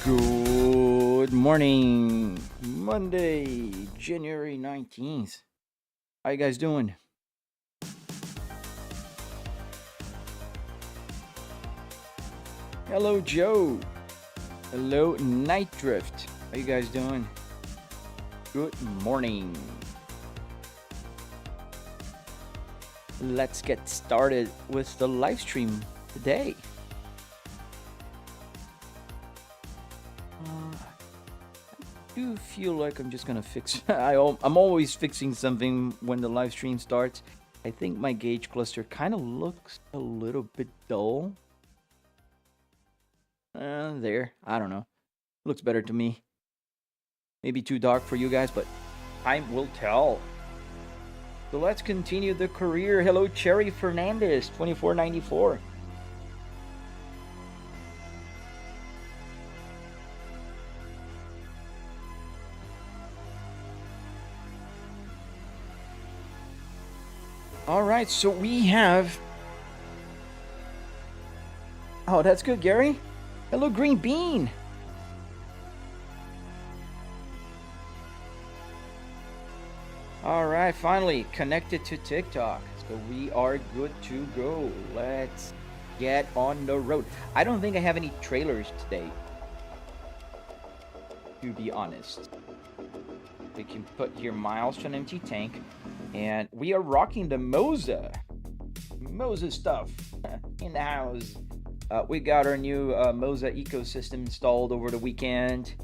Good morning, Monday, January 19th. How you guys doing? Hello, Joe. Hello, Night Drift. How you guys doing? Good morning. Let's get started with the live stream today. I do feel like I'm just gonna fix. I'm always fixing something when the live stream starts. I think my gauge cluster kind of looks a little bit dull. There, I don't know. Looks better to me. Maybe too dark for you guys, but time will tell. So let's continue the career. Hello, Cherry Fernandez, 2494. All right, so we have... Oh, that's good, Gary. Hello, Green Bean. All right, finally connected to TikTok. So we are good to go. Let's get on the road. I don't think I have any trailers today, to be honest. We can put here miles to an empty tank. And we are rocking the Moza stuff in the house. We got our new Moza ecosystem installed over the weekend.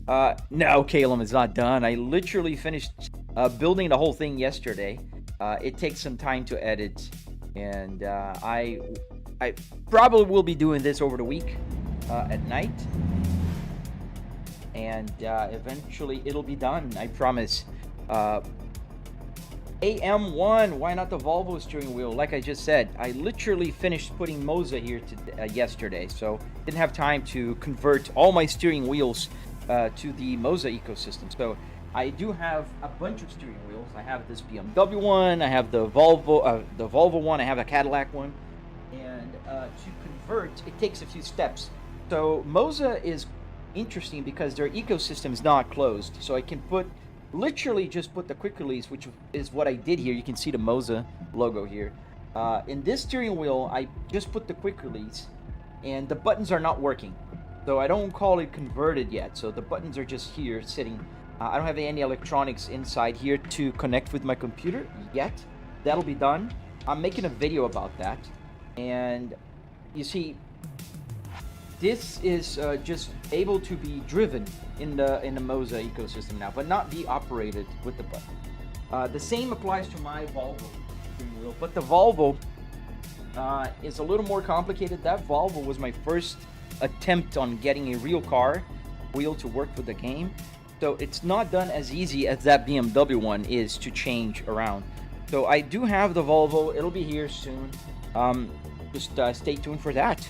No, Calum, it's not done. I literally finished building the whole thing yesterday. It takes some time to edit, and I probably will be doing this over the week at night. And eventually it'll be done, I promise. AM1, why not the Volvo steering wheel? Like I just said, I literally finished putting Moza here yesterday, so didn't have time to convert all my steering wheels to the Moza ecosystem. So I do have a bunch of steering wheels. I have this BMW one, I have the Volvo one, I have a Cadillac one, and to convert, it takes a few steps. So Moza is interesting because their ecosystem is not closed, so I can literally just put the quick release, which is what I did here. You can see the Moza logo here. In this steering wheel, I just put the quick release, and the buttons are not working. So I don't call it converted yet. So the buttons are just here sitting. I don't have any electronics inside here to connect with my computer yet. That'll be done. I'm making a video about that. And you see, this is just able to be driven in the Moza ecosystem now, but not be operated with the button. The same applies to my Volvo steering wheel, but the Volvo is a little more complicated. That Volvo was my first attempt on getting a real car wheel to work with the game, so it's not done as easy as that BMW one is to change around. So I do have the Volvo. It'll be here soon. Just stay tuned for that.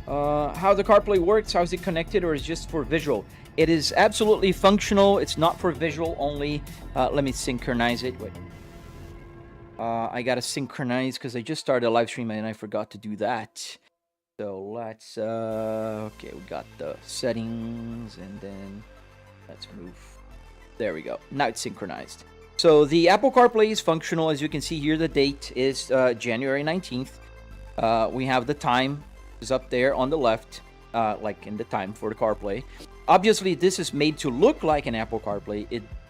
How the CarPlay works, how is it connected, or is it just for visual? It is absolutely functional. It's not for visual only. Let me synchronize it. Wait. I gotta synchronize because I just started a live stream and I forgot to do that. So let's, okay, we got the settings, and then let's move. There we go. Now it's synchronized. So the Apple CarPlay is functional. As you can see here, the date is January 19th. We have the time is up there on the left, like in the time for the CarPlay. Obviously, this is made to look like an Apple CarPlay.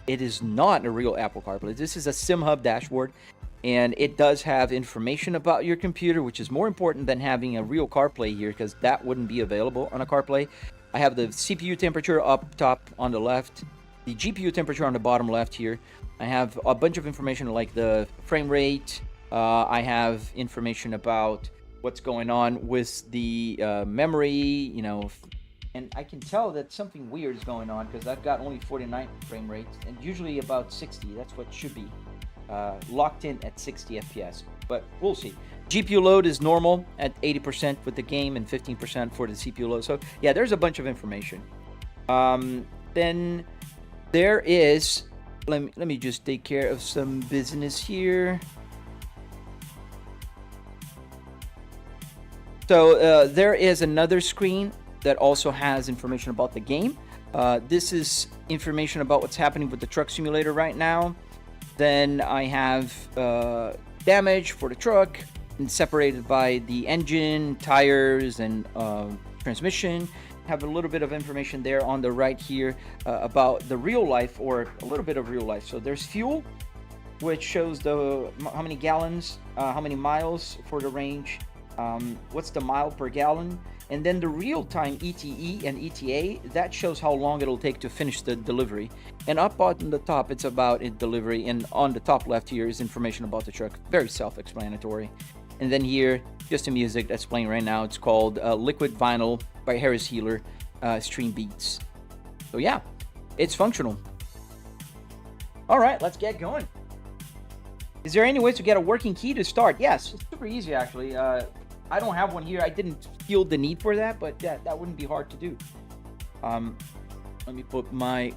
It is not a real Apple CarPlay. This is a SimHub dashboard, and it does have information about your computer, which is more important than having a real CarPlay here, because that wouldn't be available on a CarPlay. I have the CPU temperature up top on the left, the GPU temperature on the bottom left here. I have a bunch of information like the frame rate. I have information about what's going on with the memory, you know, and I can tell that something weird is going on because I've got only 49 frame rate and usually about 60. That's what should be locked in at 60 FPS, but we'll see. GPU load is normal at 80% with the game and 15% for the CPU load. So yeah, there's a bunch of information. Then there is, let me just take care of some business here. So there is another screen that also has information about the game. This is information about what's happening with the truck simulator right now. Then I have damage for the truck, and separated by the engine, tires, and transmission. Have a little bit of information there on the right here about the real life, or a little bit of real life. So there's fuel, which shows how many gallons, how many miles for the range, what's the mile per gallon, and then the real-time ETE and ETA, that shows how long it'll take to finish the delivery. And up on the top, it's about delivery, and on the top left here is information about the truck. Very self-explanatory. And then here, just the music that's playing right now. It's called Liquid Vinyl by Harris Healer, Stream Beats. So yeah, it's functional. All right, let's get going. Is there any way to get a working key to start? Yes, it's super easy actually. I don't have one here. I didn't feel the need for that, but that wouldn't be hard to do. Let me put my...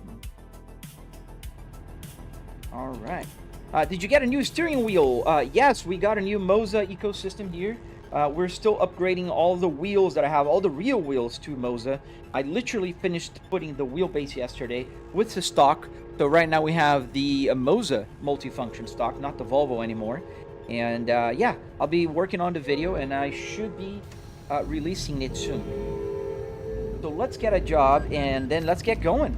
All right. Did you get a new steering wheel? Yes, we got a new Moza ecosystem here. We're still upgrading all the wheels that I have, all the real wheels to Moza. I literally finished putting the wheelbase yesterday with the stock. So right now we have the Moza multifunction stock, not the Volvo anymore. And yeah, I'll be working on the video, and I should be releasing it soon. So let's get a job, and then let's get going.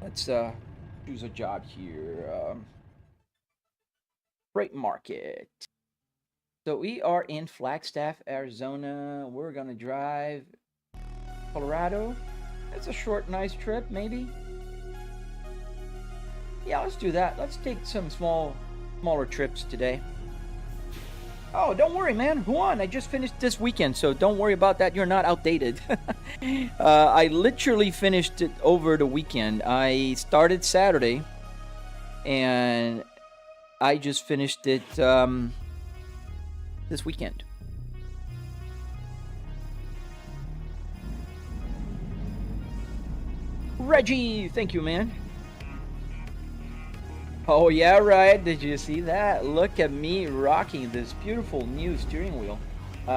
Let's choose a job here. Freight market. So we are in Flagstaff, Arizona. We're gonna drive Colorado. It's a short, nice trip, maybe. Yeah, let's do that. Let's take some smaller trips today. Oh, don't worry, man. Juan, I just finished this weekend, so don't worry about that. You're not outdated. I literally finished it over the weekend. I started Saturday, and I just finished it this weekend. Reggie, thank you, man. Oh yeah, right. Did you see that? Look at me rocking this beautiful new steering wheel.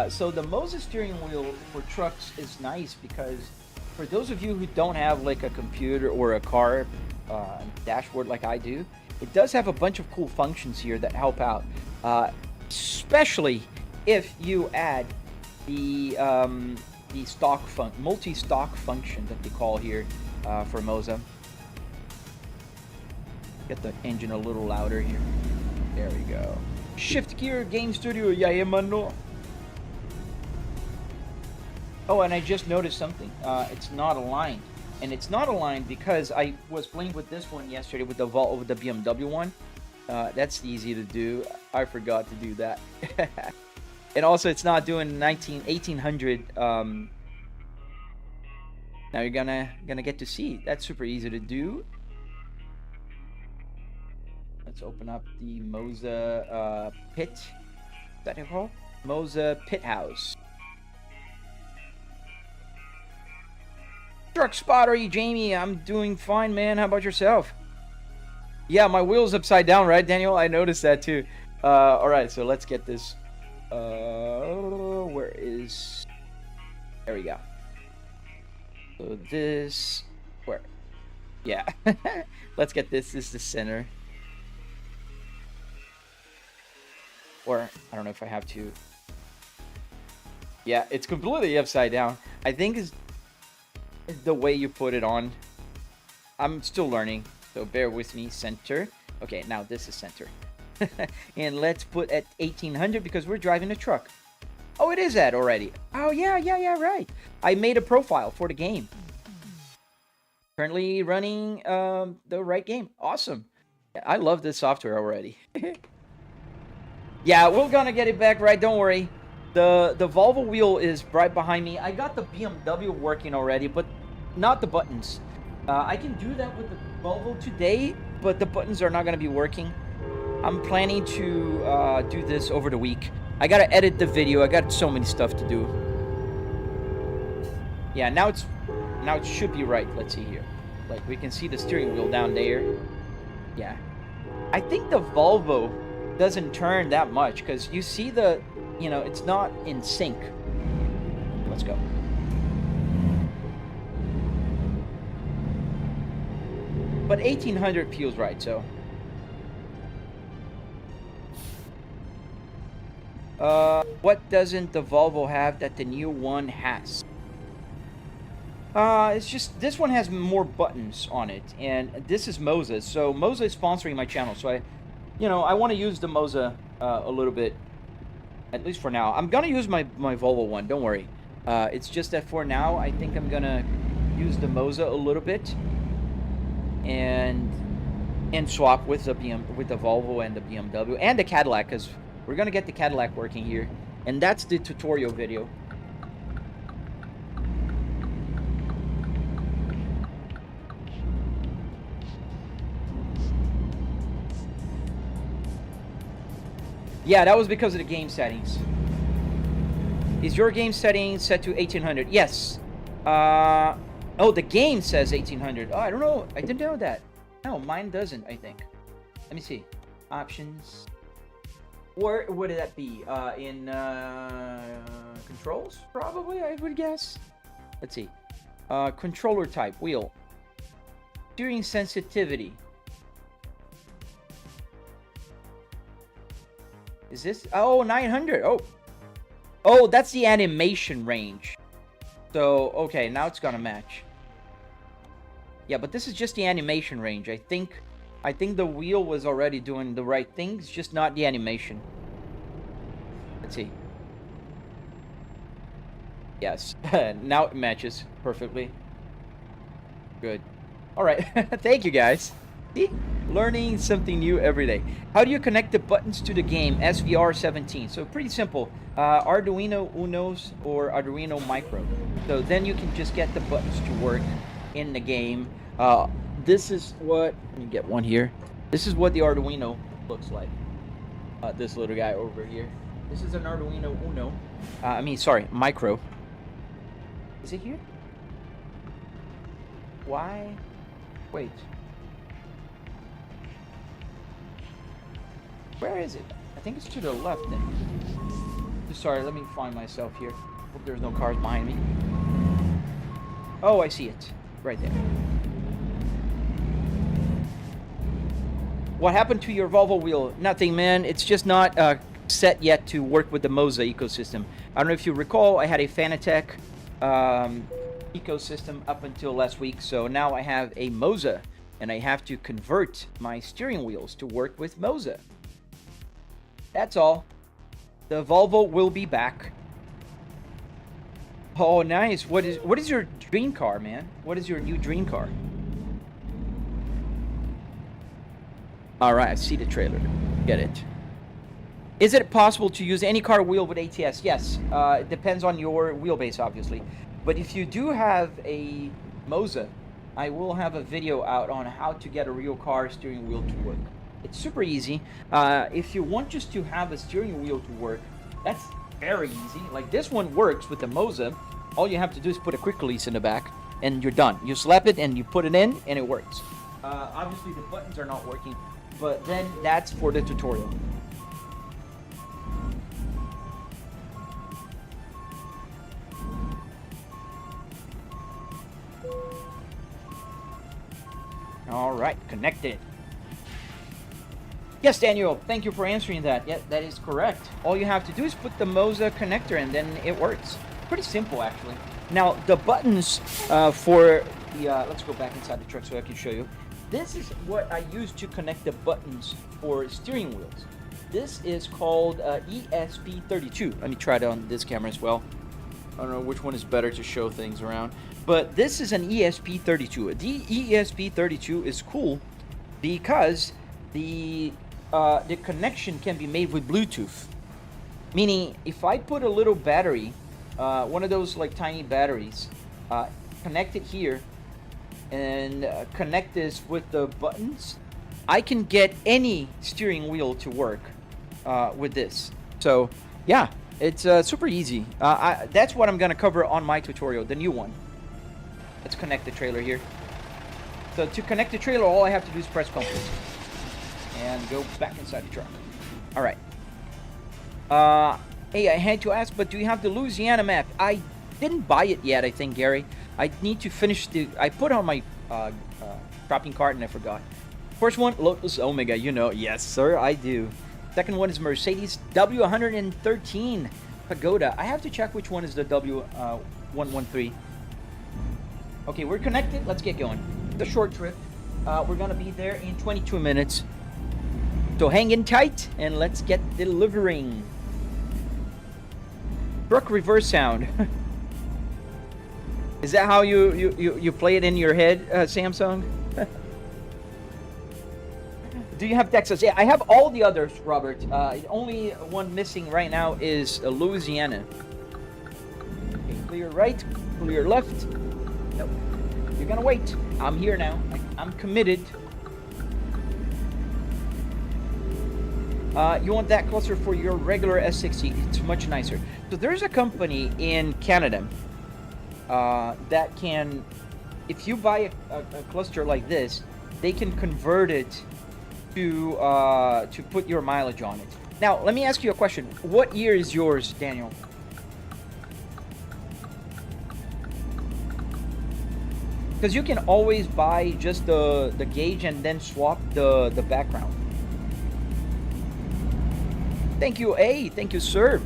So the Moza steering wheel for trucks is nice because for those of you who don't have like a computer or a car dashboard like I do, it does have a bunch of cool functions here that help out, especially if you add the multi-stock function that they call here for Moza. Get the engine a little louder here. There we go. Shift gear, game studio, yeah, mano. Oh, and I just noticed something. It's not aligned. And it's not aligned because I was playing with this one yesterday with the BMW one. That's easy to do. I forgot to do that. And also, it's not doing 1800. Now you're gonna get to see. That's super easy to do. Let's open up the Moza pit. Is that it called? Moza pit house. Truck spotter, Jamie. I'm doing fine, man. How about yourself? Yeah, my wheel's upside down, right, Daniel? I noticed that too. All right, so let's get this. Where is? There we go. So this, where? Yeah. Let's get this. This is the center. Or, I don't know if I have to. Yeah, it's completely upside down. I think it's the way you put it on. I'm still learning, so bear with me. Center. Okay, now this is center. And let's put at 1800 because we're driving a truck. Oh, it is that already. Oh, yeah, right. I made a profile for the game. Currently running the right game. Awesome. I love this software already. Yeah, we're gonna get it back right, don't worry. The Volvo wheel is right behind me. I got the BMW working already, but not the buttons. I can do that with the Volvo today, but the buttons are not gonna be working. I'm planning to do this over the week. I gotta edit the video. I got so many stuff to do. Yeah, now it should be right. Let's see here. Like we can see the steering wheel down there. Yeah. I think the Volvo doesn't turn that much because you see the you know, it's not in sync. Let's go. But 1800 feels right, so. What doesn't the Volvo have that the new one has? It's just, this one has more buttons on it, and this is Moza. So Moza is sponsoring my channel, so I want to use the Moza a little bit, at least for now. I'm gonna use my Volvo one, don't worry. It's just that for now, I think I'm gonna use the Moza a little bit, and swap with the Volvo and the BMW and the Cadillac, because we're gonna get the Cadillac working here, and that's the tutorial video. Yeah, that was because of the game settings. Is your game setting set to 1800? Yes. Oh, the game says 1800. Oh, I don't know. I didn't know that. No, mine doesn't, I think. Let me see. Options. Where would that be? In controls, probably, I would guess. Let's see. Controller type, wheel. Steering sensitivity. Is this? Oh, 900. Oh, that's the animation range. So, okay, now it's gonna match. Yeah, but this is just the animation range. I think the wheel was already doing the right things, just not the animation. Let's see. Yes, now it matches perfectly. Good. All right, thank you guys. See? Learning something new every day. How do you connect the buttons to the game SVR17? So pretty simple. Arduino Unos or Arduino Micro. So then you can just get the buttons to work in the game. This is what, let me get one here. This is what the Arduino looks like. This little guy over here. This is an Arduino Uno. Micro. Is it here? Why? Wait. Where is it? I think it's to the left then. Sorry, let me find myself here. Hope there's no cars behind me. Oh, I see it. Right there. What happened to your Volvo wheel? Nothing, man. It's just not set yet to work with the Moza ecosystem. I don't know if you recall, I had a Fanatec ecosystem up until last week. So now I have a Moza, and I have to convert my steering wheels to work with Moza. That's all. The Volvo will be back. Oh, nice. What is your dream car, man? What is your new dream car? All right, I see the trailer. Get it. Is it possible to use any car wheel with ATS? Yes. It depends on your wheelbase, obviously. But if you do have a Moza, I will have a video out on how to get a real car steering wheel to work. It's super easy. If you want just to have a steering wheel to work, that's very easy. Like this one works with the Moza. All you have to do is put a quick release in the back and you're done. You slap it and you put it in and it works. Obviously the buttons are not working, but then that's for the tutorial. All right, connected. Yes, Daniel, thank you for answering that. Yeah, that is correct. All you have to do is put the Moza connector and then it works. Pretty simple, actually. Now, the buttons for the... let's go back inside the truck so I can show you. This is what I use to connect the buttons for steering wheels. This is called ESP32. Let me try it on this camera as well. I don't know which one is better to show things around. But this is an ESP32. The ESP32 is cool because the connection can be made with Bluetooth. Meaning, if I put a little battery, one of those like tiny batteries, connect it here, and connect this with the buttons, I can get any steering wheel to work with this. So, yeah, it's super easy. That's what I'm gonna cover on my tutorial, the new one. Let's connect the trailer here. So to connect the trailer, all I have to do is press compass and go back inside the truck. All right. Hey, I had to ask, but do you have the Louisiana map? I didn't buy it yet, I think, Gary. I need to finish I put on my shopping cart and I forgot. First one, Lotus Omega, you know. Yes, sir, I do. Second one is Mercedes W113 Pagoda. I have to check which one is the W113. Okay, we're connected. Let's get going. The short trip. We're gonna be there in 22 minutes. So hang in tight and let's get delivering. Truck reverse sound. Is that how you play it in your head, Samsung? Do you have Texas? Yeah, I have all the others, Robert. Only one missing right now is Louisiana. Okay, clear right, clear left. Nope. You're gonna wait. I'm here now. I'm committed. You want that cluster for your regular S60. It's much nicer. So there's a company in Canada that can, if you buy a cluster like this, they can convert it to put your mileage on it. Now, let me ask you a question. What year is yours, Daniel? Because you can always buy just the gauge and then swap the background. Thank you, A. Thank you, sir.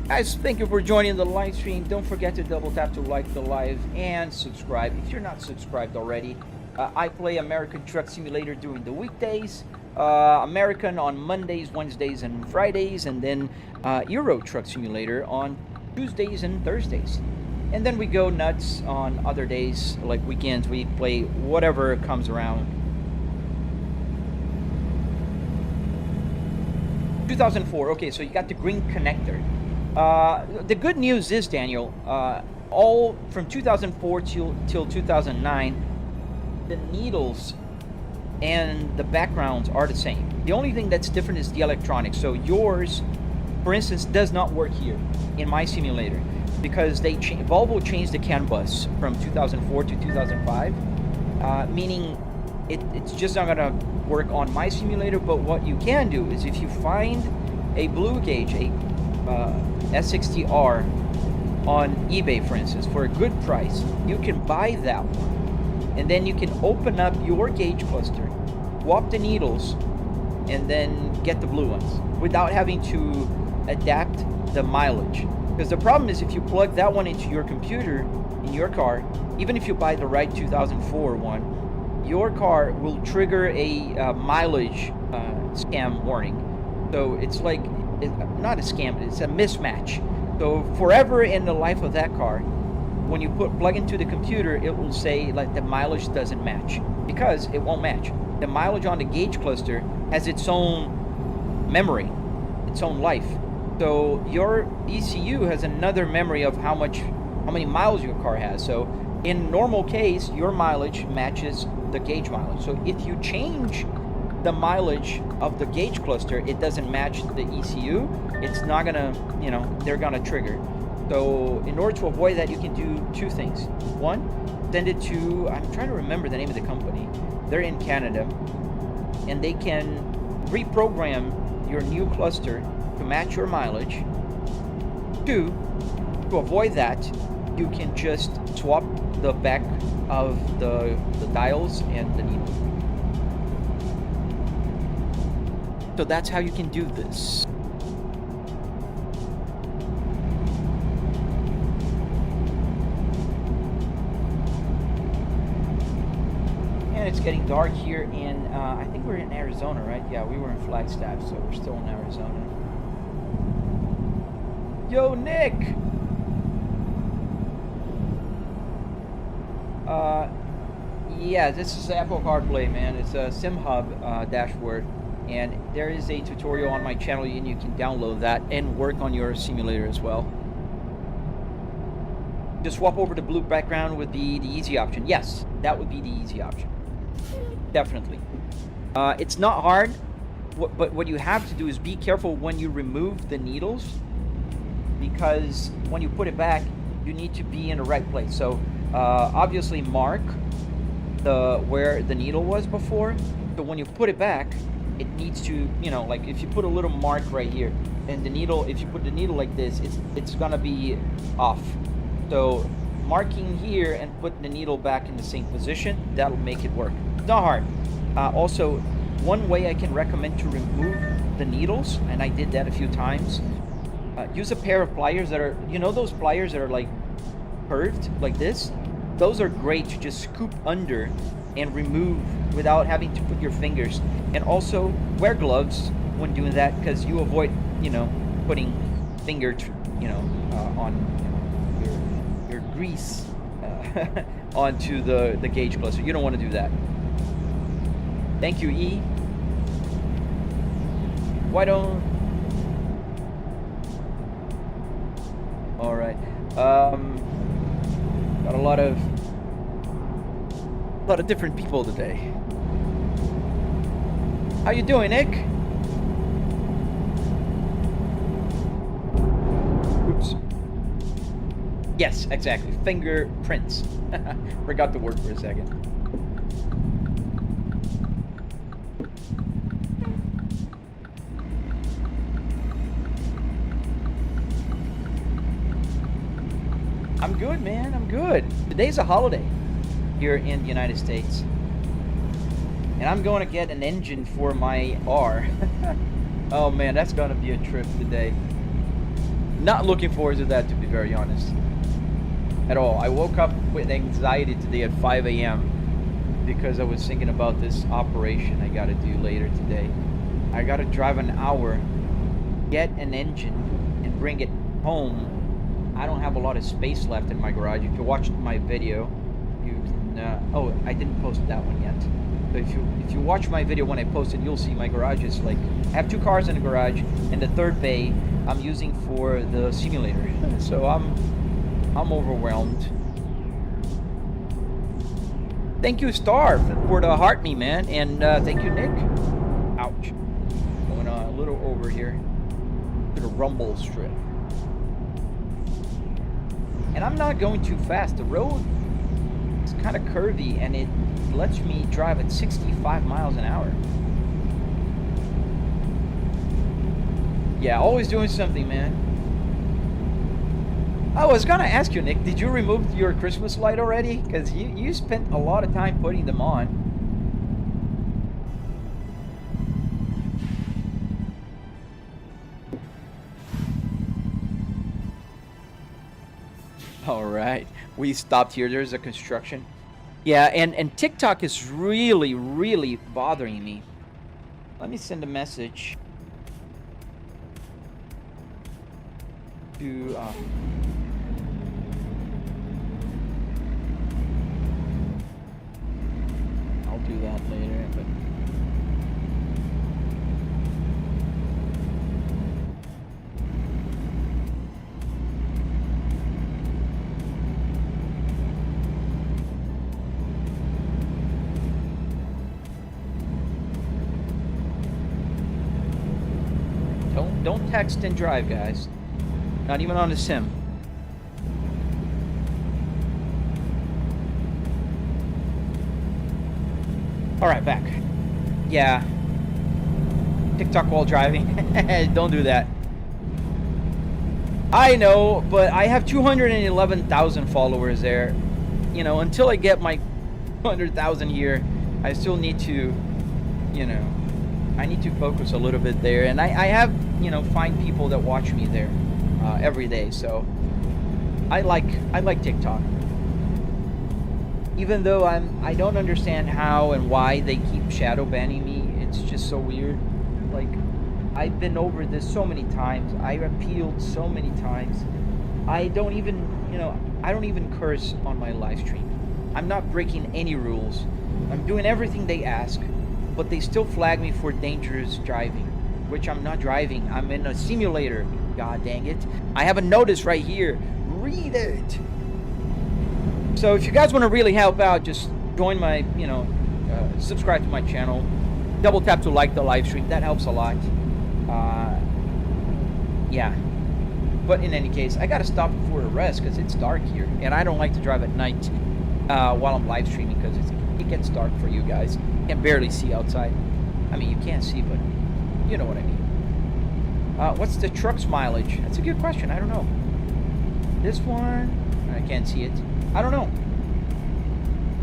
Guys, thank you for joining the live stream. Don't forget to double tap to like the live and subscribe if you're not subscribed already. I play American Truck Simulator during the weekdays, American on Mondays, Wednesdays, and Fridays, and then Euro Truck Simulator on Tuesdays and Thursdays. And then we go nuts on other days, like weekends. We play whatever comes around. 2004. Okay, so you got the green connector. The good news is, Daniel, all from 2004 till 2009, the needles and the backgrounds are the same. The only thing that's different is the electronics. So yours, for instance, does not work here in my simulator because Volvo changed the CAN bus from 2004 to 2005, meaning it's just not gonna work on my simulator. But what you can do is if you find a blue gauge, a S60R on eBay, for instance, for a good price, you can buy that one, and then you can open up your gauge cluster, swap the needles, and then get the blue ones without having to adapt the mileage. Because the problem is if you plug that one into your computer in your car, even if you buy the right 2004 one, your car will trigger a mileage scam warning. So it's like, not a scam, it's a mismatch. So forever in the life of that car, when you plug into the computer, it will say like the mileage doesn't match, because it won't match. The mileage on the gauge cluster has its own memory, its own life. So your ECU has another memory of how many miles your car has. So in normal case, your mileage matches the gauge mileage. So if you change the mileage of the gauge cluster, it doesn't match the ECU, it's not gonna, they're gonna trigger. So in order to avoid that, you can do two things. One, send it to, I'm trying to remember the name of the company. They're in Canada, and they can reprogram your new cluster to match your mileage. Two, to avoid that, you can just swap the back of the dials and the needle. So that's how you can do this. And it's getting dark here in, I think we're in Arizona, right? Yeah, we were in Flagstaff, so we're still in Arizona. Yo, Nick! Yeah, this is Apple CarPlay, man. It's a SimHub dashboard. And there is a tutorial on my channel, and you can download that and work on your simulator as well. Just swap over to blue background would be the easy option. Yes, that would be the easy option. Definitely. It's not hard, but what you have to do is be careful when you remove the needles, because when you put it back, you need to be in the right place. So obviously mark where the needle was before. So when you put it back, it needs to, you know, like if you put a little mark right here, and the needle, if you put the needle like this, it's gonna be off. So marking here and putting the needle back in the same position, that'll make it work. It's not hard. Also, one way I can recommend to remove the needles, and I did that a few times, use a pair of pliers that are, you know, those pliers that are like curved like this. Those are great to just scoop under and remove without having to put your fingers. And also wear gloves when doing that, because you avoid, you know, putting finger, you know, on, you know, your grease onto the gauge cluster. You don't want to do that. Thank you, E. Why don't... All right. Got a lot of different people today. How you doing, Nick? Oops. Yes, exactly. Fingerprints. Forgot the word for a second. I'm good, man. I'm good. Today's a holiday here in the United States. And I'm going to get an engine for my R. Oh, man, that's going to be a trip today. Not looking forward to that, to be very honest. At all. I woke up with anxiety today at 5 a.m. because I was thinking about this operation I got to do later today. I got to drive an hour, get an engine, and bring it home. I don't have a lot of space left in my garage. If you watched my video, you can, oh, I didn't post that one yet. So if you watch my video when I post it, you'll see my garage is like, I have 2 cars in the garage, and the third bay I'm using for the simulator. So I'm overwhelmed. Thank you, Star, for the heart me, man, and thank you, Nick. Ouch. Going a little over here to the rumble strip. And I'm not going too fast. The road is kind of curvy, and it lets me drive at 65 miles an hour. Yeah, always doing something, man. I was gonna ask you, Nick, did you remove your Christmas light already? Because you spent a lot of time putting them on. All right, we stopped here. There's a construction. Yeah, and TikTok is really, really bothering me. Let me send a message to... I'll do that later, but... Don't text and drive, guys. Not even on the sim. All right, back. Yeah. TikTok while driving. Don't do that. I know, but I have 211,000 followers there. You know, until I get my 100,000 here, I still need to, you know, I need to focus a little bit there. And I have, you know, find people that watch me there every day. So I like TikTok. Even though I don't understand how and why they keep shadow banning me. It's just so weird. Like, I've been over this so many times. I appealed so many times. I don't even, you know, I don't even curse on my live stream. I'm not breaking any rules. I'm doing everything they ask, but they still flag me for dangerous driving, which I'm not driving. I'm in a simulator. God dang it. I have a notice right here. Read it. So if you guys want to really help out, just join my, you know, subscribe to my channel. Double tap to like the live stream. That helps a lot. Yeah. But in any case, I got to stop for a rest because it's dark here. And I don't like to drive at night while I'm live streaming because it gets dark for you guys. You can barely see outside. I mean, you can't see, but you know what I mean. What's the truck's mileage? That's a good question. I don't know. This one, I can't see it. I don't know.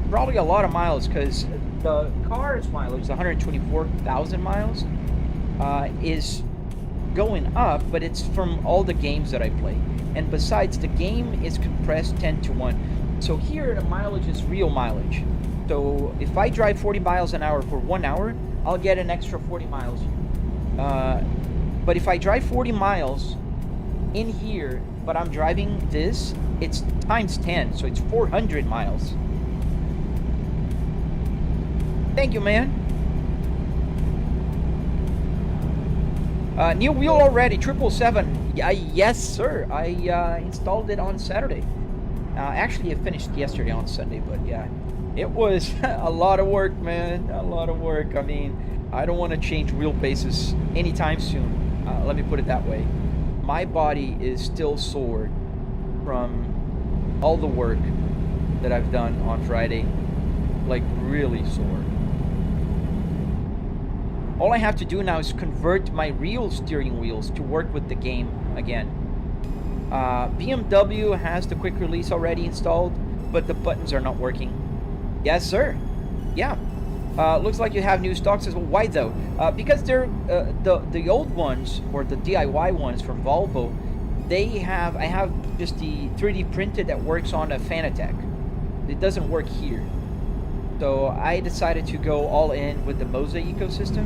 Probably a lot of miles, because the car's mileage, 124,000 miles, is going up, but it's from all the games that I play. And besides, the game is compressed 10:1. So here, the mileage is real mileage. So if I drive 40 miles an hour for 1 hour, I'll get an extra 40 miles. But if I drive 40 miles in here, but I'm driving this, it's times 10, so it's 400 miles. Thank you, man. New wheel already, 777. Yes, sir. I installed it on Saturday. Actually, I finished yesterday on Sunday, but yeah. It was a lot of work, man. A lot of work. I mean, I don't want to change wheelbases anytime soon. Let me put it that way. My body is still sore from all the work that I've done on Friday. Like, really sore. All I have to do now is convert my real steering wheels to work with the game again. BMW has the quick release already installed, but the buttons are not working. Yes, sir. Yeah. Looks like you have new stocks as well. Why though? Because they're the old ones, or the DIY ones from Volvo. I have just the 3D printed that works on a Fanatec. It doesn't work here. So I decided to go all in with the Moza ecosystem.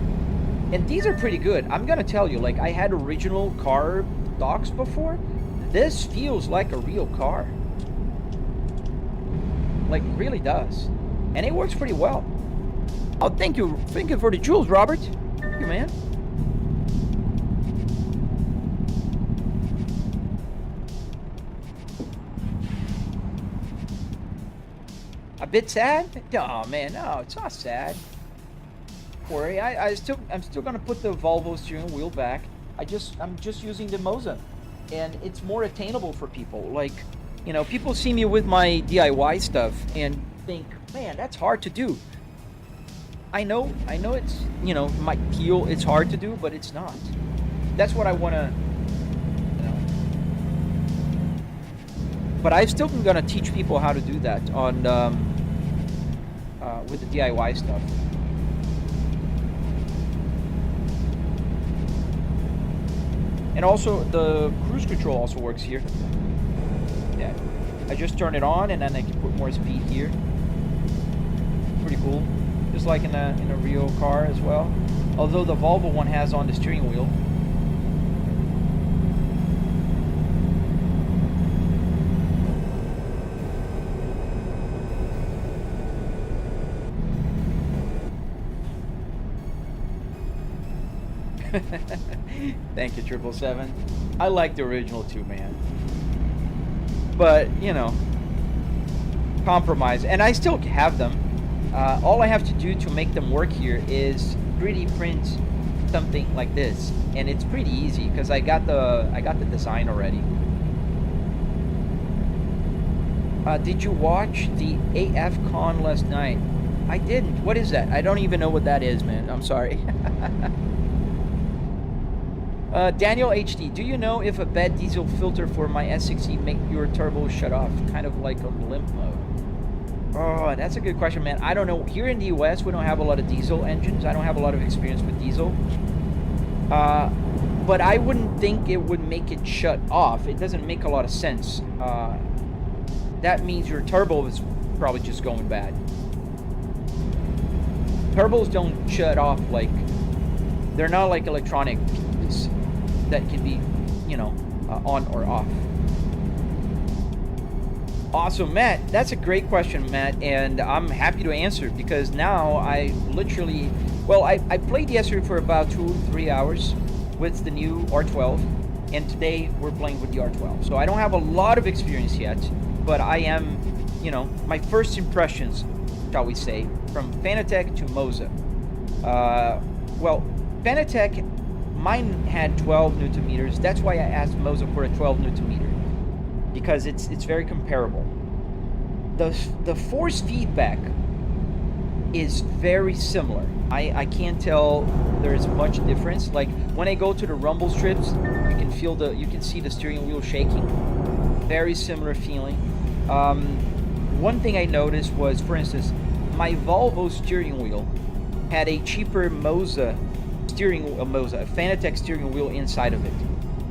And these are pretty good. I'm gonna tell you, like, I had original car stocks before. This feels like a real car. Like, really does. And it works pretty well. Oh, thank you for the jewels, Robert. Thank you, man. A bit sad? Oh man, no, it's not sad. Don't worry, I'm still gonna put the Volvo steering wheel back. I'm just using the Moza, and it's more attainable for people. Like, you know, people see me with my DIY stuff and think, man, that's hard to do. I know it's, you know, might feel it's hard to do, but it's not. That's what I wanna, you know. But I'm still gonna teach people how to do that on with the DIY stuff. And also the cruise control also works here. Yeah, I just turn it on and then I can put more speed here. Pretty cool, just like in a real car as well. Although the Volvo one has on the steering wheel. Thank you, 777. I like the original too, man. But, you know, compromise. And I still have them. All I have to do to make them work here is 3D print something like this. And it's pretty easy because I got the design already. Did you watch the AF Con last night? I didn't. What is that? I don't even know what that is, man. I'm sorry. Daniel HD, do you know if a bad diesel filter for my S60 make your turbo shut off? Kind of like on limp mode. Oh, that's a good question, man. I don't know. Here in the US, we don't have a lot of diesel engines. I don't have a lot of experience with diesel. But I wouldn't think it would make it shut off. It doesn't make a lot of sense. That means your turbo is probably just going bad. Turbos don't shut off like... They're not like electronic pieces that can be, you know, on or off. Awesome, Matt. That's a great question, Matt, and I'm happy to answer because now I literally... Well, I played yesterday for about 2-3 hours with the new R12, and today we're playing with the R12. So I don't have a lot of experience yet, but I am, you know, my first impressions, shall we say, from Fanatec to Moza. Well, Fanatec, mine had 12 Newton meters. That's why I asked Moza for a 12 Newton meter, because it's very comparable. The force feedback is very similar. I can't tell there's much difference. Like when I go to the rumble strips, you can see the steering wheel shaking. Very similar feeling. One thing I noticed was, for instance, my Volvo steering wheel had a cheaper Moza Fanatec steering wheel inside of it.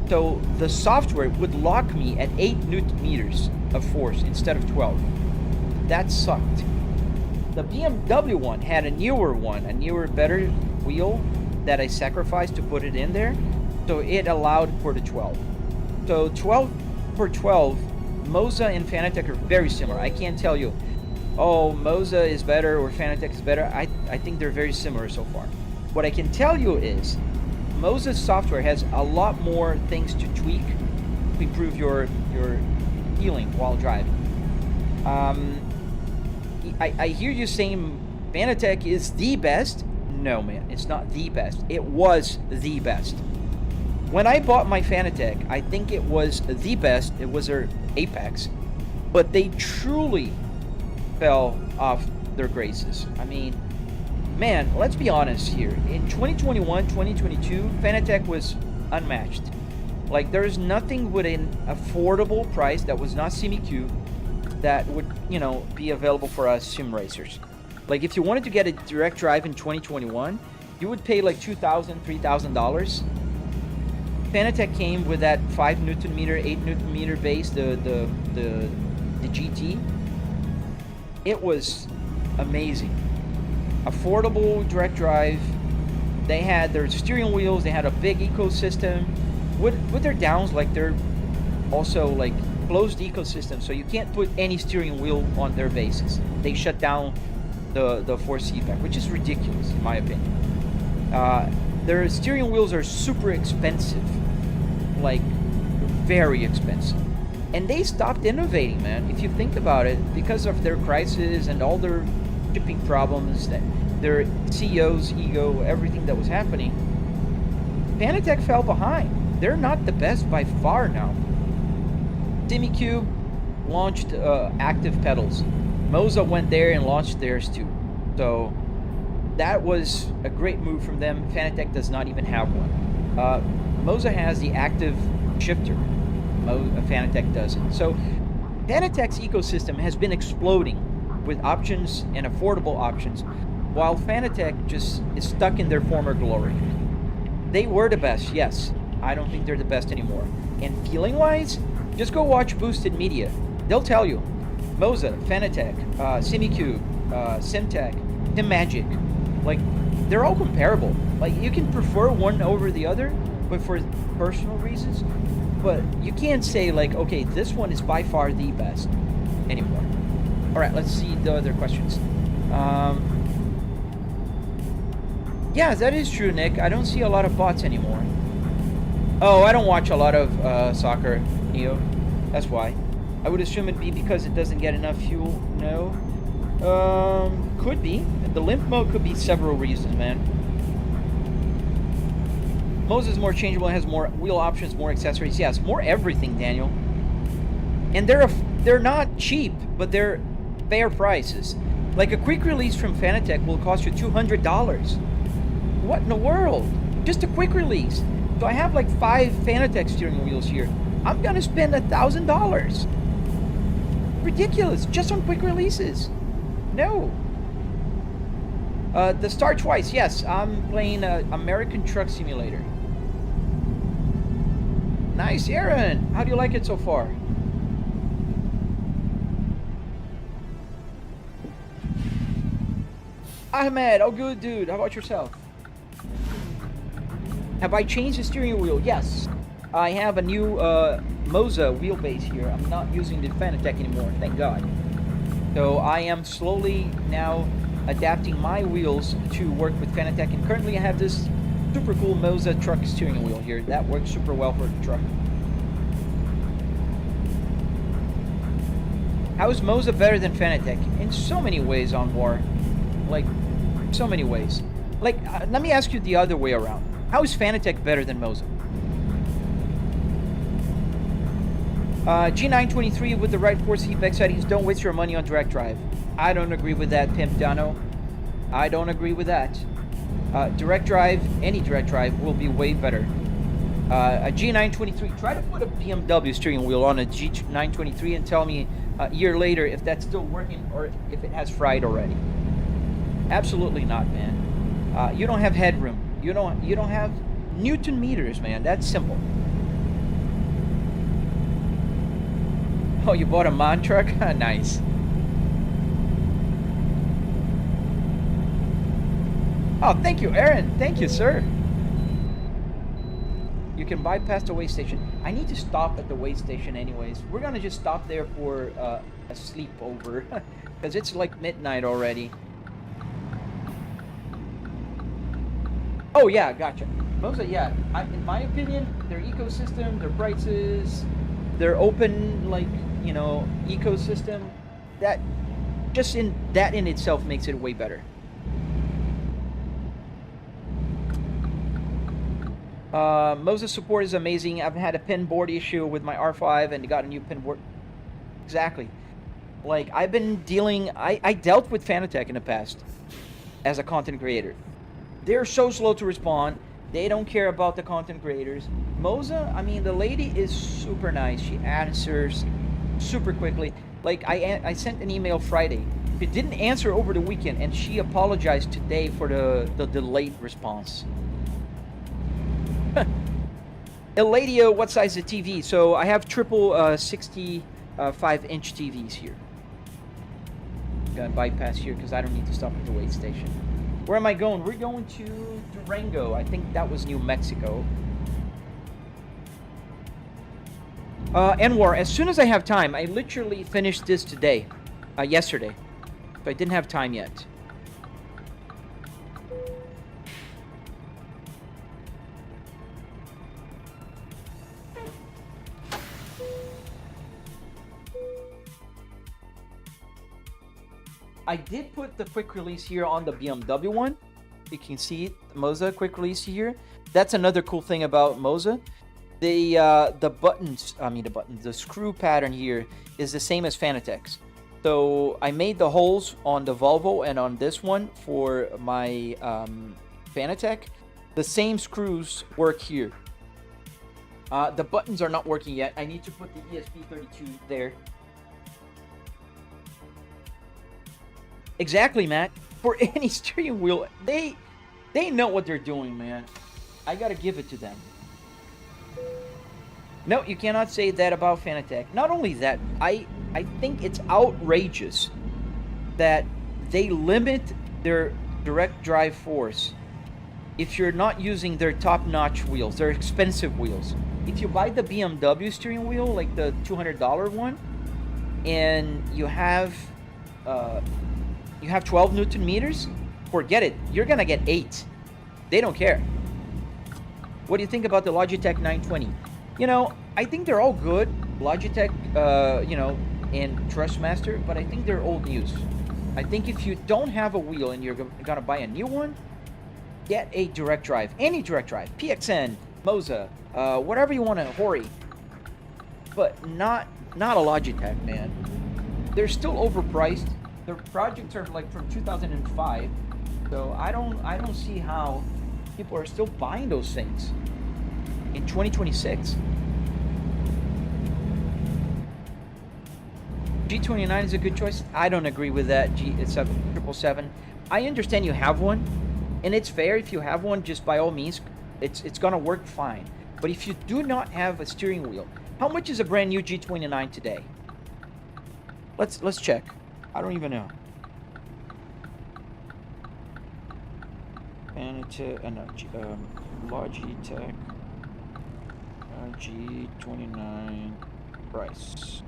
So the software would lock me at 8 Newton meters of force instead of 12. That sucked. The BMW one had a newer, better wheel that I sacrificed to put it in there. So it allowed for the 12. So 12 for 12, Moza and Fanatec are very similar. I can't tell you, oh, Moza is better or Fanatec is better. I think they're very similar so far. What I can tell you is Moza's software has a lot more things to tweak to improve your feeling while driving. I hear you saying Fanatec is the best. No, man, it's not the best. It was the best. When I bought my Fanatec, I think it was the best. It was their apex. But they truly fell off their graces. I mean, man, let's be honest here. In 2021, 2022, Fanatec was unmatched. Like, there's nothing with an affordable price that was not CMQ that would, you know, be available for us sim racers. Like, if you wanted to get a direct drive in 2021, you would pay like $2,000, $3,000. Fanatec came with that 5 Newton meter, 8 Newton meter base, the GT. It was amazing. Affordable direct drive. They had their steering wheels. They had a big ecosystem. With their downs, like they're also like closed ecosystem, so you can't put any steering wheel on their bases. They shut down the force feedback, which is ridiculous in my opinion. Their steering wheels are super expensive, like very expensive, and they stopped innovating, man. If you think about it, because of their crisis and all their shipping problems, that their CEO's ego, everything that was happening, Fanatec fell behind. They're not the best by far now. CMQ launched active pedals. Moza went there and launched theirs too. So that was a great move from them. Fanatec does not even have one. Moza has the active shifter. Fanatec doesn't. So Fanatec's ecosystem has been exploding with options and affordable options, while Fanatec just is stuck in their former glory. They were the best, yes. I don't think they're the best anymore. And feeling-wise, just go watch Boosted Media. They'll tell you. Moza, Fanatec, CMQ, Simtech, Simagic, like, they're all comparable. Like, you can prefer one over the other, but for personal reasons. But you can't say, like, okay, this one is by far the best anymore. All right, let's see the other questions. Yeah, that is true, Nick. I don't see a lot of bots anymore. Oh, I don't watch a lot of soccer, Neo. That's why. I would assume it'd be because it doesn't get enough fuel. No. Could be. The limp mode could be several reasons, man. Moza's more changeable, has more wheel options, more accessories. Yes, more everything, Daniel. And they're not cheap, but they're fair prices. Like a quick release from Fanatec will cost you $200. What in the world? Just a quick release. So I have like 5 Fanatec steering wheels here. I'm gonna spend $1,000. Ridiculous, just on quick releases. No. The Star Twice, yes, I'm playing American Truck Simulator. Nice, Aaron. How do you like it so far? Ahmed, oh good, dude. How about yourself? Have I changed the steering wheel? Yes. I have a new Moza wheelbase here. I'm not using the Fanatec anymore, thank God. So I am slowly now adapting my wheels to work with Fanatec, and currently I have this super cool Moza truck steering wheel here. That works super well for the truck. How is Moza better than Fanatec? In so many ways, on War. Like, so many ways. Like, let me ask you the other way around. How is Fanatec better than Moza? G923 with the right force feedback settings. Don't waste your money on direct drive. I don't agree with that, Pimp Dano. I don't agree with that. Direct drive, any direct drive will be way better. A G923, try to put a BMW steering wheel on a G923 and tell me a year later if that's still working or if it has fried already. Absolutely not, man. You don't have headroom. You don't have Newton meters, man. That's simple. Oh, you bought a MAN truck? Nice. Oh, thank you, Aaron. Thank you, sir. You can bypass the weigh station. I need to stop at the weigh station anyways. We're gonna just stop there for a sleepover because it's like midnight already. Oh yeah, gotcha. Moza, yeah. In my opinion, their ecosystem, their prices, their open, like, you know, ecosystem, that just in itself makes it way better. Moza support is amazing. I've had a pin board issue with my R5 and got a new pin board. Exactly. Like, I've been dealing... I dealt with Fanatec in the past as a content creator. They're so slow to respond. They don't care about the content creators. Moza, I mean, the lady is super nice. She answers super quickly. Like, I sent an email Friday. It didn't answer over the weekend, and she apologized today for the delayed response. Eladio, what size is the TV? So I have triple 65-inch TVs here. Gonna bypass here because I don't need to stop at the weigh station. Where am I going? We're going to Durango. I think that was New Mexico. Anwar, as soon as I have time, I literally finished this today, yesterday. So I didn't have time yet. I did put the quick release here on the BMW one. You can see it, Moza quick release here. That's another cool thing about Moza. The buttons, the screw pattern here is the same as Fanatec's. So I made the holes on the Volvo and on this one for my Fanatec. The same screws work here. The buttons are not working yet. I need to put the ESP32 there. Exactly, Matt. For any steering wheel, they know what they're doing, man. I gotta give it to them. No, you cannot say that about Fanatec. Not only that, I think it's outrageous that they limit their direct drive force if you're not using their top-notch wheels, their expensive wheels. If you buy the BMW steering wheel, like the $200 one, and you have 12 Newton meters, forget it. You're gonna get 8. They don't care. What do you think about the Logitech 920? You know, I think they're all good. Logitech, you know, and Trustmaster, but I think they're old news. I think if you don't have a wheel and you're gonna buy a new one, get a direct drive. Any direct drive. PXN, Moza, whatever you want to, Hori. But not a Logitech, man. They're still overpriced. Their projects are like from 2005, so I don't see how people are still buying those things in 2026. G29 is a good choice. I don't agree with that. It's a 777. I understand you have one, and it's fair if you have one. Just by all means, it's gonna work fine. But if you do not have a steering wheel, how much is a brand new G29 today? Let's check. I don't even know. Logitech G29 price.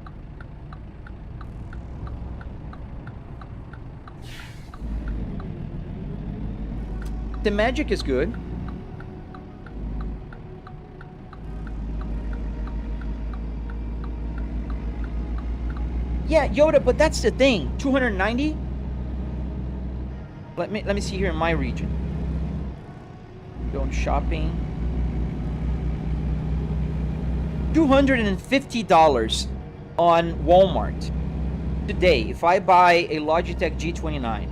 The Magic is good. Yeah, Yoda, but that's the thing. 290? Let me see here in my region. Going shopping. $250 on Walmart today. If I buy a Logitech G29,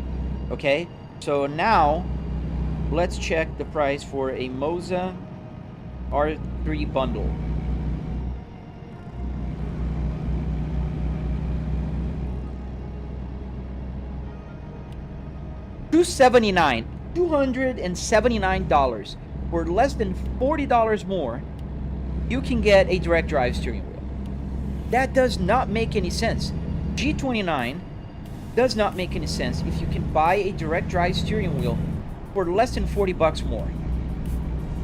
okay? So now, let's check the price for a Moza R3 bundle. $279 for less than $40 more. You can get a direct drive steering wheel. That does not make any sense. G29 does not make any sense if you can buy a direct drive steering wheel for less than 40 bucks more.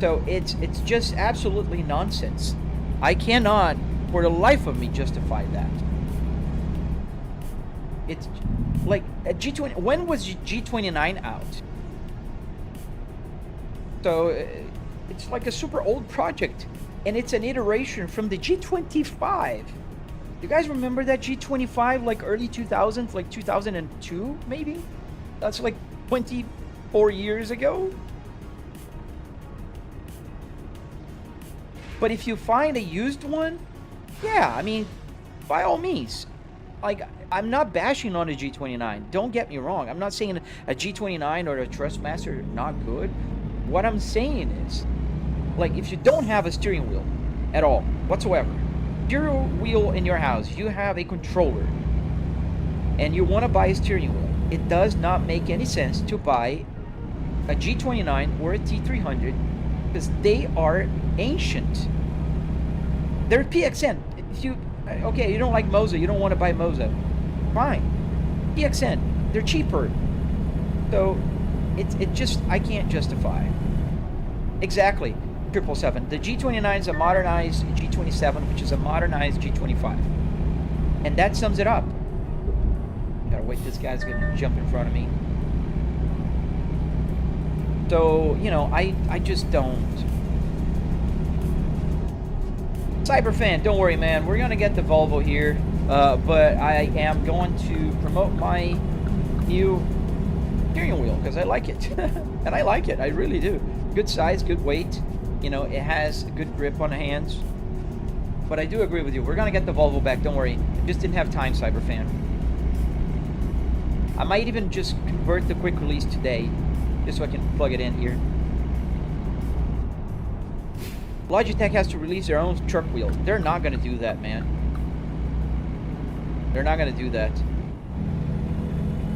So it's just absolutely nonsense. I cannot for the life of me justify that. It's like a G20. When was G29 out? So it's like a super old project, and it's an iteration from the G25. You guys remember that G25, like early 2000s, like 2002 maybe? That's like 24 years ago. But if you find a used one, yeah, I mean, by all means. Like, I'm not bashing on a G29. Don't get me wrong. I'm not saying a G29 or a Trustmaster are not good. What I'm saying is, like, if you don't have a steering wheel at all, whatsoever, steering wheel in your house, you have a controller, and you want to buy a steering wheel, it does not make any sense to buy a G29 or a T300 because they are ancient. They're PXN. If you okay, you don't like Moza, you don't want to buy Moza, fine. PXN, they're cheaper. So it just, I can't justify. Exactly, 777. The G29 is a modernized G27, which is a modernized G25, and that sums it up. Gotta wait, this guy's gonna jump in front of me. So, you know, I just don't. Cyberfan, don't worry, man. We're gonna get the Volvo here, but I am going to promote my new steering wheel because I like it, and I like it. I really do. Good size, good weight. You know, it has good grip on the hands. But I do agree with you. We're gonna get the Volvo back. Don't worry. I just didn't have time, Cyberfan. I might even just convert the quick release today, just so I can plug it in here. Logitech has to release their own truck wheel. They're not going to do that, man. They're not going to do that.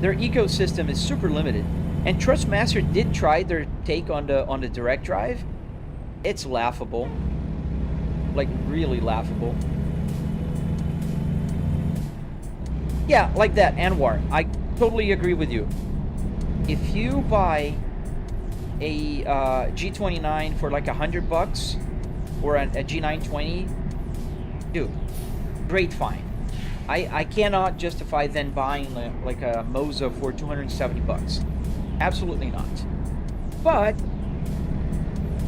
Their ecosystem is super limited. And Trustmaster did try their take on the direct drive. It's laughable. Like, really laughable. Yeah, like that, Anwar. I totally agree with you. If you buy a G29 for like $100 or a G920, dude, great find. I cannot justify then buying like a Moza for 270 bucks. Absolutely not. But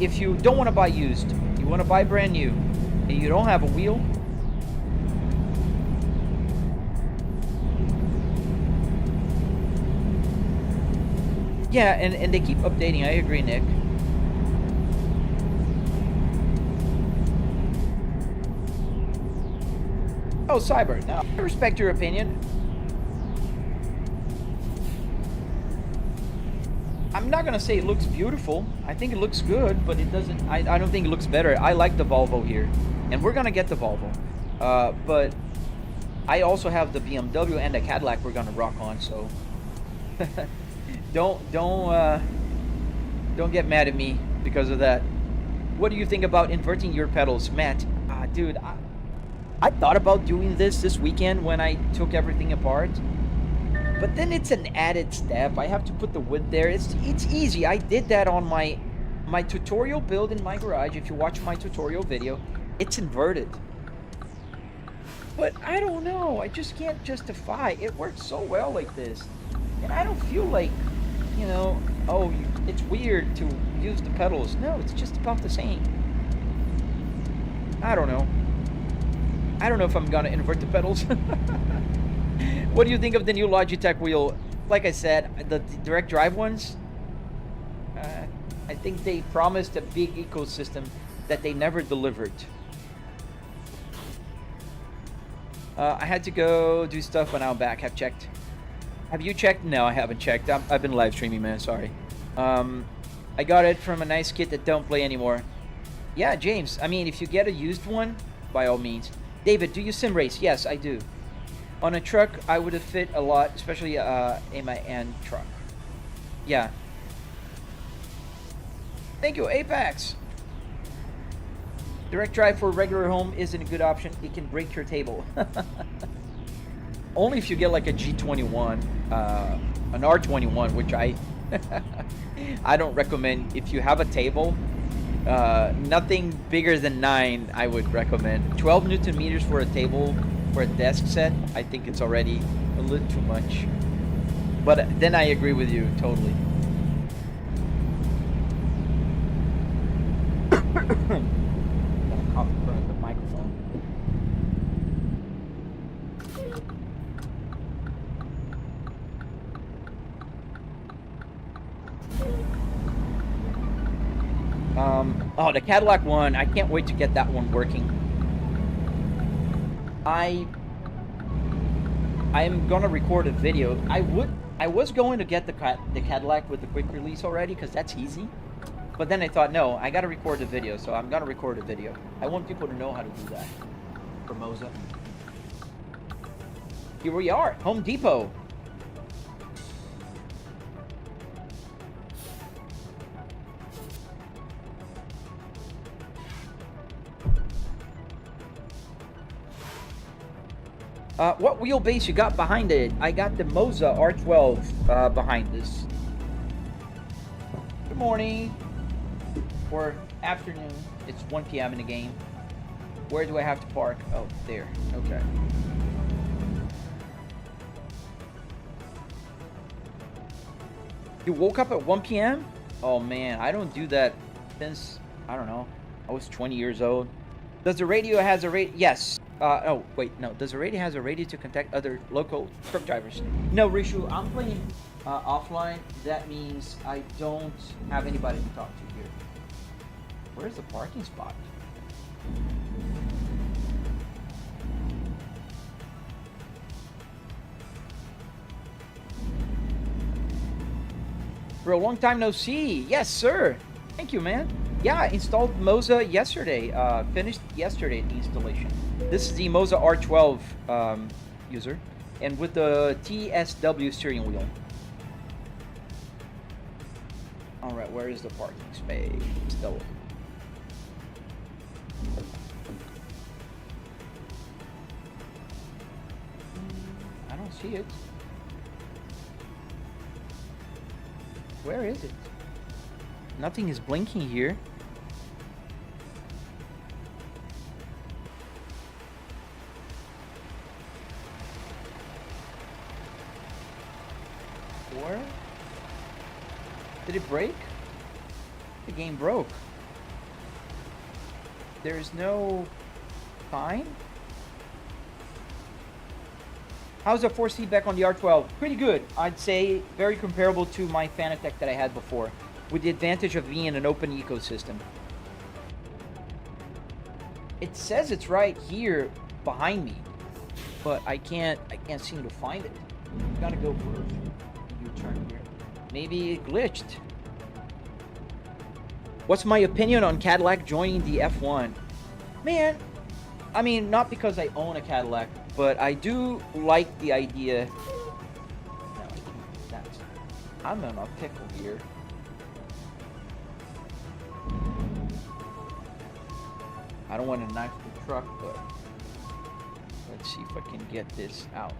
if you don't want to buy used, you want to buy brand new, and you don't have a wheel, yeah, and they keep updating. I agree, Nick. Oh, Cyber. Now, I respect your opinion. I'm not gonna say it looks beautiful. I think it looks good, but it doesn't. I don't think it looks better. I like the Volvo here, and we're gonna get the Volvo. But I also have the BMW and the Cadillac we're gonna rock on. So don't get mad at me because of that. What do you think about inverting your pedals, Matt? Dude, I thought about doing this weekend when I took everything apart, but then it's an added step. I have to put the wood there. It's easy. I did that on my tutorial build in my garage. If you watch my tutorial video, it's inverted. But I don't know. I just can't justify. It works so well like this, and I don't feel like, you know, oh, it's weird to use the pedals. No, it's just about the same. I don't know. I don't know if I'm gonna invert the pedals. What do you think of the new Logitech wheel? Like I said, the direct drive ones, I think they promised a big ecosystem that they never delivered. I had to go do stuff when I'm back. Have checked. Have you checked? No, I haven't checked. I've been live streaming, man. Sorry. I got it from a nice kit that don't play anymore. Yeah, James. I mean, if you get a used one, by all means. David, do you sim race? Yes, I do. On a truck, I would have fit a lot, especially in my end truck. Yeah. Thank you, Apex. Direct drive for a regular home isn't a good option. It can break your table. Only if you get like a G21, an R21, which I I don't recommend. If you have a table, nothing bigger than 9 I would recommend. 12 Newton meters for a table, for a desk set, I think it's already a little too much. But then I agree with you totally. Gotta burn the microphone. Oh, the Cadillac one, I can't wait to get that one working. I am gonna record a video. I was going to get the Cadillac with the quick release already, because that's easy. But then I thought, no, I gotta record a video, so I'm gonna record a video. I want people to know how to do that for Moza. Here we are, Home Depot. What wheelbase you got behind it? I got the Moza R12 behind this. Good morning. Or afternoon. It's 1 p.m. in the game. Where do I have to park? Oh, there. Okay. You woke up at 1 p.m.? Oh man, I don't do that since, I don't know, I was 20 years old. Does the radio has a radio? Yes. Oh, wait, no. Does the radio has a radio to contact other local truck drivers? No, Rishu, I'm playing offline. That means I don't have anybody to talk to here. Where's the parking spot? For a long time no see. Yes, sir. Thank you, man. Yeah, I installed Moza yesterday. Finished yesterday the installation. This is the Moza R12 user, and with the TSW steering wheel. All right, where is the parking space? Still. I don't see it. Where is it? Nothing is blinking here. Where? Did it break? The game broke. There's no fine? How's the force feedback on the R12? Pretty good. I'd say very comparable to my Fanatec that I had before, with the advantage of being an open ecosystem. It says it's right here behind me, but I can't seem to find it. Gotta go for a U-turn here. Maybe it glitched. What's my opinion on Cadillac joining the F1? Man, I mean, not because I own a Cadillac, but I do like the idea. No, I'm in a pickle here. I don't want to knife the truck, but let's see if I can get this out.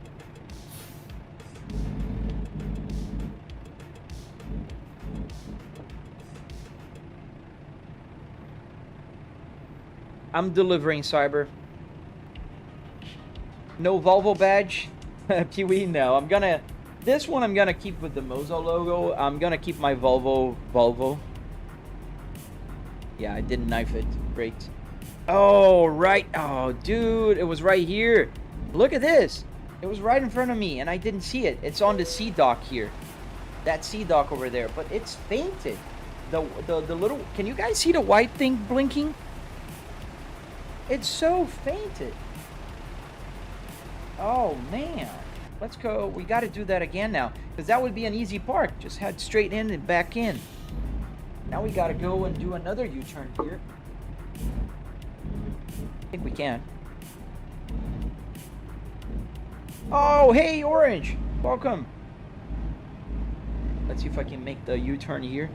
I'm delivering, Cyber. No Volvo badge? Pee-wee, no. This one I'm gonna keep with the Moza logo. I'm gonna keep my Volvo. Yeah, I didn't knife it. Great. Oh, right. Oh, dude, it was right here. Look at this. It was right in front of me, and I didn't see it. It's on the C-dock here. That C-dock over there, but it's fainted. The little... Can you guys see the white thing blinking? It's so fainted. Oh, man. Let's go. We got to do that again now, because that would be an easy part. Just head straight in and back in. Now we got to go and do another U-turn here. I think we can. Oh, hey, Orange. Welcome. Let's see if I can make the U-turn here.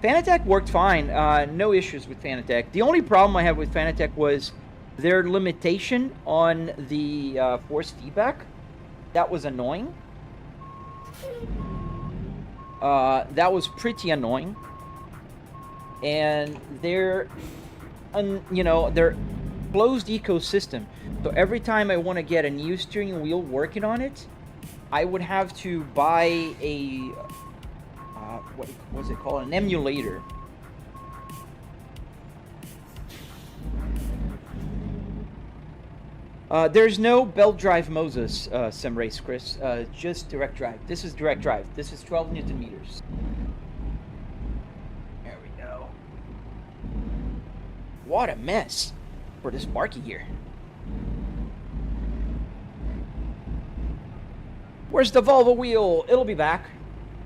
Fanatec worked fine. No issues with Fanatec. The only problem I had with Fanatec was their limitation on the force feedback. That was annoying. That was pretty annoying. And their closed ecosystem. So every time I want to get a new steering wheel working on it, I would have to buy a what was it called? An emulator. There's no belt drive Moza's sim race, Chris. Just direct drive. This is direct drive. This is 12 Newton meters. There we go. What a mess for this Sparky here. Where's the Volvo wheel? It'll be back.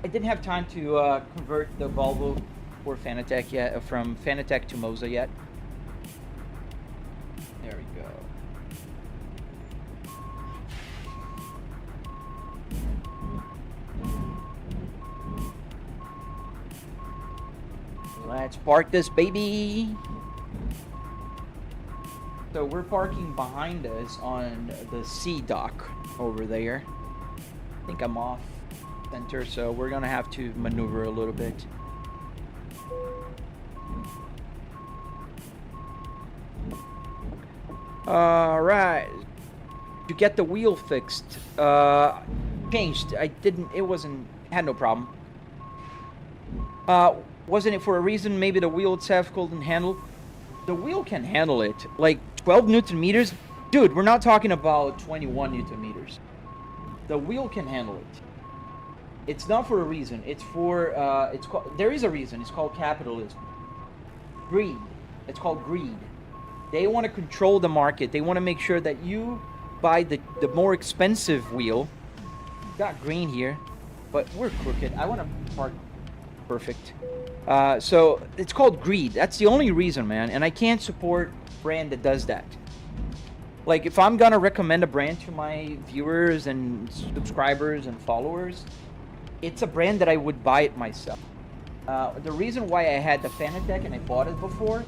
I didn't have time to convert the Volvo for Fanatec yet, from Fanatec to Moza yet. There we go. Let's park this baby. So we're parking behind us on the C dock over there. I think I'm off center, so we're gonna have to maneuver a little bit. All right, to get the wheel fixed, changed. I didn't. It wasn't. Had no problem. Wasn't it for a reason? Maybe the wheel itself couldn't handle. The wheel can handle it. Like 12 Newton meters, dude. We're not talking about 21 Newton meters. The wheel can handle it. It's not for a reason. It's for there is a reason. It's called capitalism. Greed. It's called greed. They want to control the market. They want to make sure that you buy the more expensive wheel. Got green here, but we're crooked. I want to park perfect. So it's called greed. That's the only reason, man. And I can't support a brand that does that. Like, if I'm gonna recommend a brand to my viewers and subscribers and followers, it's a brand that I would buy it myself. The reason why I had the Fanatec and I bought it before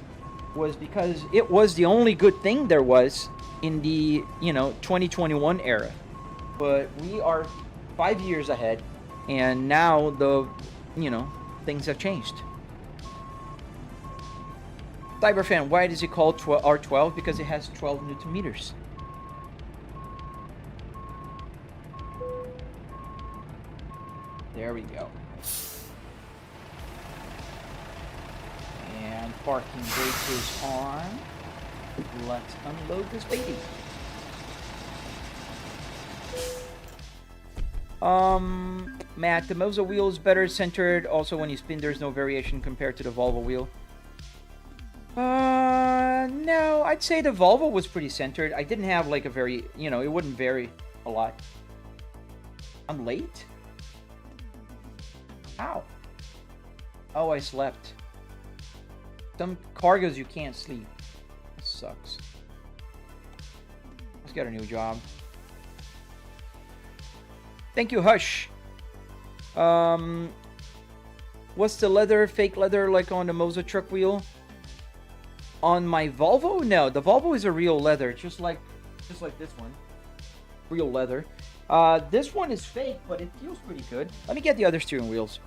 was because it was the only good thing there was in the 2021 era. But we are 5 years ahead, and now things have changed. Cyberfan, why does it call R12? Because it has 12 Newton meters. There we go. And parking brake is on. Let's unload this baby. Matt, the Moza wheel is better centered. Also, when you spin, there's no variation compared to the Volvo wheel. No, I'd say the Volvo was pretty centered. I didn't have like a very, it wouldn't vary a lot. I'm late? How? Oh, I slept. Some cargoes you can't sleep. This sucks. Let's get a new job. Thank you, Hush. What's the leather, fake leather, like on the Moza truck wheel? On my Volvo? No, the Volvo is a real leather, just like this one. Real leather. This one is fake, but it feels pretty good. Let me get the other steering wheels.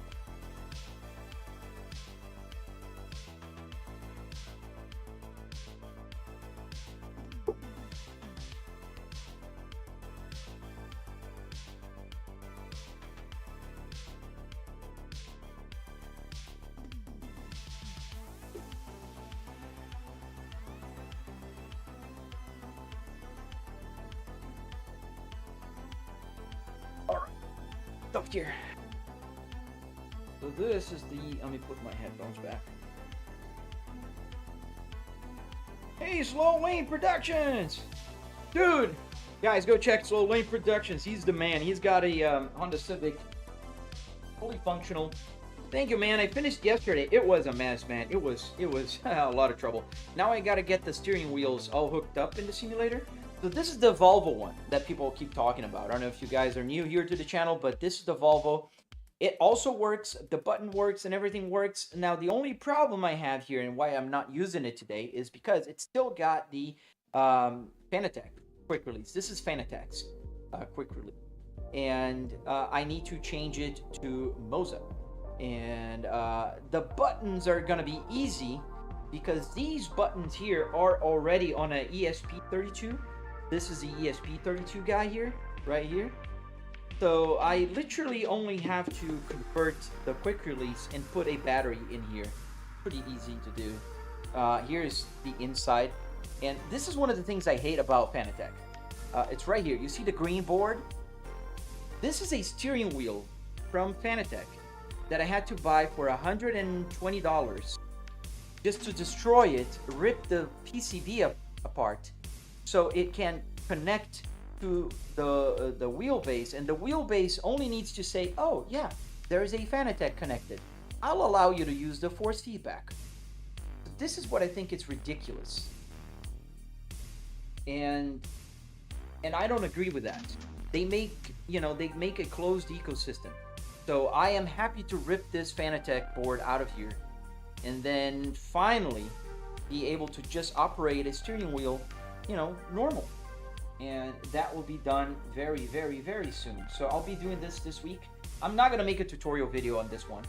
Up here. So this is the. Let me put my headphones back. Hey, Slow Wayne Productions, dude. Guys, go check Slow Lane Productions. He's the man. He's got a Honda Civic, fully functional. Thank you, man. I finished yesterday. It was a mess, man. It was a lot of trouble. Now I gotta get the steering wheels all hooked up in the simulator. So this is the Volvo one that people keep talking about. I don't know if you guys are new here to the channel, but this is the Volvo. It also works. The button works and everything works. Now the only problem I have here and why I'm not using it today is because it's still got the Fanatec quick release. This is Fanatec's quick release, and I need to change it to Moza. And the buttons are gonna be easy because these buttons here are already on a ESP32. This is the ESP32 guy here, right here. So I literally only have to convert the quick release and put a battery in here. Pretty easy to do. Here's the inside. And this is one of the things I hate about Fanatec. It's right here. You see the green board? This is a steering wheel from Fanatec that I had to buy for $120 just to destroy it, rip the PCB apart so it can connect to the wheelbase, and the wheelbase only needs to say, oh yeah, there is a Fanatec connected. I'll allow you to use the force feedback. This is what I think is ridiculous. And I don't agree with that. They make a closed ecosystem. So I am happy to rip this Fanatec board out of here and then finally be able to just operate a steering wheel, normal. And that will be done very, very, very soon. So I'll be doing this week. I'm not gonna make a tutorial video on this one.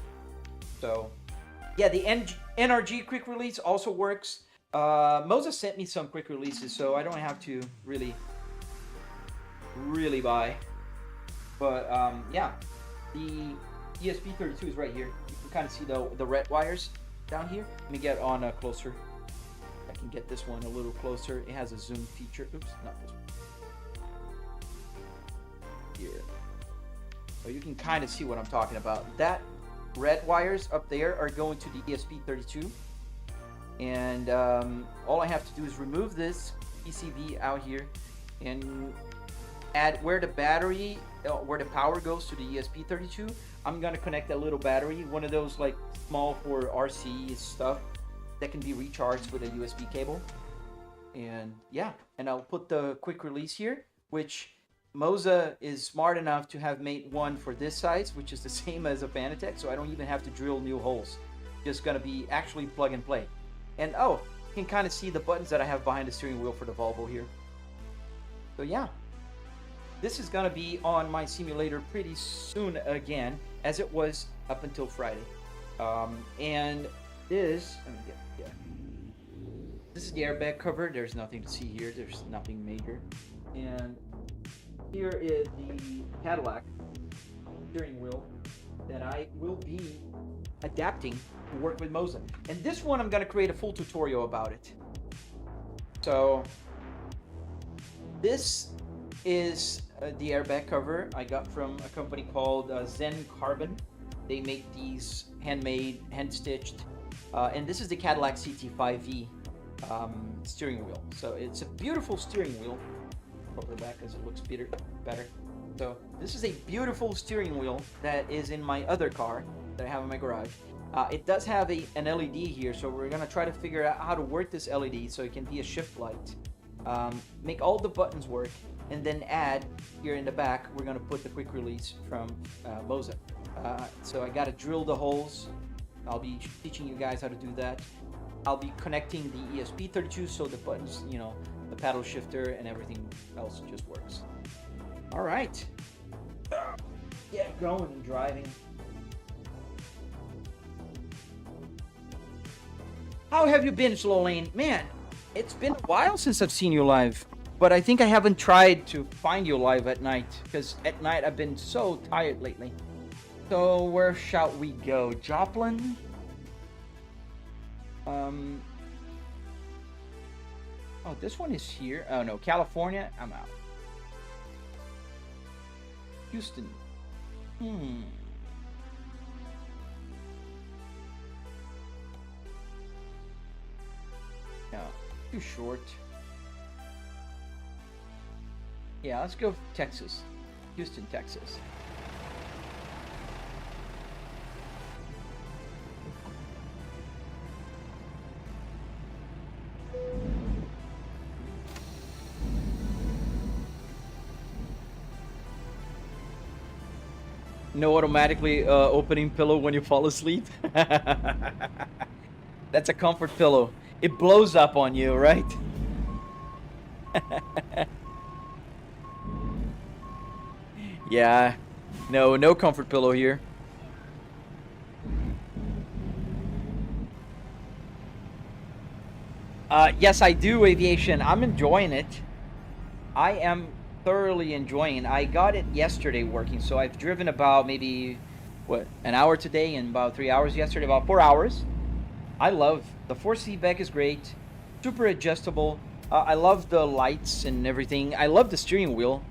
So yeah, the NRG quick release also works. Moza sent me some quick releases, so I don't have to really buy. But yeah, the ESP32 is right here. You can kind of see the red wires down here. Let me get on closer. I can get this one a little closer. It has a zoom feature. Oops, not this one. Here. So you can kind of see what I'm talking about. That red wires up there are going to the ESP32. And all I have to do is remove this PCB out here and add where the battery, where the power goes to the ESP32. I'm gonna connect a little battery, one of those like small for RC stuff that can be recharged with a USB cable. And yeah, and I'll put the quick release here, which Moza is smart enough to have made one for this size, which is the same as a Fanatec, so I don't even have to drill new holes. Just gonna be actually plug and play. And oh, you can kind of see the buttons that I have behind the steering wheel for the Volvo here. So yeah, this is gonna be on my simulator pretty soon again, as it was up until Friday. And this, let me get, yeah. This is the airbag cover. There's nothing to see here. There's nothing major. And here is the Cadillac steering wheel that I will be adapting to work with Moza. And this one I'm going to create a full tutorial about it. So this is the airbag cover I got from a company called Zen Carbon. They make these handmade, hand-stitched, and this is the Cadillac CT5V steering wheel. So it's a beautiful steering wheel. Over the back as it looks better. So this is a beautiful steering wheel that is in my other car that I have in my garage. It does have an LED here, so we're gonna try to figure out how to work this LED so it can be a shift light. Make all the buttons work, and then add here in the back, we're gonna put the quick release from Moza. So I gotta drill the holes. I'll be teaching you guys how to do that. I'll be connecting the ESP32 so the buttons, the paddle shifter and everything else just works. All right, get going and driving. How have you been, Slow Lane? Man, it's been a while since I've seen you live, but I think I haven't tried to find you live at night because at night I've been so tired lately. So where shall we go? Joplin? Oh, this one is here. Oh no, California. I'm out. Houston. Yeah, too short. Yeah, let's go Texas. Houston, Texas. No automatically opening pillow when you fall asleep. That's a comfort pillow. It blows up on you, right? Yeah. No comfort pillow here. Yes, I do, Aviation. I'm enjoying it. I am thoroughly enjoying. I got it yesterday working, so I've driven about maybe what, an hour today and about 3 hours yesterday, about 4 hours. I love the force feedback is great, super adjustable. I love the lights and everything. I love the steering wheel.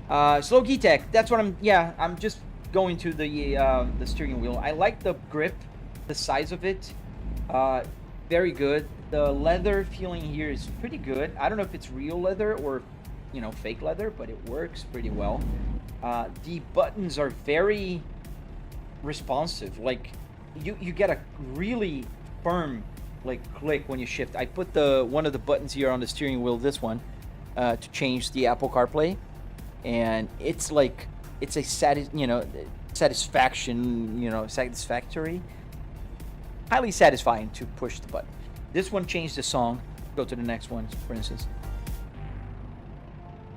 Slow G-Tech, that's what I'm just going to the steering wheel. I like the grip, the size of it. Very good. The leather feeling here is pretty good. I don't know if it's real leather or, you know, fake leather, but it works pretty well. The buttons are very responsive. Like, you get a really firm, like, click when you shift. I put one of the buttons here on the steering wheel, this one, to change the Apple CarPlay, and it's like, it's a satisfactory, highly satisfying to push the button. This one changed the song. Go to the next one, for instance.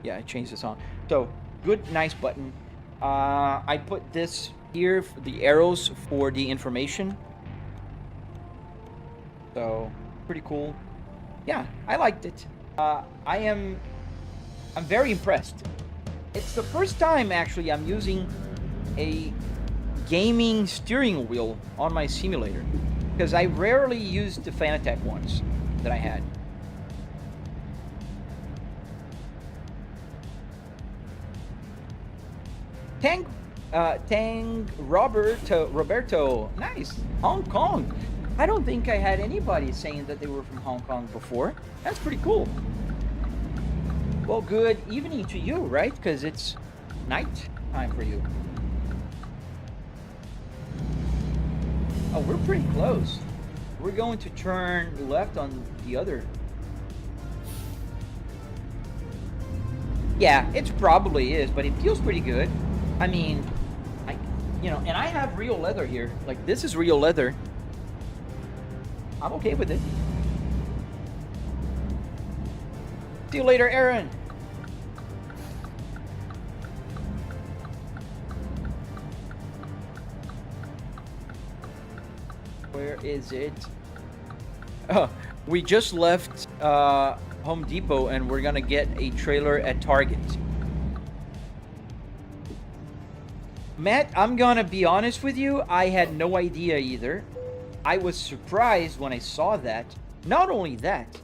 Yeah, I changed the song. So, good, nice button. I put this here, for the arrows for the information. So, pretty cool. Yeah, I liked it. I'm very impressed. It's the first time, actually, I'm using a gaming steering wheel on my simulator, because I rarely used the Fanatec ones that I had. Tang Roberto, nice. Hong Kong. I don't think I had anybody saying that they were from Hong Kong before. That's pretty cool. Well, good evening to you, right? Because it's night time for you. Oh, we're pretty close. We're going to turn left on the other. Yeah, it probably is, but it feels pretty good. I mean, and I have real leather here. Like, this is real leather. I'm okay with it. See you later, Aaron. Where is it? Oh, we just left Home Depot and we're gonna get a trailer at Target. Matt, I'm gonna be honest with you, I had no idea either. I was surprised when I saw that. Not only that,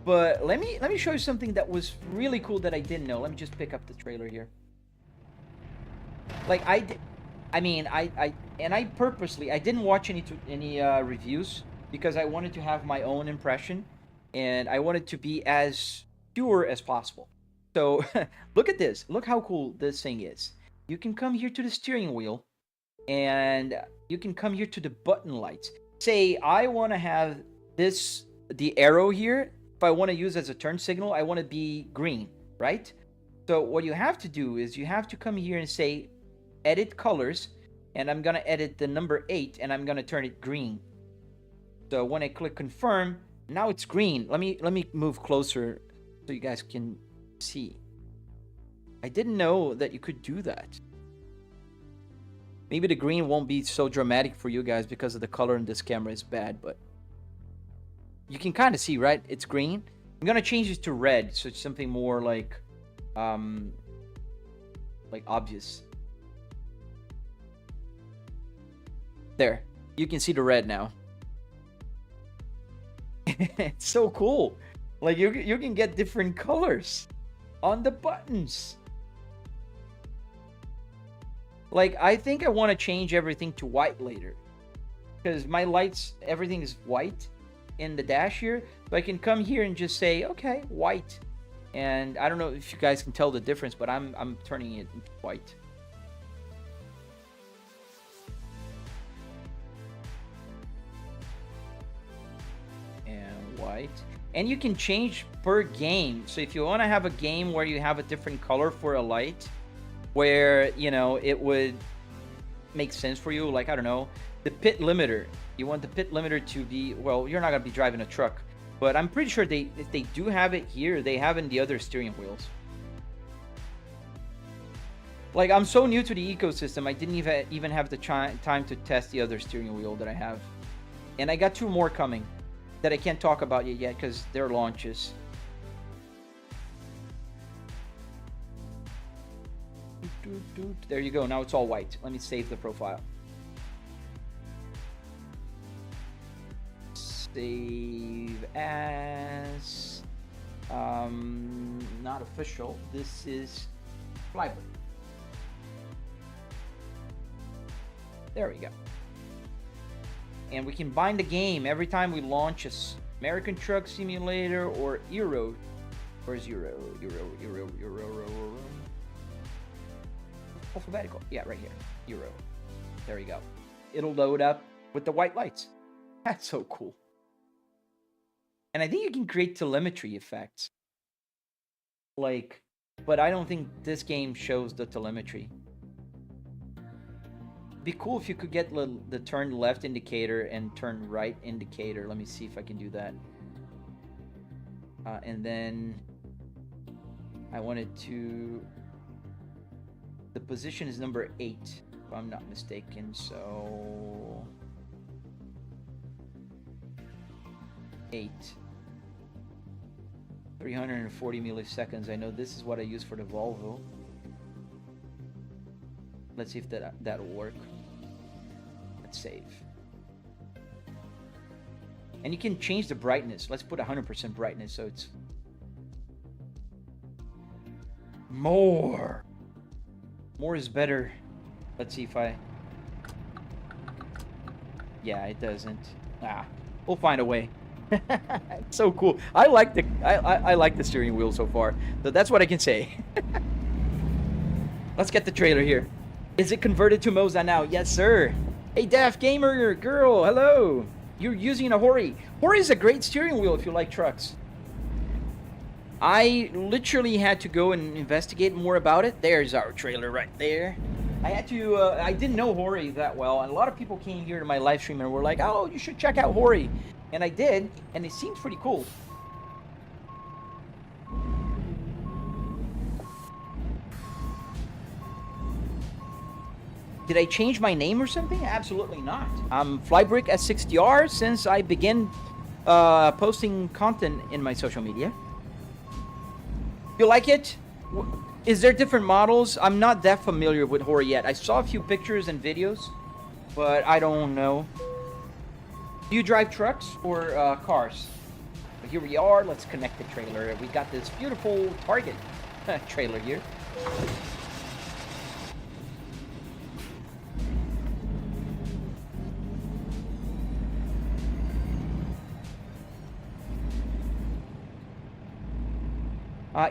but let me show you something that was really cool that I didn't know. Let me just pick up the trailer here. Like, I purposely, I didn't watch any reviews because I wanted to have my own impression and I wanted to be as pure as possible. So look at this. Look how cool this thing is. You can come here to the steering wheel and you can come here to the button lights. Say I want to have the arrow here. If I want to use as a turn signal, I want to be green, right? So what you have to do is you have to come here and say edit colors, and I'm gonna edit the number 8 and I'm gonna turn it green. So when I click confirm, now it's green. Let me move closer so you guys can see. I didn't know that you could do that. Maybe the green won't be so dramatic for you guys because of the color in this camera is bad, but you can kind of see, right? It's green. I'm gonna change it to red, so it's something more like obvious. There, you can see the red now. It's so cool. Like, you can get different colors on the buttons. Like, I think I want to change everything to white later, because my lights, everything is white in the dash here. So I can come here and just say, okay, white, And I don't know if you guys can tell the difference, but I'm turning it white. And white. And you can change per game. So if you want to have a game where you have a different color for a light, where, you know, it would make sense for you, like, I don't know, the pit limiter. You want the pit limiter to be, well, you're not going to be driving a truck, but I'm pretty sure if they do have it here, they have in the other steering wheels. Like, I'm so new to the ecosystem, I didn't even have the time to test the other steering wheel that I have. And I got 2 more coming that I can't talk about yet because they're launches. There you go. Now it's all white. Let me save the profile. Save as not official. This is Flyboy. There we go. And we can bind the game every time we launch a American Truck Simulator or Euro. Where's Euro? Euro. Alphabetical. Yeah, right here. Euro. There you go. It'll load up with the white lights. That's so cool. And I think you can create telemetry effects. Like, but I don't think this game shows the telemetry. It'd be cool if you could get the turn left indicator and turn right indicator. Let me see if I can do that. And then I wanted to... The position is number 8, if I'm not mistaken, so... 8. 340 milliseconds. I know this is what I use for the Volvo. Let's see if that'll work. Let's save. And you can change the brightness. Let's put 100% brightness so it's... More! More is better. Let's see if I... Yeah, it doesn't. We'll find a way. It's so cool. I like the steering wheel so far. So that's what I can say. Let's get the trailer here. Is it converted to Moza now? Yes, sir. Hey, Daft Gamer girl, hello. You're using a Hori. Hori is a great steering wheel if you like trucks. I literally had to go and investigate more about it. There's our trailer right there. I had to, I didn't know Hori that well, and a lot of people came here to my live stream and were like, oh, you should check out Hori. And I did, and it seems pretty cool. Did I change my name or something? Absolutely not. I'm Flybrick S60R since I began posting content in my social media. You like it? Is there different models? I'm not that familiar with Hori yet. I saw a few pictures and videos, but I don't know. Do you drive trucks or cars? But here we are. Let's connect the trailer. We got this beautiful Target trailer here.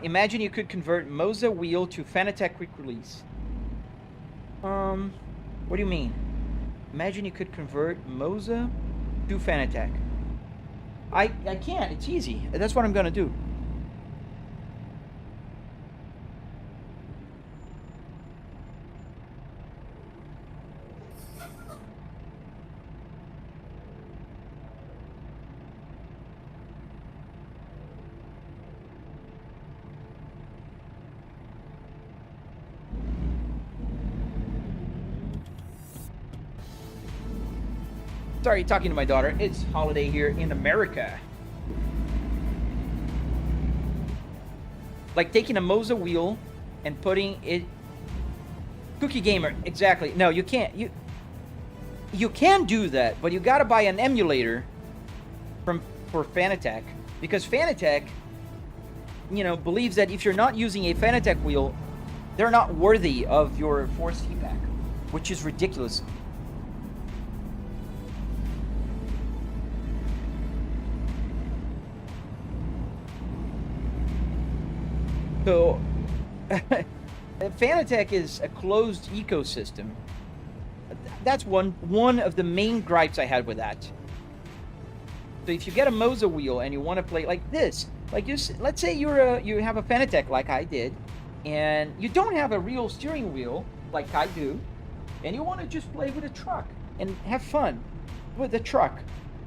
Imagine you could convert Moza wheel to Fanatec quick release. What do you mean? Imagine you could convert Moza to Fanatec. I can't. It's easy. That's what I'm gonna do. Sorry, talking to my daughter. It's holiday here in America. Like taking a Moza wheel and putting it... Cookie Gamer, exactly. No, you can't. You can do that, but you gotta buy an emulator for Fanatec. Because Fanatec, you know, believes that if you're not using a Fanatec wheel, they're not worthy of your force feedback, which is ridiculous. So Fanatec is a closed ecosystem. That's one of the main gripes I had with that. So if you get a Moza wheel and you want to play like this, like let's say you have a Fanatec like I did, and you don't have a real steering wheel like I do, and you want to just play with a truck and have fun with the truck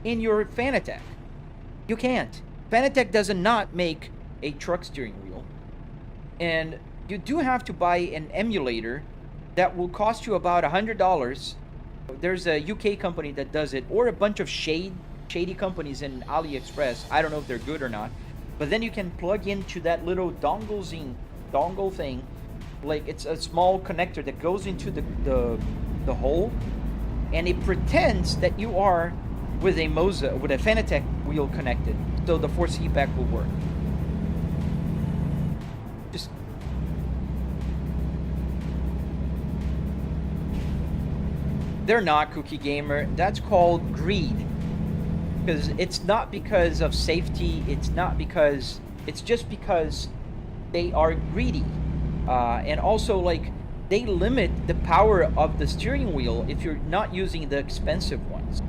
in your Fanatec. You can't. Fanatec does not make a truck steering wheel, and you do have to buy an emulator that will cost you about $100. There's a UK company that does it, or a bunch of shady companies in AliExpress. I don't know if they're good or not, but then you can plug into that little dongle thing, like it's a small connector that goes into the hole, and it pretends that you are with a Moza, with a Fanatec wheel connected, so the force feedback will work. Just they're not, Cookie Gamer. That's called greed. Because it's not because of safety, it's just because they are greedy. And also, like, they limit the power of the steering wheel if you're not using the expensive ones.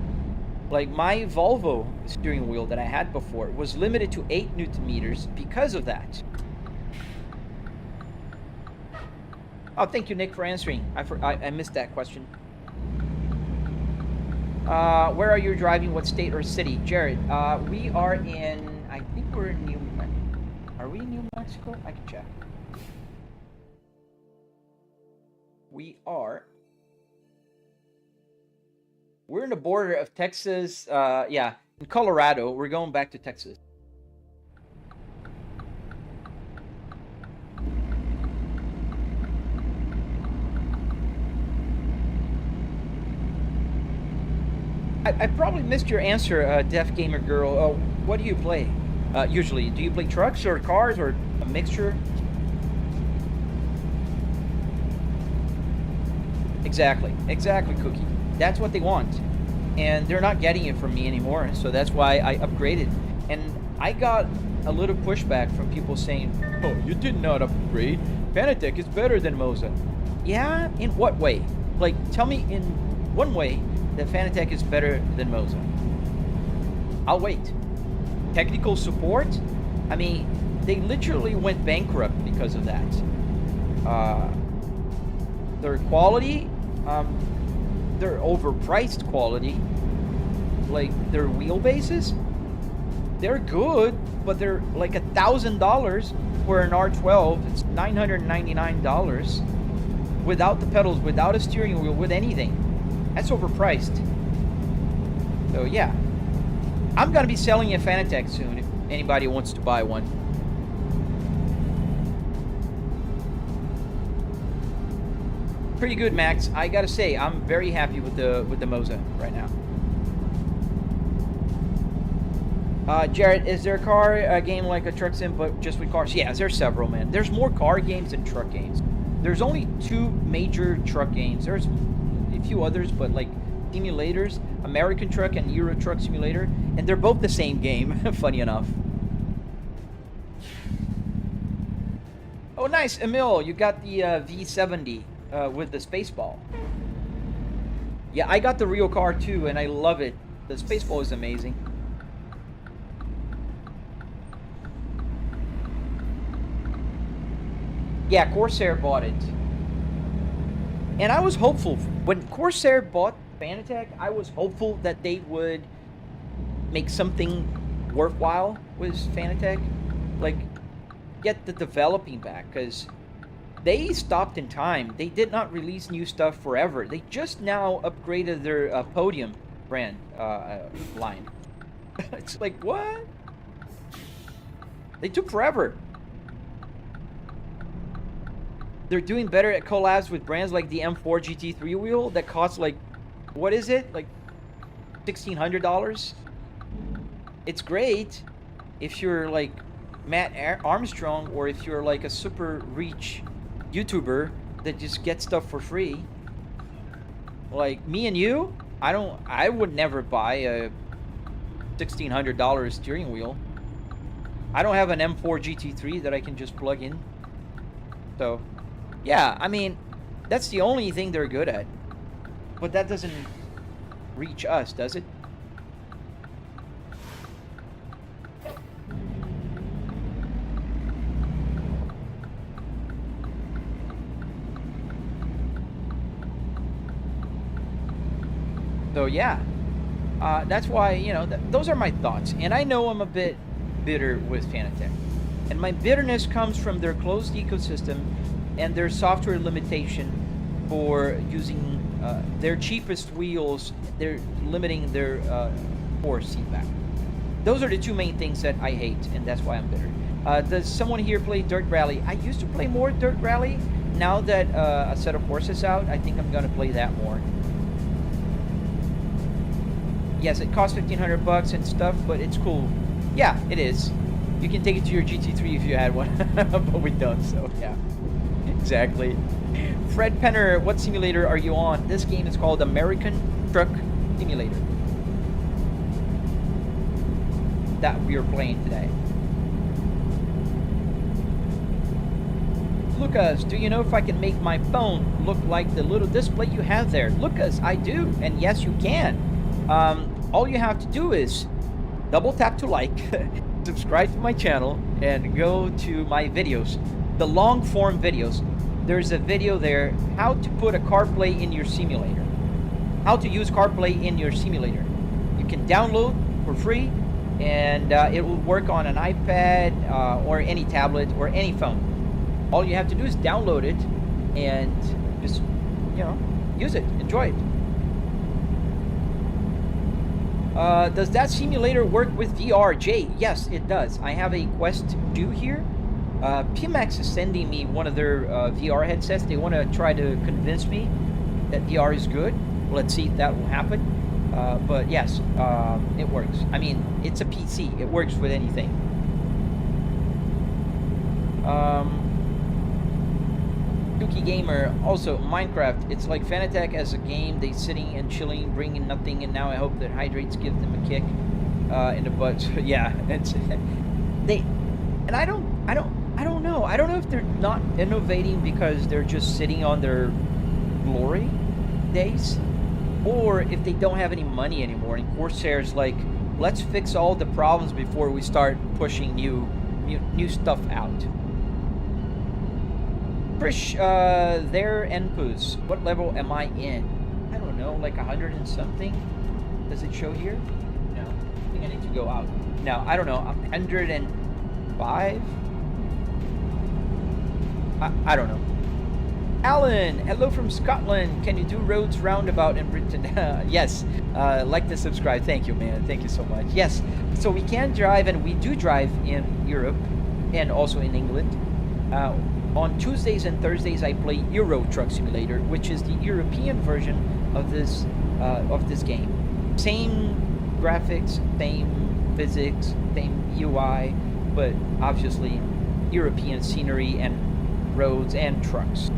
Like my Volvo steering wheel that I had before was limited to 8 Newton meters because of that. Oh, thank you, Nick, for answering. I missed that question. Where are you driving? What state or city? Jared, we are in, I think we're in New Mexico. Are we in New Mexico? I can check. We're in the border of Texas. Yeah, in Colorado. We're going back to Texas. I probably missed your answer, Deaf Gamer Girl. What do you play? Usually, do you play trucks or cars or a mixture? Exactly, Cookie. That's what they want, and they're not getting it from me anymore. So that's why I upgraded, and I got a little pushback from people saying, "Oh, you did not upgrade. Fanatec is better than Moza." Yeah, in what way? Like, tell me in one way that Fanatec is better than Moza. I'll wait. Technical support? I mean, they literally went bankrupt because of that. Their quality, their overpriced quality, like their wheelbases, they're good, but they're like $1,000 for an R12. It's $999 without the pedals, without a steering wheel, with anything. That's overpriced. So yeah, I'm gonna be selling a Fanatec soon if anybody wants to buy one. Pretty good, Max. I gotta say, I'm very happy with the Moza right now. Jared, is there a car game like a truck sim but just with cars? Yeah, there's several, man. There's more car games than truck games. There's only 2 major truck games. There's a few others, but like simulators, American Truck and Euro Truck Simulator, and they're both the same game. Funny enough. Oh, nice, Emil. You got the V70 with the Spaceball. Yeah, I got the real car too, and I love it. The Spaceball is amazing. Yeah, Corsair bought it. And I was hopeful. When Corsair bought Fanatec, I was hopeful that they would make something worthwhile with Fanatec. Like, get the developing back, because they stopped in time. They did not release new stuff forever. They just now upgraded their Podium brand line. It's like, what? They took forever. They're doing better at collabs with brands like the M4 GT3 wheel that costs like, what is it? Like $1,600? It's great if you're like Matt Armstrong, or if you're like a super rich YouTuber that just gets stuff for free. Like me and you, I would never buy a $1,600 steering wheel. I don't have an M4 GT3 that I can just plug in So, yeah, I mean, that's the only thing they're good at. But that doesn't reach us, does it? So, yeah. That's why, you know, those are my thoughts. And I know I'm a bit bitter with Fanatec. And my bitterness comes from their closed ecosystem and their software limitation for using their cheapest wheels. They're limiting their force feedback. Those are the two main things that I hate, and that's why I'm bitter. Does someone here play Dirt Rally? I used to play more Dirt Rally. Now that Assetto Corsa is out, I think I'm going to play that more. Yes, it costs $1,500 and stuff, but it's cool. Yeah, it is. You can take it to your GT3 if you had one, but we don't, so yeah. Exactly. Fred Penner, what simulator are you on? This game is called American Truck Simulator. That we are playing today. Lucas, do you know if I can make my phone look like the little display you have there? Lucas, I do, and yes, you can. All you have to do is double tap to like, subscribe to my channel, and go to my videos, the long form videos. There's a video there, how to put a CarPlay in your simulator, how to use CarPlay in your simulator. You can download for free, and it will work on an iPad or any tablet or any phone. All you have to do is download it and just, you know, use it, enjoy it. Does that simulator work with VR? Jay, yes, it does. I have a Quest 2 here. PMX is sending me one of their VR headsets. They want to try to convince me that VR is good. Let's see if that will happen. But yes, it works. I mean, it's a PC. It works with anything. Dookie Gamer, also Minecraft. It's like Fanatec as a game. They sitting and chilling, bringing nothing, and now I hope that hydrates give them a kick in the butt. Yeah, it's they, and I don't know. I don't know if they're not innovating because they're just sitting on their glory days, or if they don't have any money anymore. And Corsair's like, let's fix all the problems before we start pushing new stuff out. Krish, there Enpus. What level am I in? I don't know, like 100 and something. Does it show here? No. I think I need to go out. No, I don't know. 105? I don't know. Alan, hello from Scotland. Can you do roads roundabout in Britain? Yes. Like to subscribe. Thank you, man. Thank you so much. Yes. So we can drive, and we do drive in Europe and also in England. On Tuesdays and Thursdays, I play Euro Truck Simulator, which is the European version of this game. Same graphics, same physics, same UI, but obviously European scenery and roads and trucks.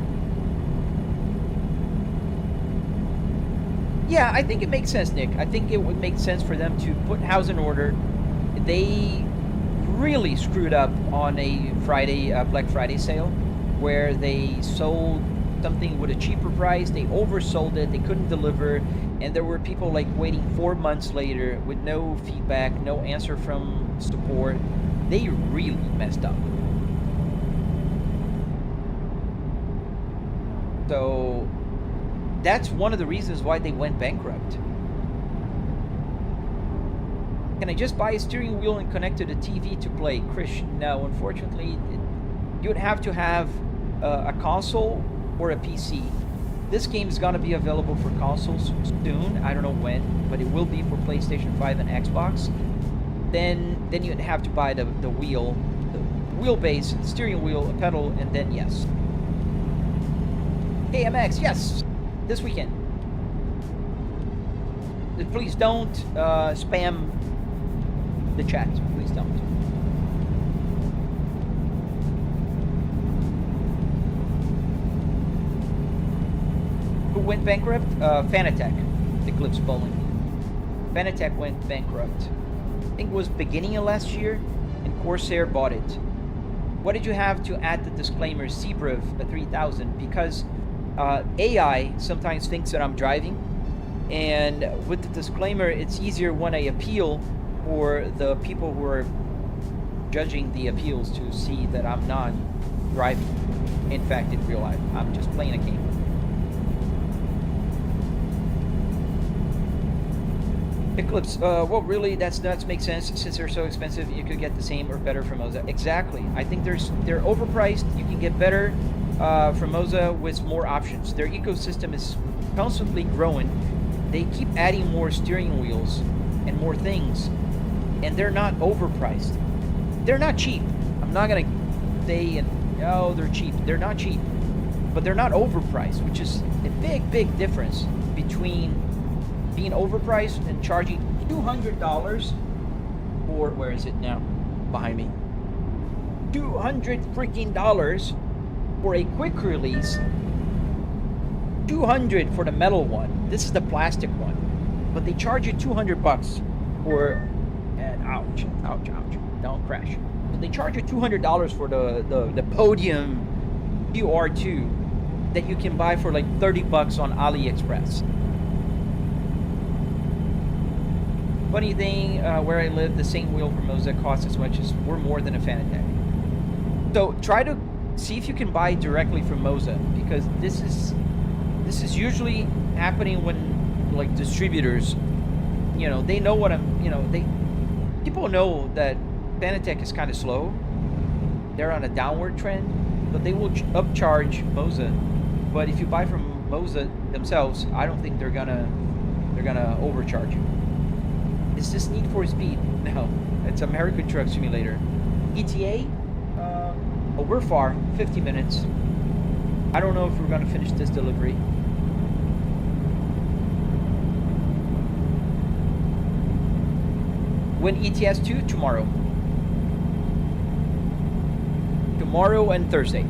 Yeah, I think it makes sense, Nick. I think it would make sense for them to put house in order. They really screwed up on a Black Friday sale, where they sold something with a cheaper price. They oversold it. They couldn't deliver, and there were people like waiting 4 months later with no feedback, no answer from support. They really messed up. So that's one of the reasons why they went bankrupt. Can I just buy a steering wheel and connect to the TV to play? Krish, no, unfortunately, you would have to have a console or a PC. This game is going to be available for consoles soon. I don't know when, but it will be for PlayStation 5 and Xbox. Then you'd have to buy the wheel, the wheelbase, steering wheel, a pedal, and then yes. KMX, yes, this weekend. Please don't spam the chat. Please don't. Who went bankrupt? Fanatec. Eclipse Bowling. Fanatec went bankrupt. I think it was beginning of last year, and Corsair bought it. What did you have to add the disclaimer CBRIV 3000? Because AI sometimes thinks that I'm driving, and with the disclaimer, it's easier when I appeal for the people who are judging the appeals to see that I'm not driving. In fact, in real life, I'm just playing a game. Eclipse, well, really, that makes sense. Since they're so expensive, you could get the same or better from Moza. Exactly. I think they're overpriced. You can get better from Moza with more options. Their ecosystem is constantly growing. They keep adding more steering wheels and more things, and they're not overpriced. They're not cheap. I'm not gonna say, oh, they're cheap. They're not cheap, but they're not overpriced, which is a big difference between being overpriced and charging $200 for, where is it now? Behind me. $200 freaking dollars for a quick release. $200 for the metal one. This is the plastic one, but they charge you $200 for. And ouch! Don't crash. But they charge you $200 for the Podium QR2 that you can buy for like $30 on AliExpress. Funny thing, where I live, the same wheel for Moza costs as much as or more than a Fanatec. So try to see if you can buy directly from Moza, because this is usually happening when like distributors, you know, they know what I'm, you know, people know that Fanatec is kind of slow. They're on a downward trend, but they will upcharge Moza. But if you buy from Moza themselves, I don't think they're gonna overcharge you. Is this Need for Speed? No, it's American Truck Simulator. ETA? Oh, we're far. 50 minutes. I don't know if we're gonna finish this delivery. When ETS 2? Tomorrow. Tomorrow and Thursday.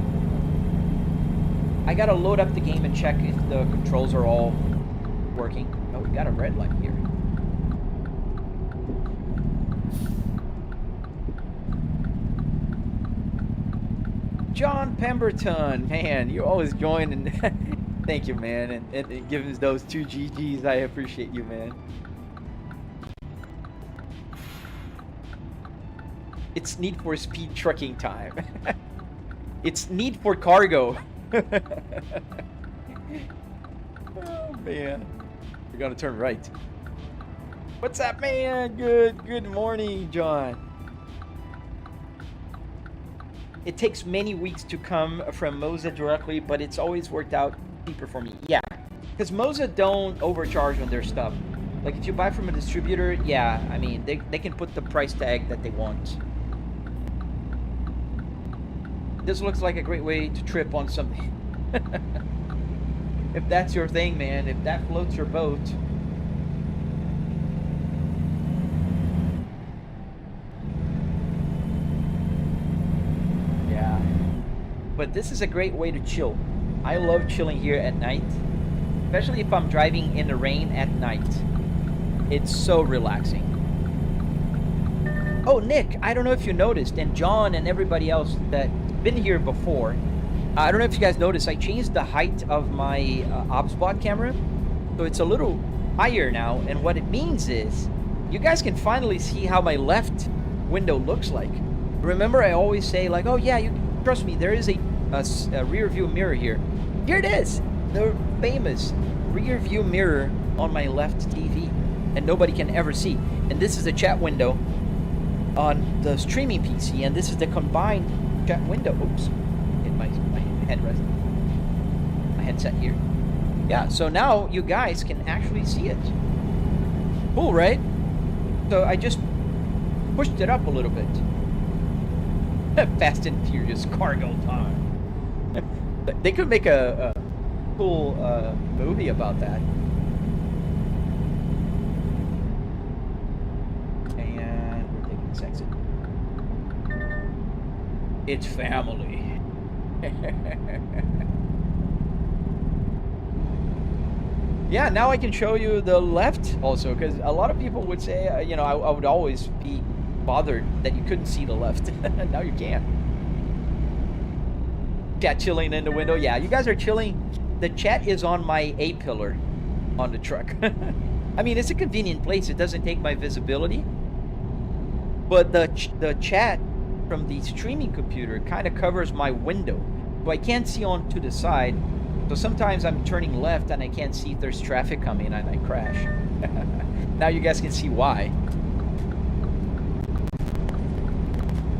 I gotta load up the game and check if the controls are all working. Oh, we got a red light here. John Pemberton, man, you always join, and thank you, man, and give us those 2 GGs. I appreciate you, man. It's Need for Speed trucking time. It's Need for Cargo. Oh man, we're gonna turn right. What's up, man? Good morning, John. It takes many weeks to come from Moza directly, but it's always worked out cheaper for me. Yeah, because Moza don't overcharge on their stuff. Like if you buy from a distributor, yeah, I mean, they can put the price tag that they want. This looks like a great way to trip on something. If that's your thing, man, if that floats your boat. Yeah. But this is a great way to chill. I love chilling here at night, especially if I'm driving in the rain at night. It's so relaxing. Oh, Nick, I don't know if you noticed, and John and everybody else that's been here before, I don't know if you guys noticed, I changed the height of my OBSBot camera, so it's a little higher now, and what it means is you guys can finally see how my left window looks like. Remember, I always say like, oh yeah, you trust me, there is a rear view mirror here. Here it is, the famous rear view mirror on my left TV, and nobody can ever see. And this is a chat window on the streaming PC, and this is the combined chat window. Oops, hit my headrest, my headset here. Yeah, so now you guys can actually see it. Cool, right? So I just pushed it up a little bit. Fast and Furious cargo time. They could make a cool movie about that. And we're taking this exit. It's family. Yeah, now I can show you the left also, because a lot of people would say, you know, I would always be bothered that you couldn't see the left. Now you can. Chat chilling in the window. Yeah, you guys are chilling. The chat is on my A-pillar on the truck. I mean, it's a convenient place. It doesn't take my visibility. But the chat from the streaming computer kind of covers my window. So I can't see on to the side. So sometimes I'm turning left and I can't see if there's traffic coming and I crash. Now you guys can see why.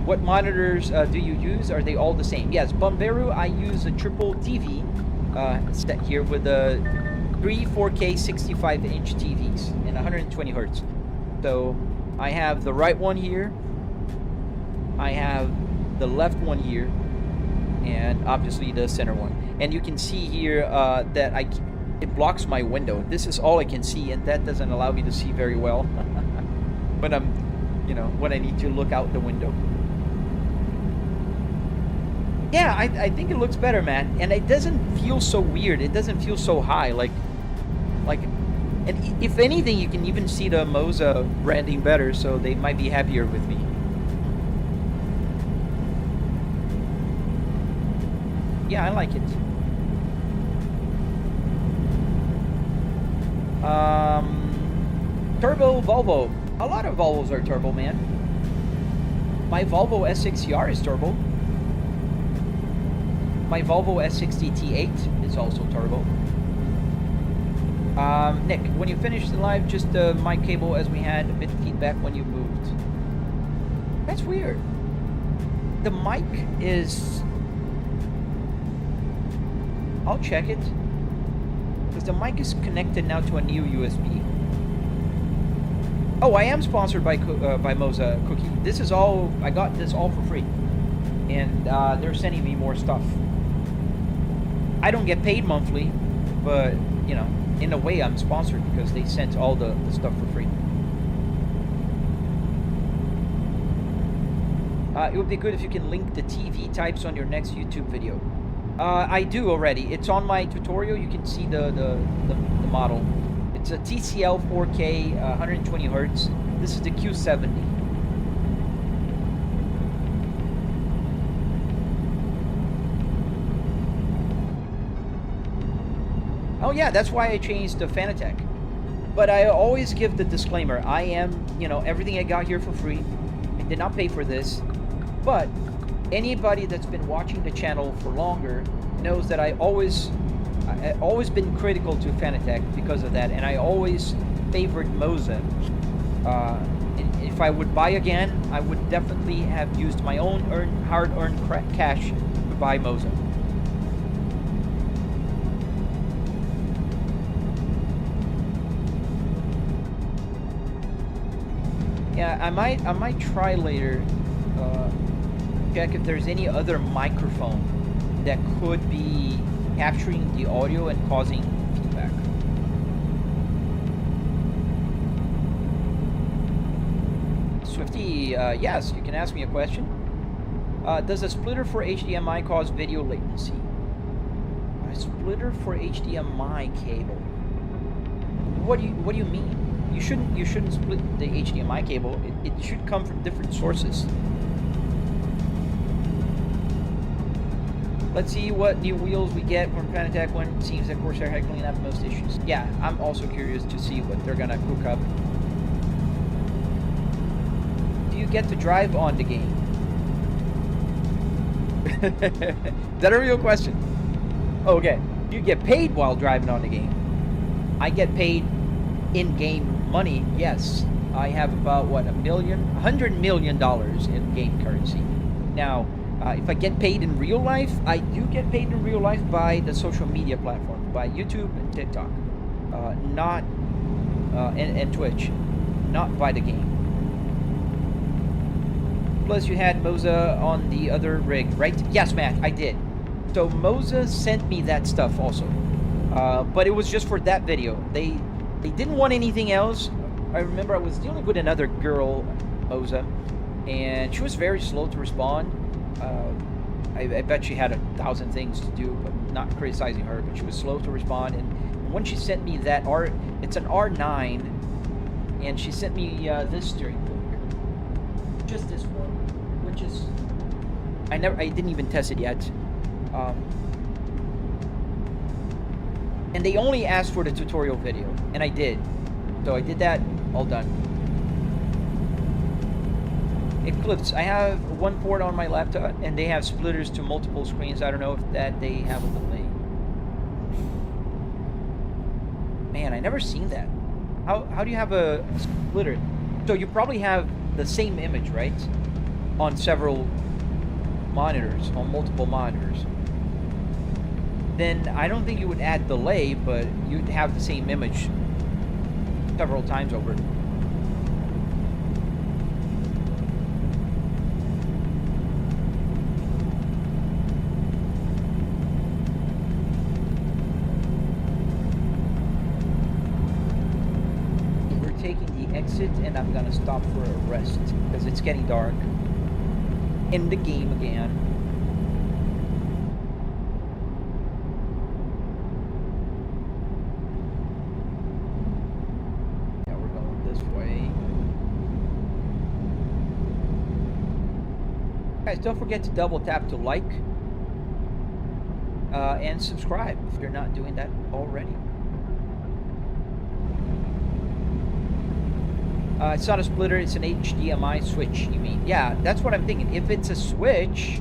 What monitors do you use? Are they all the same? Yes, Bomberu, I use a triple TV set here with a 3 4K 65-inch TVs and 120 hertz. So I have the right one here, I have the left one here, and obviously the center one. And you can see here that it blocks my window. This is all I can see, and that doesn't allow me to see very well when I'm, when I need to look out the window. Yeah, I think it looks better, man, and it doesn't feel so weird. It doesn't feel so high, like, and if anything, you can even see the Moza branding better, so they might be happier with me. Yeah, I like it. Turbo Volvo. A lot of Volvos are turbo, man. My Volvo S60R is turbo. My Volvo S60T8 is also turbo. Nick, when you finish the live, just the mic cable as we had a bit of feedback when you moved. That's weird. The mic is... I'll check it. Because the mic is connected now to a new USB. Oh, I am sponsored by Moza Cookie. This is all... I got this all for free. And they're sending me more stuff. I don't get paid monthly, but, in a way I'm sponsored because they sent all the stuff for free. It would be good if you can link the TV types on your next YouTube video. I do already. It's on my tutorial. You can see the model. It's a TCL 4K 120 hertz. This is the Q70. Oh yeah, that's why I changed to Fanatec. But I always give the disclaimer. I am, everything I got here for free. I did not pay for this. But anybody that's been watching the channel for longer knows that I always been critical to Fanatec because of that, and I always favored Moza. If I would buy again, I would definitely have used my own hard-earned cash to buy Moza. Yeah, I might try later. Check if there's any other microphone that could be capturing the audio and causing feedback. Swifty, yes, you can ask me a question. Does a splitter for HDMI cause video latency? A splitter for HDMI cable? What do you mean? You shouldn't split the HDMI cable. It should come from different sources. Let's see what new wheels we get from Fanatec when it seems that Corsa had cleaned up most issues. Yeah, I'm also curious to see what they're gonna cook up. Do you get to drive on the game? Is that a real question? Oh, okay. You get paid while driving on the game. I get paid in-game money, yes. I have about, what, $100 million in game currency. Now, if I get paid in real life, I do get paid in real life by the social media platforms, by YouTube and TikTok, and Twitch, not by the game. Plus, you had Moza on the other rig, right? Yes, Matt, I did. So Moza sent me that stuff also, but it was just for that video. They didn't want anything else. I remember I was dealing with another girl, Moza, and she was very slow to respond. I bet she had 1,000 things to do, but not criticizing her, but she was slow to respond. And when she sent me that it's an R9, and she sent me this steering wheel, just this one, which is I didn't even test it yet. And they only asked for the tutorial video, and I did. So I did that, all done. Eclipse, I have one port on my laptop, and they have splitters to multiple screens. I don't know if that they have a delay. Man, I never seen that. How do you have a splitter? So you probably have the same image, right? On several monitors, on multiple monitors. Then I don't think you would add delay, but you'd have the same image several times over. We're taking the exit, and I'm gonna stop for a rest because it's getting dark. In the game again. Guys, don't forget to double tap to like and subscribe if you're not doing that already. It's not a splitter, it's an HDMI switch, you mean? Yeah, that's what I'm thinking. If it's a switch,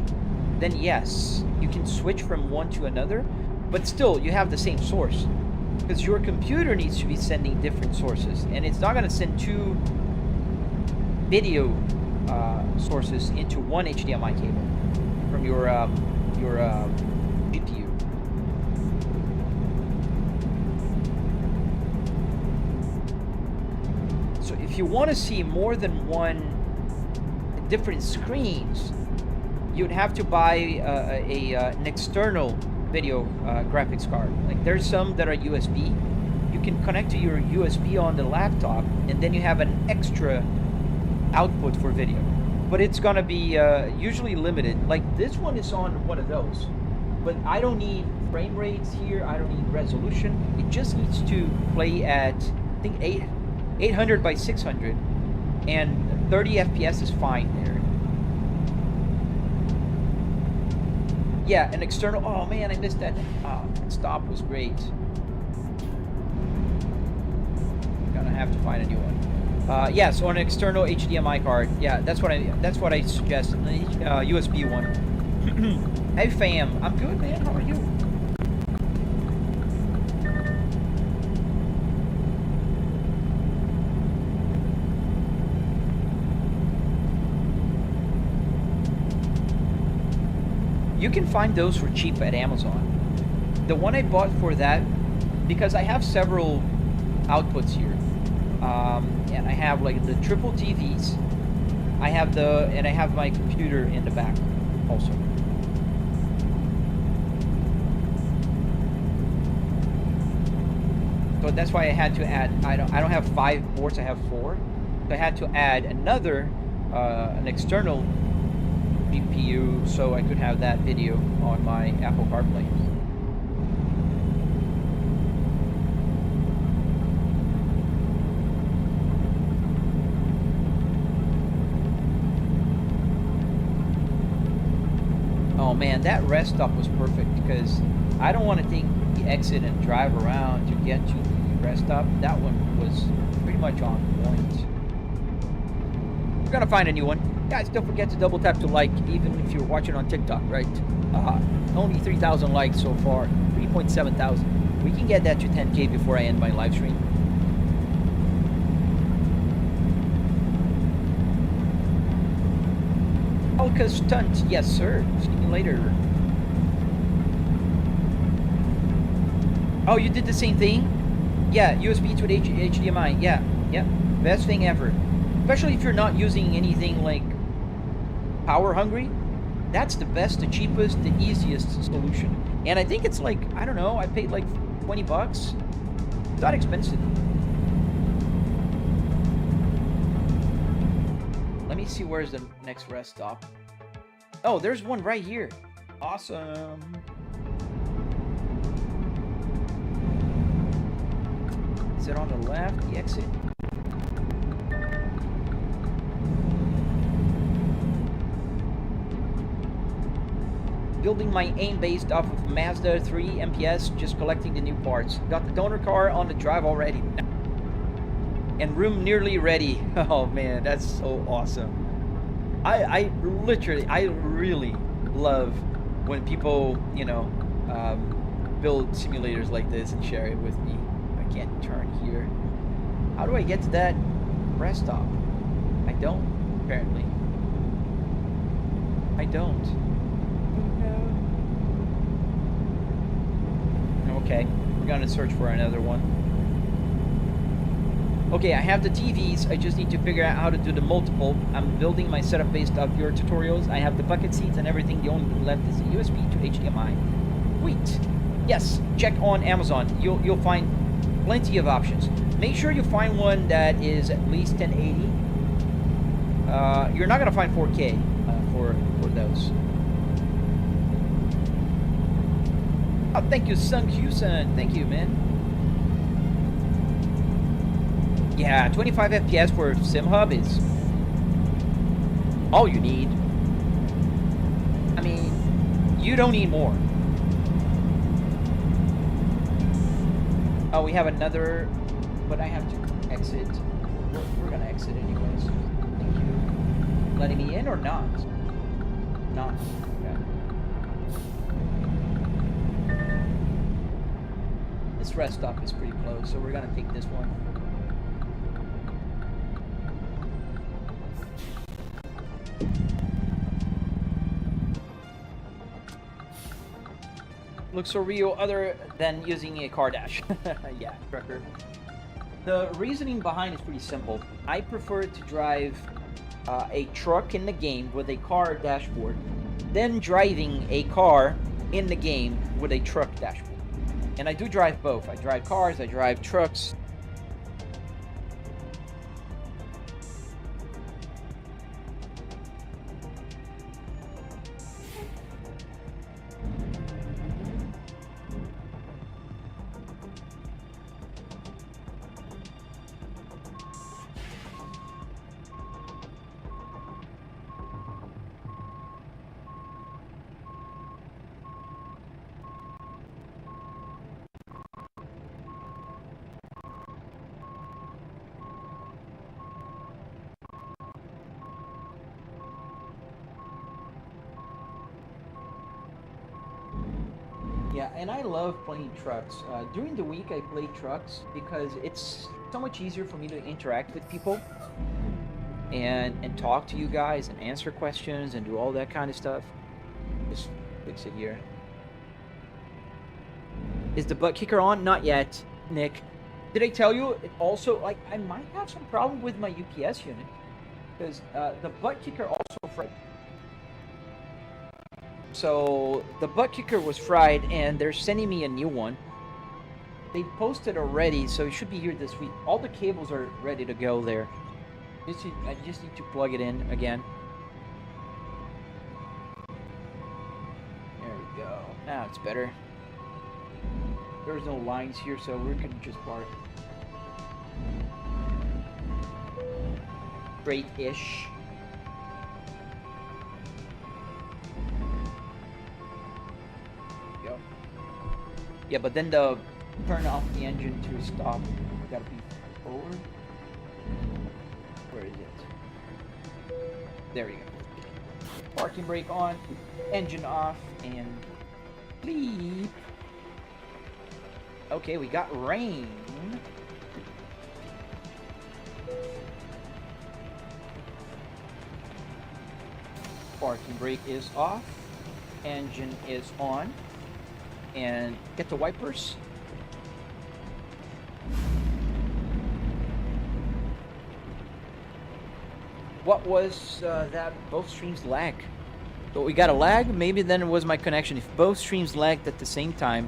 then yes, you can switch from one to another, but still, you have the same source. Because your computer needs to be sending different sources, and it's not going to send two video sources into one HDMI cable from your GPU. So if you want to see more than one different screens, you'd have to buy an external video graphics card. Like there's some that are USB. You can connect to your USB on the laptop, and then you have an extra output for video, but it's gonna be usually limited. Like this one is on one of those, but I don't need frame rates here, I don't need resolution. It just needs to play at, I think 800 by 600, and 30 FPS is fine there. Yeah, an external. Oh man, I missed that. That stop was great. Gonna have to find a new one. Yeah, so an external HDMI card. Yeah, that's what I suggest. USB one. Hey fam, I'm good, man. How are you? You can find those for cheap at Amazon. The one I bought for that, because I have several outputs here. And I have like the triple TVs. I have my computer in the back also. So that's why I had to add, I don't have 5 ports, I have 4. So I had to add another, an external GPU so I could have that video on my Apple CarPlay. Oh man, that rest stop was perfect because I don't want to take the exit and drive around to get to the rest stop. That one was pretty much on point. We're gonna find a new one. Guys, don't forget to double tap to like, even if you're watching on TikTok, right? Only 3,000 likes so far, 3.7 thousand. We can get that to 10K before I end my live stream. Alka Stunt, yes sir. See you later. Oh, you did the same thing? Yeah, USB to HDMI. Yeah, best thing ever. Especially if you're not using anything like power hungry. That's the best, the cheapest, the easiest solution. And I think it's like, I don't know, I paid like 20 bucks. It's not expensive. Let me see where's the next rest stop. Oh, there's one right here. Awesome. Is it on the left, the exit? building my aim based off of Mazda 3 MPS, just collecting the new parts. Got the donor car on the drive already. And room nearly ready. Oh man, that's so awesome. I really love when people, you know, build simulators like this and share it with me. I can't turn here. How do I get to that rest stop? I don't, apparently. I don't. Okay, we're gonna search for another one. Okay, I have the TVs. I just need to figure out how to do the multiple. I'm building my setup based off your tutorials. I have the bucket seats and everything. The only thing left is the USB to HDMI. Sweet. Yes, check on Amazon. You'll find plenty of options. Make sure you find one that is at least 1080. You're not gonna find 4K for those. Oh, thank you, Sung Hyusun. Thank you, man. Yeah, 25 FPS for SimHub is all you need. I mean, you don't need more. Oh, we have another, but I have to exit. We're gonna exit anyways. Thank you. Letting me in or not? Not. Okay. This rest stop is pretty close, so we're gonna take this one. Looks so real other than using a car dash. Yeah, trucker. The reasoning behind is pretty simple. I prefer to drive a truck in the game with a car dashboard than driving a car in the game with a truck dashboard. And I do drive both. I drive cars, I drive trucks. Yeah, and I love playing trucks. During the week, I play trucks because it's so much easier for me to interact with people and talk to you guys and answer questions and do all that kind of stuff. Just fix it here. Is the Buttkicker on? Not yet, Nick. Did I tell you? It also, like, I might have some problem with my UPS unit because the Buttkicker also fried. So the Buttkicker was fried, and they're sending me a new one. They posted already, so it should be here this week. All the cables are ready to go there. I just need to plug it in again. There we go. Now it's better. There's no lines here, so we can just park straight-ish. Go. Yeah, but then the turn off the engine to stop. Gotta be forward. Where is it? There we go. Parking brake on, engine off, and bleep. Okay, we got rain. Parking brake is off. Engine is on. And get the wipers. What was that both streams lag? So we got a lag? Maybe then it was my connection. If both streams lagged at the same time,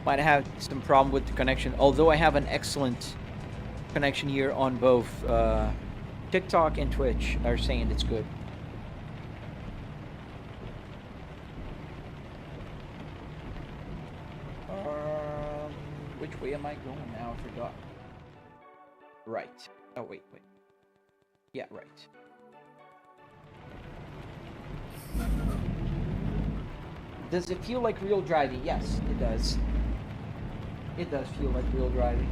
might have some problem with the connection. Although I have an excellent connection here on both TikTok and Twitch are saying it's good. Which way am I going now? I forgot. Right. Oh, wait. Yeah, right. Does it feel like real driving? Yes, it does. It does feel like real driving.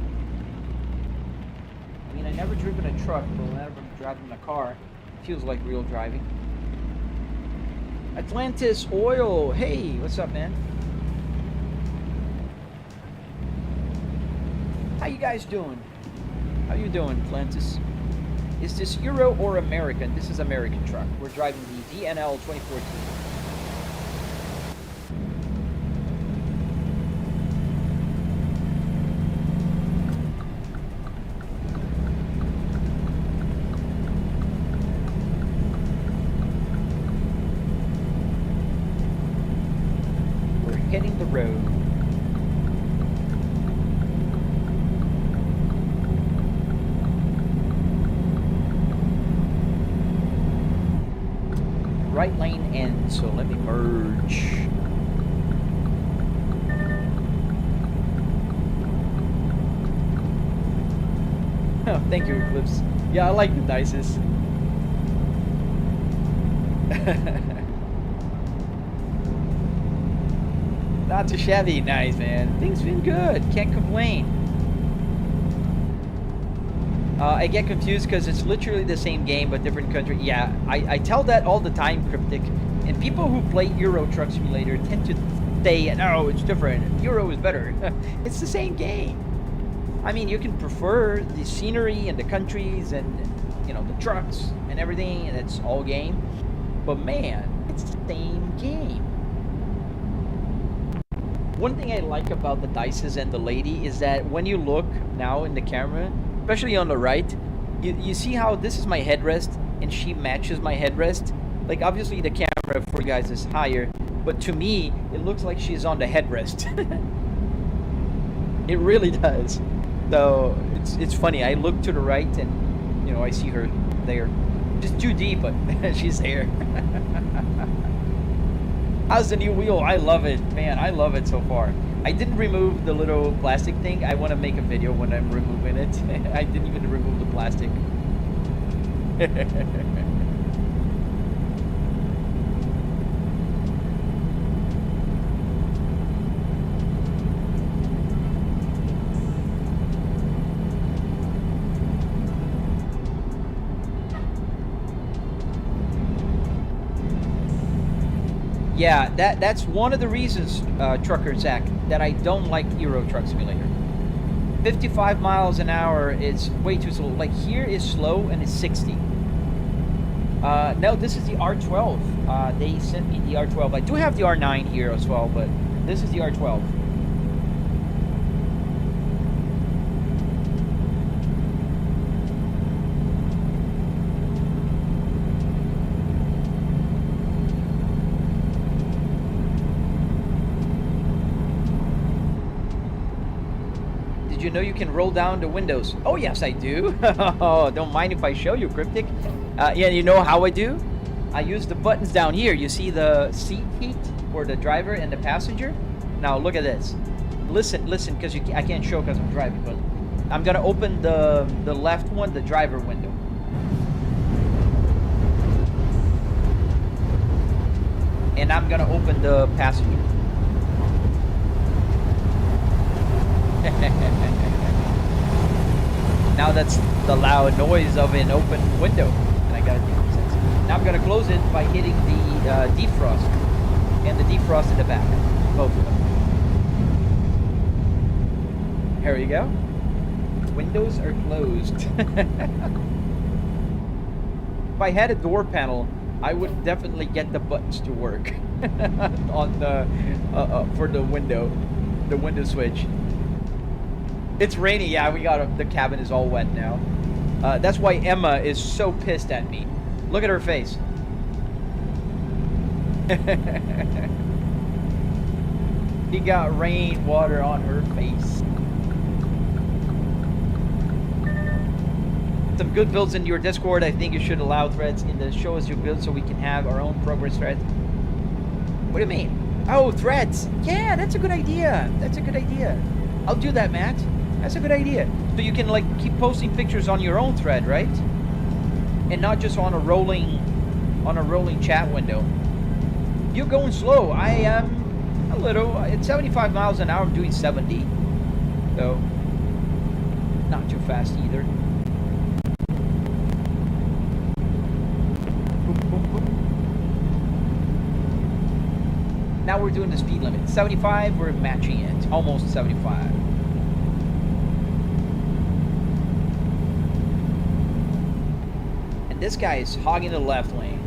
I mean, I never driven a truck, but whenever I'm driving a car, it feels like real driving. Atlantis Oil, hey, what's up, man? How you guys doing? How you doing, Atlantis? Is this Euro or American? This is American truck. We're driving the DNL 2014. We're hitting the road. Right lane in, so let me merge. Oh, thank you, Eclipse. Yeah, I like the dices. Not too shabby, nice, man. Things been good, can't complain. I get confused because it's literally the same game but different country. Yeah, I tell that all the time, Cryptic. And people who play Euro Truck Simulator tend to say, no, it's different. Euro is better. It's the same game. I mean, you can prefer the scenery and the countries and, you know, the trucks and everything, and it's all game. But man, it's the same game. One thing I like about the dices and the lady is that when you look now in the camera, especially on the right, you see how this is my headrest and she matches my headrest. Like, obviously the camera for you guys is higher, but to me it looks like she's on the headrest. It really does. So it's funny, I look to the right and, you know, I see her there. Just too deep, but she's there. How's the new wheel? I love it, man. I love it so far. I didn't remove the little plastic thing. I want to make a video when I'm removing it. I didn't even remove the plastic. Yeah, that's one of the reasons, Trucker Zach, that I don't like Euro Truck Simulator. 55 miles an hour is way too slow. Like, here is slow and it's 60. No, this is the R12. They sent me the R12. I do have the R9 here as well, but this is the R12. You know you can roll down the windows. Oh yes, I do. Oh, don't mind if I show you, Cryptic. Yeah, you know how I do? I use the buttons down here. You see the seat heat for the driver and the passenger? Now look at this. Listen, because I can't show because I'm driving, but I'm gonna open the left one, the driver window. And I'm gonna open the passenger. Now that's the loud noise of an open window, and I gotta do this. Now I'm gonna close it by hitting the defrost and the defrost in the back, both of them. Here we go. Windows are closed. If I had a door panel, I would definitely get the buttons to work on the for the window switch. It's rainy, yeah, we got the cabin is all wet now. That's why Emma is so pissed at me. Look at her face. She got rain water on her face. Some good builds in your Discord. I think you should allow threads in the show as you build so we can have our own progress thread. What do you mean? Oh, threads. Yeah, that's a good idea. That's a good idea. I'll do that, Matt. That's a good idea. So you can like keep posting pictures on your own thread, right? And not just on a rolling chat window. You're going slow. I am A little. At 75 miles an hour, I'm doing 70. So, not too fast either. Now we're doing the speed limit. 75, we're matching it. Almost 75. And this guy is hogging the left lane.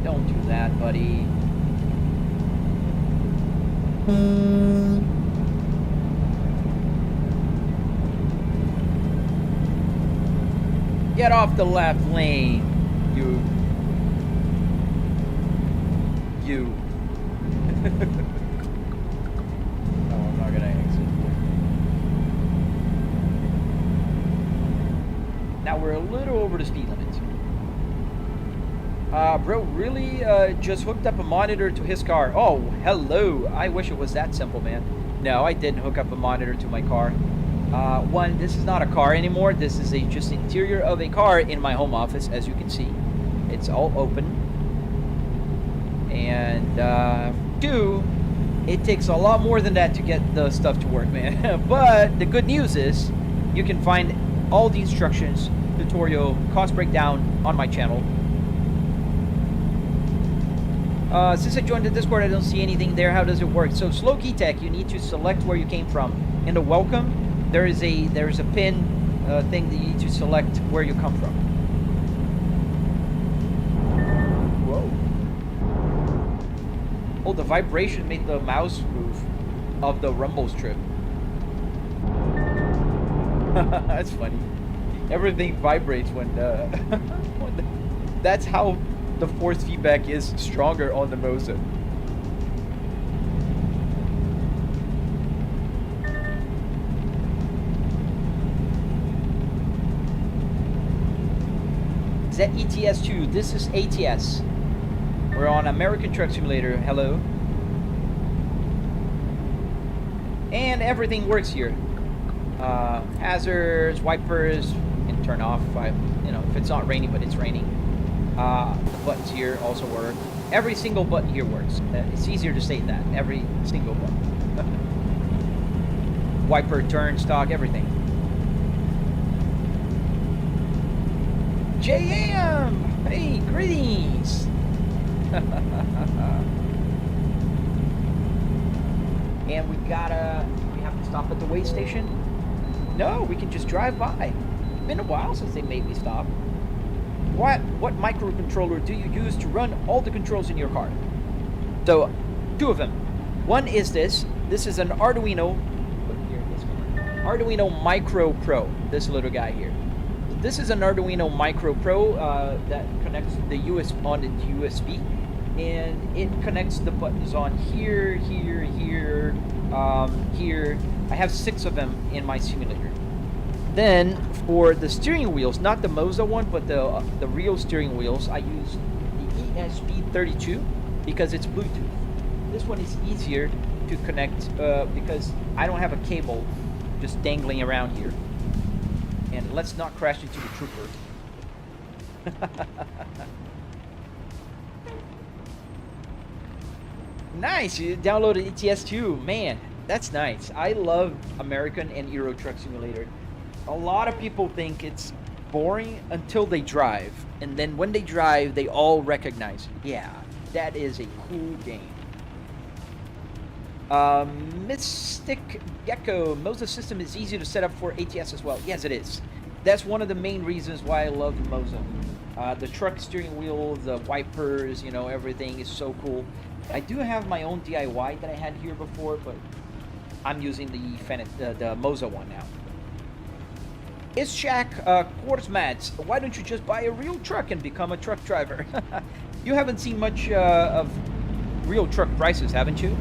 Don't do that, buddy. Get off the left lane, you. No, I'm not gonna exit. Now we're a little over the speed limit. Bro really just hooked up a monitor to his car. Oh, hello. I wish it was that simple, man. No, I didn't hook up a monitor to my car. One, this is not a car anymore. This is just interior of a car in my home office, as you can see. It's all open. And two, it takes a lot more than that to get the stuff to work, man. But the good news is you can find all the instructions, tutorial, cost breakdown on my channel. Since I joined the Discord, I don't see anything there. How does it work? So slow key tech, you need to select where you came from. In the welcome, there's a pin thing that you need to select where you come from. Whoa. Oh, the vibration made the mouse move of the rumble strip. That's funny. Everything vibrates when that's how the force feedback is stronger on the Moza. ZETS2, this is ATS. We're on American Truck Simulator. Hello. And everything works here. Hazards, wipers, and turn off. If it's not raining, but it's raining. The buttons here also work. Every single button here works. It's easier to say that. Every single button. Wiper, turn, stock, everything. JM! Hey, greetings! And we have to stop at the weigh station? No, we can just drive by. It's been a while since they made me stop. What microcontroller do you use to run all the controls in your car? So, two of them. One is this. This is an Arduino Micro Pro. This little guy here. This is an Arduino Micro Pro that connects the USB, and it connects the buttons on here, here, here, here. I have 6 of them in my simulator. Then for the steering wheels, not the Moza one, but the real steering wheels, I use the ESP32 because it's Bluetooth. This one is easier to connect because I don't have a cable just dangling around here. And let's not crash into the trooper. Nice, you downloaded ETS2. Man, that's nice. I love American and Euro Truck Simulator. A lot of people think it's boring until they drive. And then when they drive, they all recognize, yeah, that is a cool game. Mystic Gecko, Moza system is easy to set up for ATS as well. Yes, it is. That's one of the main reasons why I love the Moza. The truck steering wheel, the wipers, everything is so cool. I do have my own DIY that I had here before, but I'm using the Moza one now. Is Shaq Quartz Mats? Why don't you just buy a real truck and become a truck driver? You haven't seen much of real truck prices, haven't you?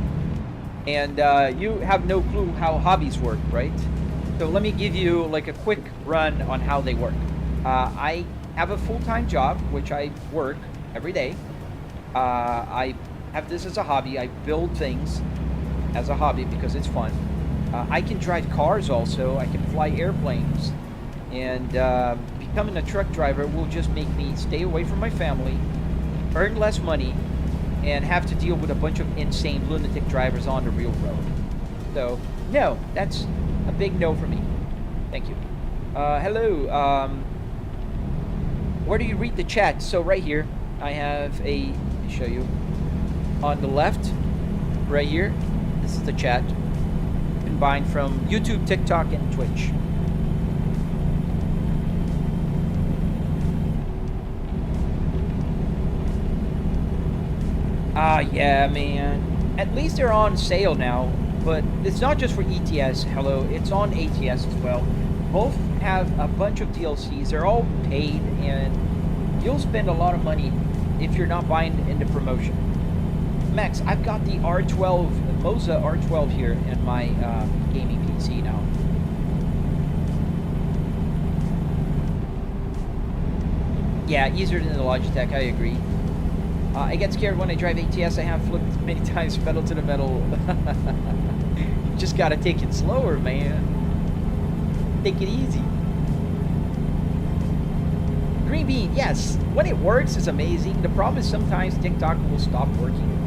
And you have no clue how hobbies work, right? So let me give you like a quick run on how they work. I have a full-time job, which I work every day. I have this as a hobby. I build things as a hobby because it's fun. I can drive cars also. I can fly airplanes. And becoming a truck driver will just make me stay away from my family, earn less money, and have to deal with a bunch of insane lunatic drivers on the real road. So, no, that's a big no for me. Thank you. Hello. Where do you read the chat? So right here, I have let me show you. On the left, right here, this is the chat. Combined from YouTube, TikTok, and Twitch. Yeah, man. At least they're on sale now, but it's not just for ETS. Hello, it's on ATS as well. Both have a bunch of DLCs. They're all paid, and you'll spend a lot of money if you're not buying in the promotion. Max, I've got the R12, Moza R12 here in my gaming PC now. Yeah, easier than the Logitech, I agree. I get scared when I drive ATS. I have flipped many times pedal to the metal. You just gotta take it slower, man. Take it easy. Green bean, yes. When it works, it's amazing. The problem is sometimes TikTok will stop working.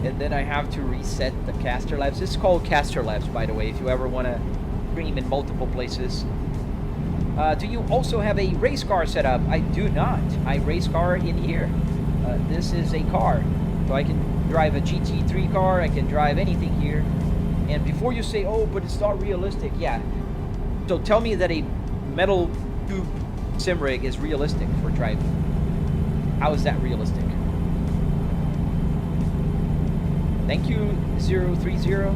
And then I have to reset the caster labs. This is called caster labs, by the way, if you ever want to stream in multiple places. Do you also have a race car setup? I do not. I race car in here. This is a car. So I can drive a GT3 car. I can drive anything here. And before you say, oh, but it's not realistic. Yeah. So tell me that a metal tube sim rig is realistic for driving. How is that realistic? Thank you, 030.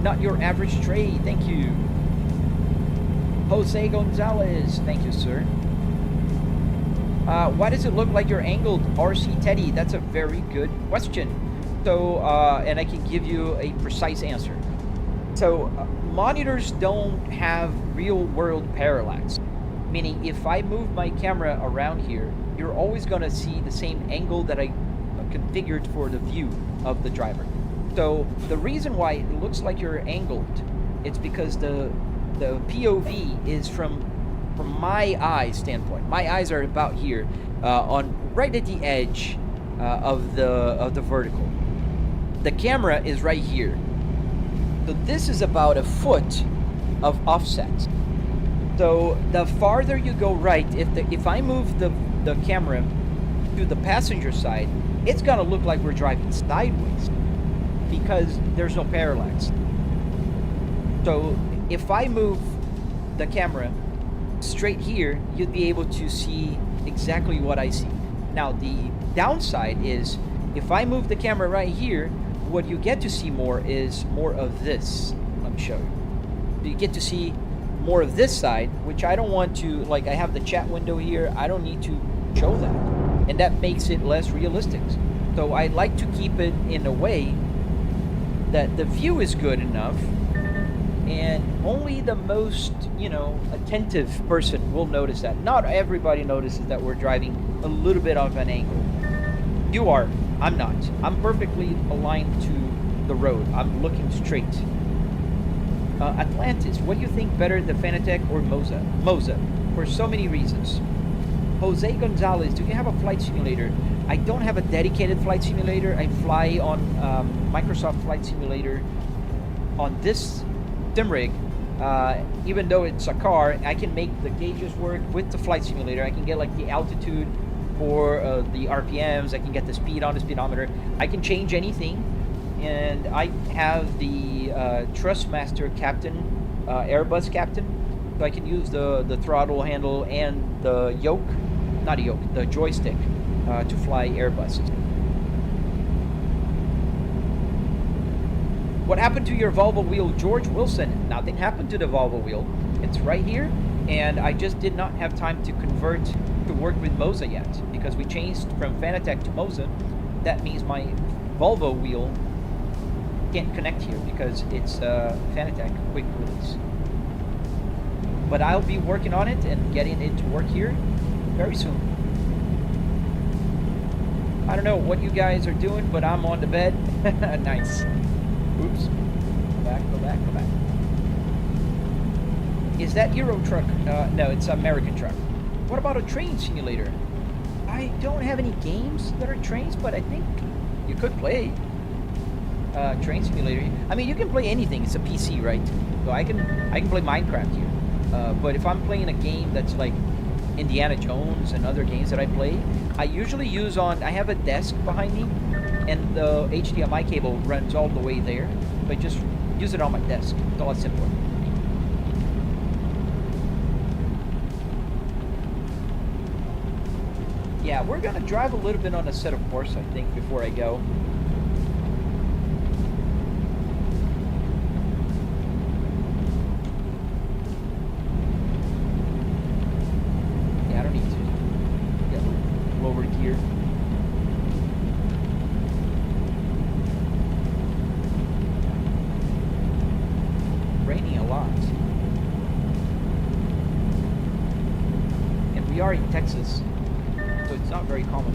Not your average trade. Thank you. Jose Gonzalez. Thank you, sir. Why does it look like you're angled, RC Teddy? That's a very good question. So, and I can give you a precise answer. So, monitors don't have real-world parallax. Meaning, if I move my camera around here, you're always going to see the same angle that I configured for the view of the driver. So the reason why it looks like you're angled, it's because the POV is from my eye standpoint. My eyes are about here, on right at the edge of the vertical. The camera is right here. So this is about a foot of offset. So the farther you go right, if I move the camera to the passenger side, it's gonna look like we're driving sideways because there's no parallax. So if I move the camera straight here, you'd be able to see exactly what I see. Now the downside is if I move the camera right here, what you get to see more is more of this. Let me show you. You get to see more of this side, which I don't want to, like I have the chat window here, I don't need to show that. And that makes it less realistic. So I like to keep it in a way that the view is good enough and only the most, attentive person will notice that. Not everybody notices that we're driving a little bit off an angle. You are. I'm not. I'm perfectly aligned to the road. I'm looking straight. Atlantis, what do you think better, the Fanatec or Moza? Moza, for so many reasons. Jose Gonzalez, do you have a flight simulator? I don't have a dedicated flight simulator. I fly on Microsoft Flight Simulator on this sim rig. Even though it's a car, I can make the gauges work with the flight simulator. I can get like the altitude or the RPMs. I can get the speed on the speedometer. I can change anything. And I have the Trustmaster Captain, Airbus Captain. So I can use the throttle handle and the yoke, not a yoke, the joystick to fly Airbuses. What happened to your Volvo wheel, George Wilson? Nothing happened to the Volvo wheel. It's right here, and I just did not have time to convert to work with Moza yet, because we changed from Fanatec to Moza. That means my Volvo wheel can't connect here because it's Fanatec quick release. But I'll be working on it and getting it to work here very soon. I don't know what you guys are doing, but I'm on the bed. Nice. Oops. Go back, go back, go back. Is that Euro truck? No, it's American truck. What about a train simulator? I don't have any games that are trains, but I think you could play Train Simulator. I mean, you can play anything. It's a PC, right? So I can play Minecraft here. But if I'm playing a game that's like Indiana Jones and other games that I play, I usually use I have a desk behind me, and the HDMI cable runs all the way there. So I just use it on my desk. It's a lot simpler. Yeah, we're gonna drive a little bit on Assetto Corsa, I think, before I go. Yeah, I don't need to get lower gear. Raining a lot. And we are in Texas. So it's not very common.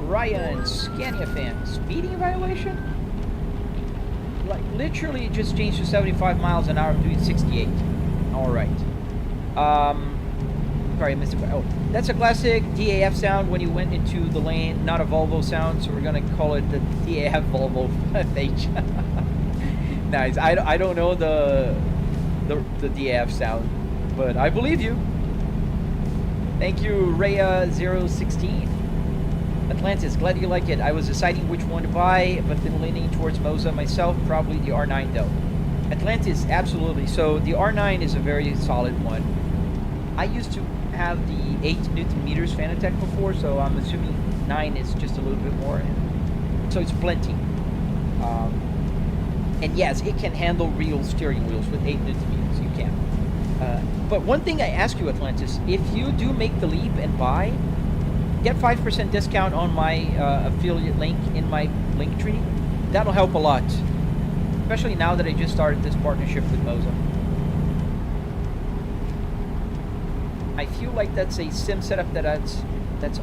Ryan, Scania fan, speeding violation? Like literally just changed to 75 miles an hour. I'm doing 68. All right. Sorry, I missed it. Oh, that's a classic DAF sound when you went into the lane, not a Volvo sound. So we're gonna call it the DAF Volvo H. Nice. I don't know the DAF sound, but I believe you. Thank you, Rhea016. Atlantis, glad you like it. I was deciding which one to buy, but then leaning towards Moza myself, probably the R9 though. Atlantis, absolutely. So the R9 is a very solid one. I used to have the 8 Newton meters Fanatec before, so I'm assuming 9 is just a little bit more. So it's plenty. And yes, it can handle real steering wheels with 8 Newton meters. You can. But one thing I ask you, Atlantis, if you do make the leap and buy, get 5% discount on my affiliate link in my link tree. That'll help a lot, especially now that I just started this partnership with Moza. I feel like that's a sim setup that's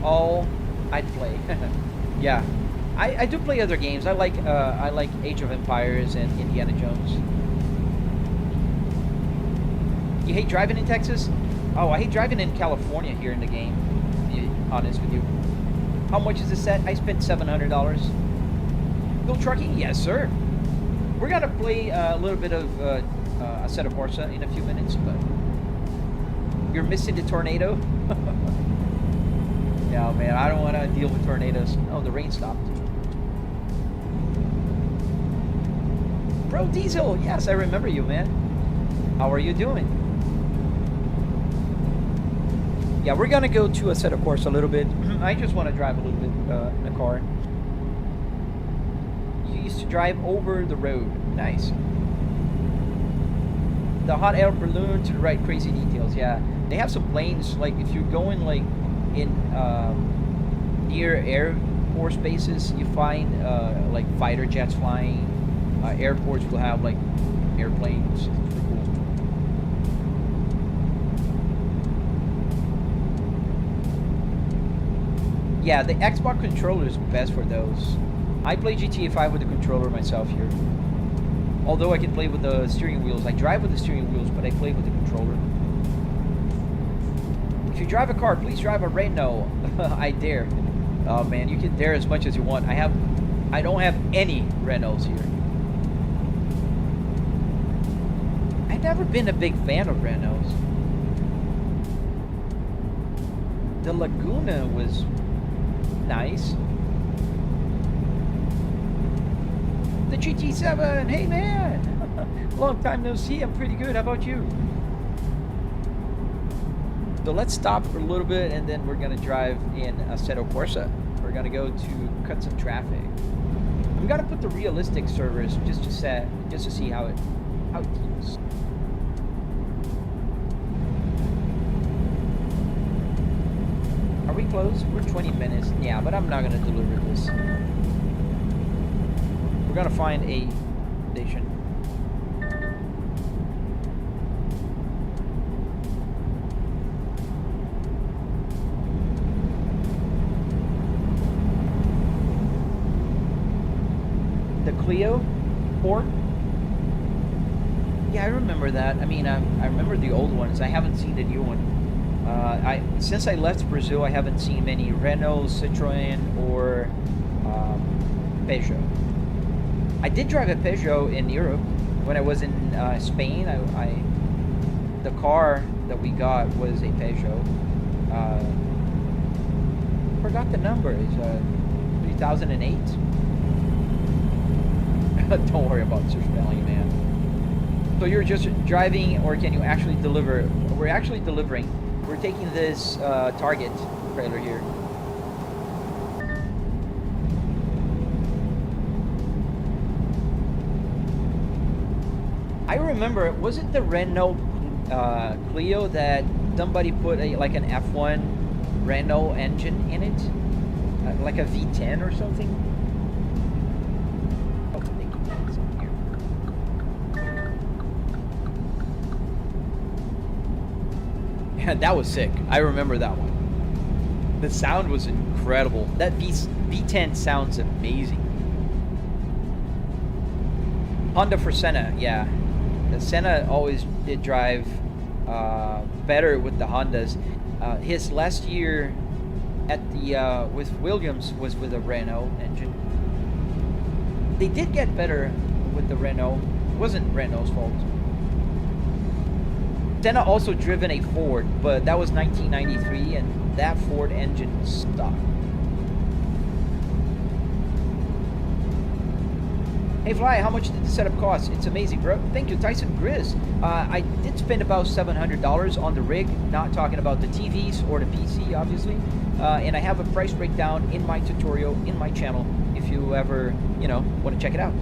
all I'd play. Yeah. I do play other games. I like Age of Empires and Indiana Jones. You hate driving in Texas? Oh, I hate driving in California here in the game, to be honest with you. How much is this set? I spent $700. Go trucking? Yes, sir. We're gonna play a little bit of Assetto Corsa in a few minutes, but you're missing the tornado? No, man, I don't want to deal with tornadoes. Oh, the rain stopped. Bro Diesel, yes, I remember you, man. How are you doing? Yeah, we're gonna go to Assetto Corsa a little bit. I just want to drive a little bit in the car. You used to drive over the road. Nice. The hot air balloon to the right, crazy details. Yeah, they have some planes, like if you're going like in near air force bases, you find like fighter jets flying. Airports will have like airplanes. It's pretty cool. Yeah, the Xbox controller is best for those. I play GTA 5 with the controller myself here. Although I can play with the steering wheels. I drive with the steering wheels, but I play with the controller. If you drive a car, please drive a Renault. I dare. Oh man, you can dare as much as you want. I don't have any Renaults here. I've never been a big fan of Renaults. The Laguna was nice. The GT7, hey man! Long time no see, I'm pretty good, how about you? So let's stop for a little bit and then we're gonna drive in Assetto Corsa. We're gonna go to cut some traffic. I'm gonna put the realistic servers just to see how it feels. Are we close? We're 20 minutes. Yeah, but I'm not gonna deliver this. We're gonna find a station. The Clio port. Yeah, I remember that. I mean, I remember the old ones. I haven't seen the new one. Since I left Brazil, I haven't seen many Renault, Citroën, or Peugeot. I did drive a Peugeot in Europe when I was in Spain. The car that we got was a Peugeot. Forgot the number. It's 2008. Don't worry about search spelling, man. So you're just driving, or can you actually deliver? We're actually delivering. We're taking this Target trailer here. I remember, was it the Renault Clio that somebody put like an F1 Renault engine in it? Like a V10 or something? Oh, thank you. It's on here. Yeah, that was sick. I remember that one. The sound was incredible. That V10 sounds amazing. Honda for Senna, yeah. The Senna always did drive better with the Hondas. His last year at the with Williams was with a Renault engine. They did get better with the Renault. It wasn't Renault's fault. Senna also driven a Ford, but that was 1993, and that Ford engine stopped. Hey Fly, how much did the setup cost? It's amazing, bro. Thank you, Tyson Grizz. I did spend about $700 on the rig, not talking about the TVs or the PC, obviously. And I have a price breakdown in my tutorial, in my channel, if you ever, want to check it out.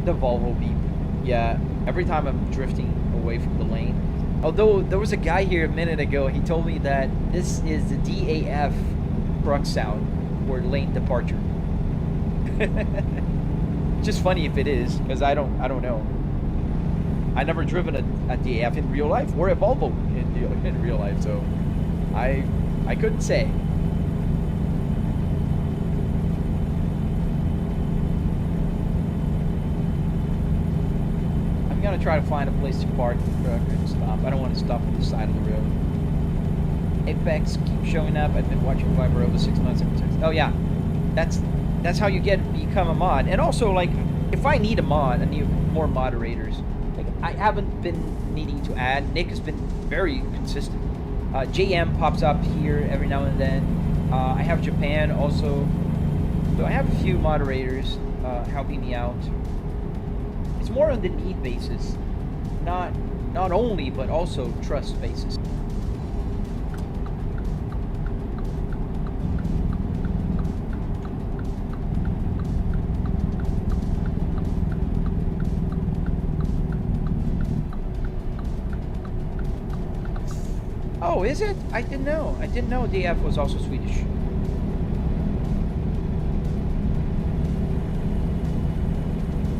The Volvo beep. Yeah, every time I'm drifting away from the lane. Although there was a guy here a minute ago, he told me that this is the DAF truck sound for lane departure. Just funny if it is, because I don't know. I never driven a DAF in real life or a Volvo in real life, so I couldn't say. I'm gonna try to find a place to park the truck and stop. I don't want to stop on the side of the road. Apex keeps showing up. I've been watching Viber over 6 months. Oh yeah, that's how you become a mod. And also, like, if I need a mod, I need more moderators. Like, I haven't been needing to add. Nick has been very consistent. JM pops up here every now and then. I have Japan also. So I have a few moderators helping me out. It's more on the need basis, not only, but also trust basis. Oh, is it? I didn't know. I didn't know DF was also Swedish.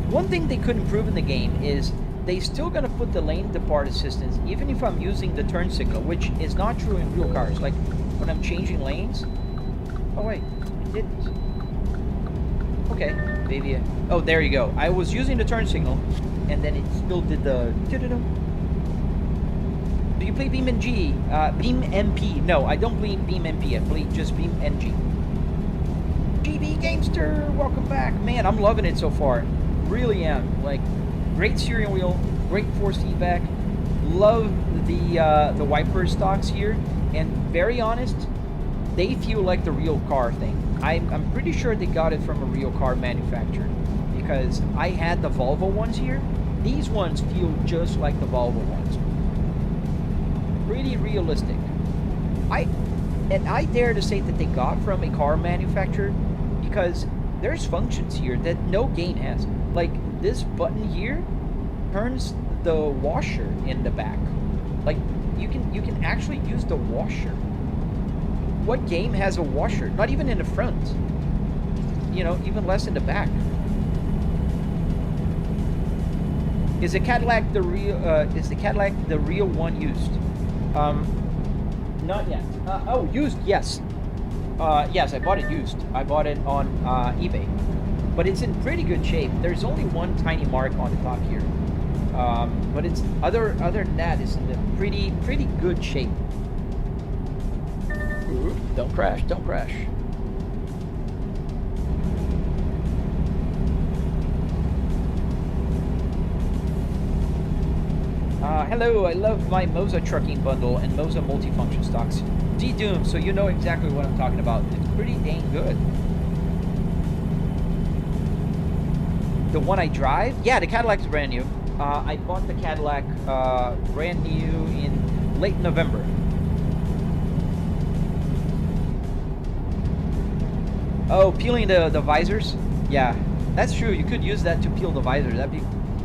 One thing they could improve in the game is they still gonna put the lane depart assistance even if I'm using the turn signal, which is not true in real cars. Like when I'm changing lanes. Oh wait, it didn't. Okay, maybe. Oh, there you go. I was using the turn signal, and then it still did the. Do you play BeamNG? BeamMP? No, I don't play BeamMP. I play just BeamNG. GB Gamester, welcome back, man. I'm loving it so far. Really am. Like, great steering wheel, great force feedback. Love the wiper stocks here, and very honest, they feel like the real car thing. I'm pretty sure they got it from a real car manufacturer, because I had the Volvo ones here. These ones feel just like the Volvo ones. Pretty realistic. I dare to say that they got from a car manufacturer, because there's functions here that no game has. Like this button here turns the washer in the back. Like you can actually use the washer. What game has a washer? Not even in the front. Even less in the back. Is the Cadillac the real? Is the Cadillac the real one used? Not yet. Used, yes. Yes, I bought it used. I bought it on eBay, but it's in pretty good shape. There's only one tiny mark on the top here, but it's other than that, it's in a pretty good shape. Ooh, don't crash! Don't crash! Hello, I love my Moza trucking bundle and Moza multifunction stocks. D-Doom, so you know exactly what I'm talking about. It's pretty dang good. The one I drive? Yeah, the Cadillac's brand new. I bought the Cadillac brand new in late November. Oh, peeling the visors? Yeah, that's true. You could use that to peel the visor.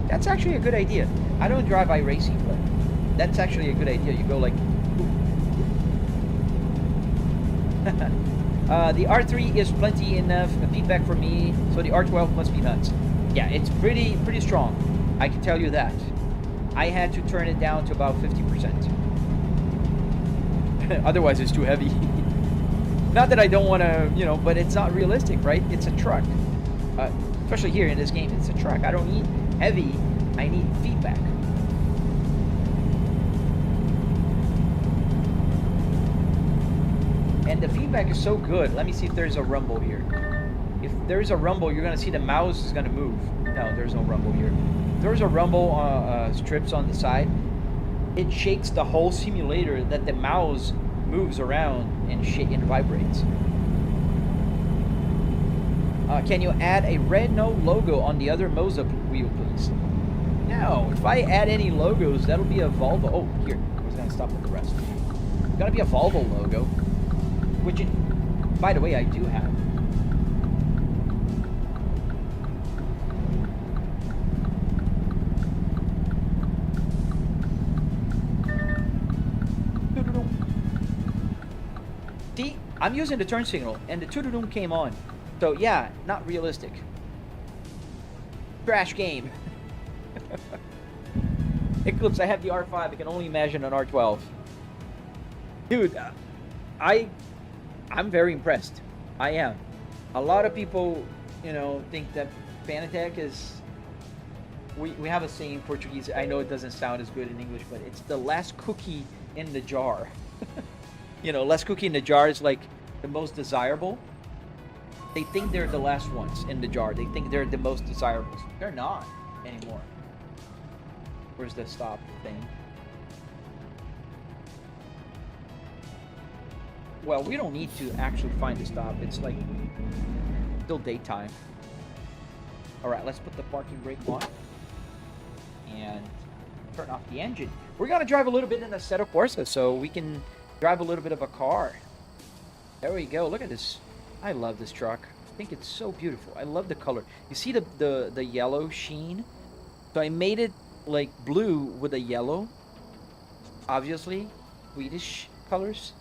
That's actually a good idea. I don't drive iRacing, but that's actually a good idea. You go like... the R3 is plenty enough feedback for me, so the R12 must be nuts. Yeah, it's pretty strong. I can tell you that. I had to turn it down to about 50%. Otherwise, it's too heavy. Not that I don't want to, you know, but it's not realistic, right? It's a truck. Especially here in this game, it's a truck. I don't need heavy. I need feedback. And the feedback is so good. Let me see if there's a rumble here. If there's a rumble, you're going to see the mouse is going to move. No, there's no rumble here. If there's a rumble strips on the side, it shakes the whole simulator that the mouse moves around and vibrates. Can you add a Renault logo on the other Moza wheel, please? No, if I add any logos, that'll be a Volvo. Oh, here. I was going to stop with the rest. It's got to be a Volvo logo. Which, by the way, I do have. See, I'm using the turn signal, and the toot-toot came on. So, yeah, not realistic. Trash game. Eclipse, I have the R5. I can only imagine an R12. Dude, I'm very impressed. I am. A lot of people, you know, think that Fanatec is... We have a saying in Portuguese. I know it doesn't sound as good in English, but it's the last cookie in the jar. You know, last cookie in the jar is like the most desirable. They think they're the last ones in the jar. They think they're the most desirable. They're not anymore. Where's the stop thing? Well, we don't need to actually find the stop. It's like still daytime. All right, let's put the parking brake on and turn off the engine. We're gonna drive a little bit in the Assetto Corsa, so we can drive a little bit of a car. There we go. Look at this. I love this truck. I think it's so beautiful. I love the color. You see the yellow sheen? So I made it like blue with a yellow. Obviously, Swedish colors.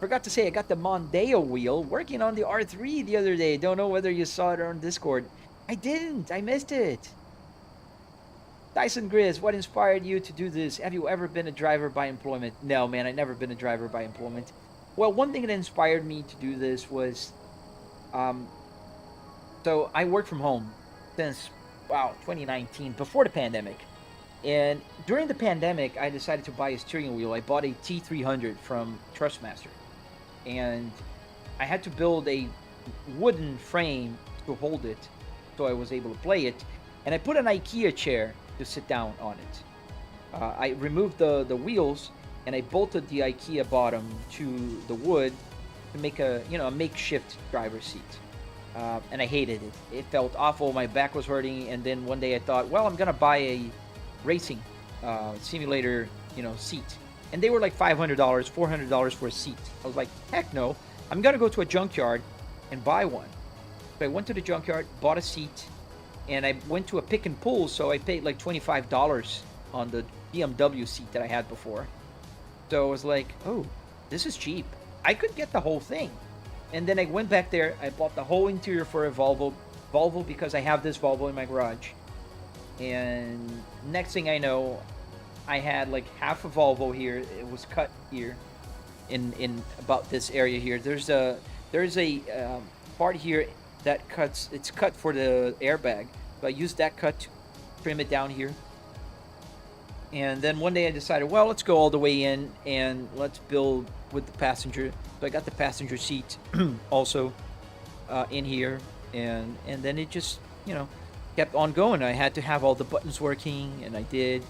Forgot to say, I got the Mondeo wheel working on the R3 the other day. Don't know whether you saw it on Discord. I didn't. I missed it. Tyson Grizz, what inspired you to do this? Have you ever been a driver by employment? No, man, I've never been a driver by employment. Well, one thing that inspired me to do this was... so I work from home since, wow, 2019, before the pandemic. And during the pandemic, I decided to buy a steering wheel. I bought a T300 from Trustmaster. And I had to build a wooden frame to hold it so I was able to play it. And I put an IKEA chair to sit down on it. I removed the wheels and I bolted the IKEA bottom to the wood to make a, you know, a makeshift driver's seat. And I hated it. It felt awful. My back was hurting. And then one day I thought, well, I'm gonna buy a racing simulator, you know, seat. And they were like $500, $400 for a seat. I was like, heck no. I'm gonna go to a junkyard and buy one. So I went to the junkyard, bought a seat, and I went to a pick and pull, so I paid like $25 on the BMW seat that I had before. So I was like, oh, this is cheap. I could get the whole thing. And then I went back there, I bought the whole interior for a Volvo because I have this Volvo in my garage. And next thing I know, I had like half a Volvo here. It was cut here. in about this area here. There's a part here that cuts. It's cut for the airbag. So I used that cut to trim it down here. And then one day I decided, well, let's go all the way in and let's build with the passenger. So I got the passenger seat also in here, and then it just, you know, kept on going. I had to have all the buttons working, and I did,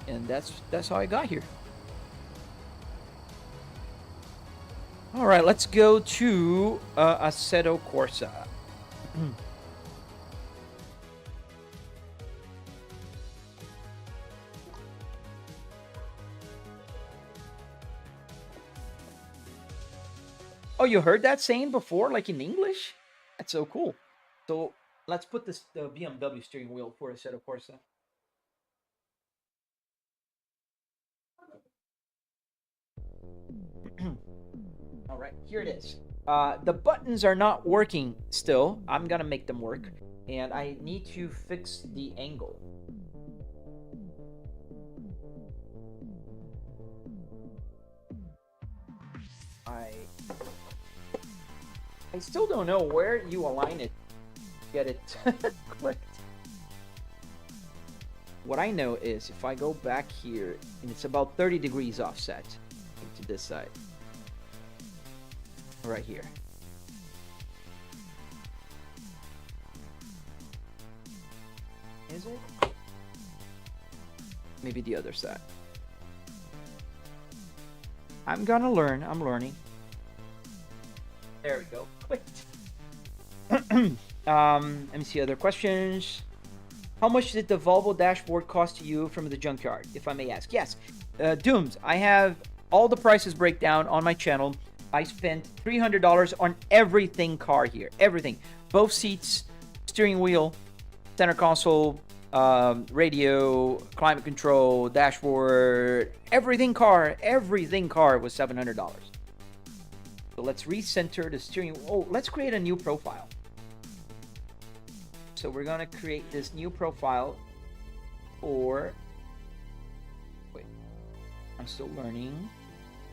and that's how I got here. All right, let's go to Assetto Corsa. Oh, you heard that saying before, like in English? That's so cool. So let's put the BMW steering wheel for Assetto Corsa. All right, here it is. The buttons are not working still. I'm gonna make them work, and I need to fix the angle. I still don't know where you align it. Get it clicked. What I know is if I go back here, and it's about 30 degrees offset to this side. Right here. Is it? Maybe the other side. I'm gonna learn. I'm learning. There we go. Clicked. Let me see other questions. How much did the Volvo dashboard cost to you from the junkyard, if I may ask? Yes. Dooms, I have all the prices breakdown on my channel. I spent $300 on everything car here. Everything. Both seats, steering wheel, center console, radio, climate control, dashboard, everything car was $700. So let's recenter the steering. Oh, let's create a new profile. So we're gonna create this new profile for, wait, I'm still learning.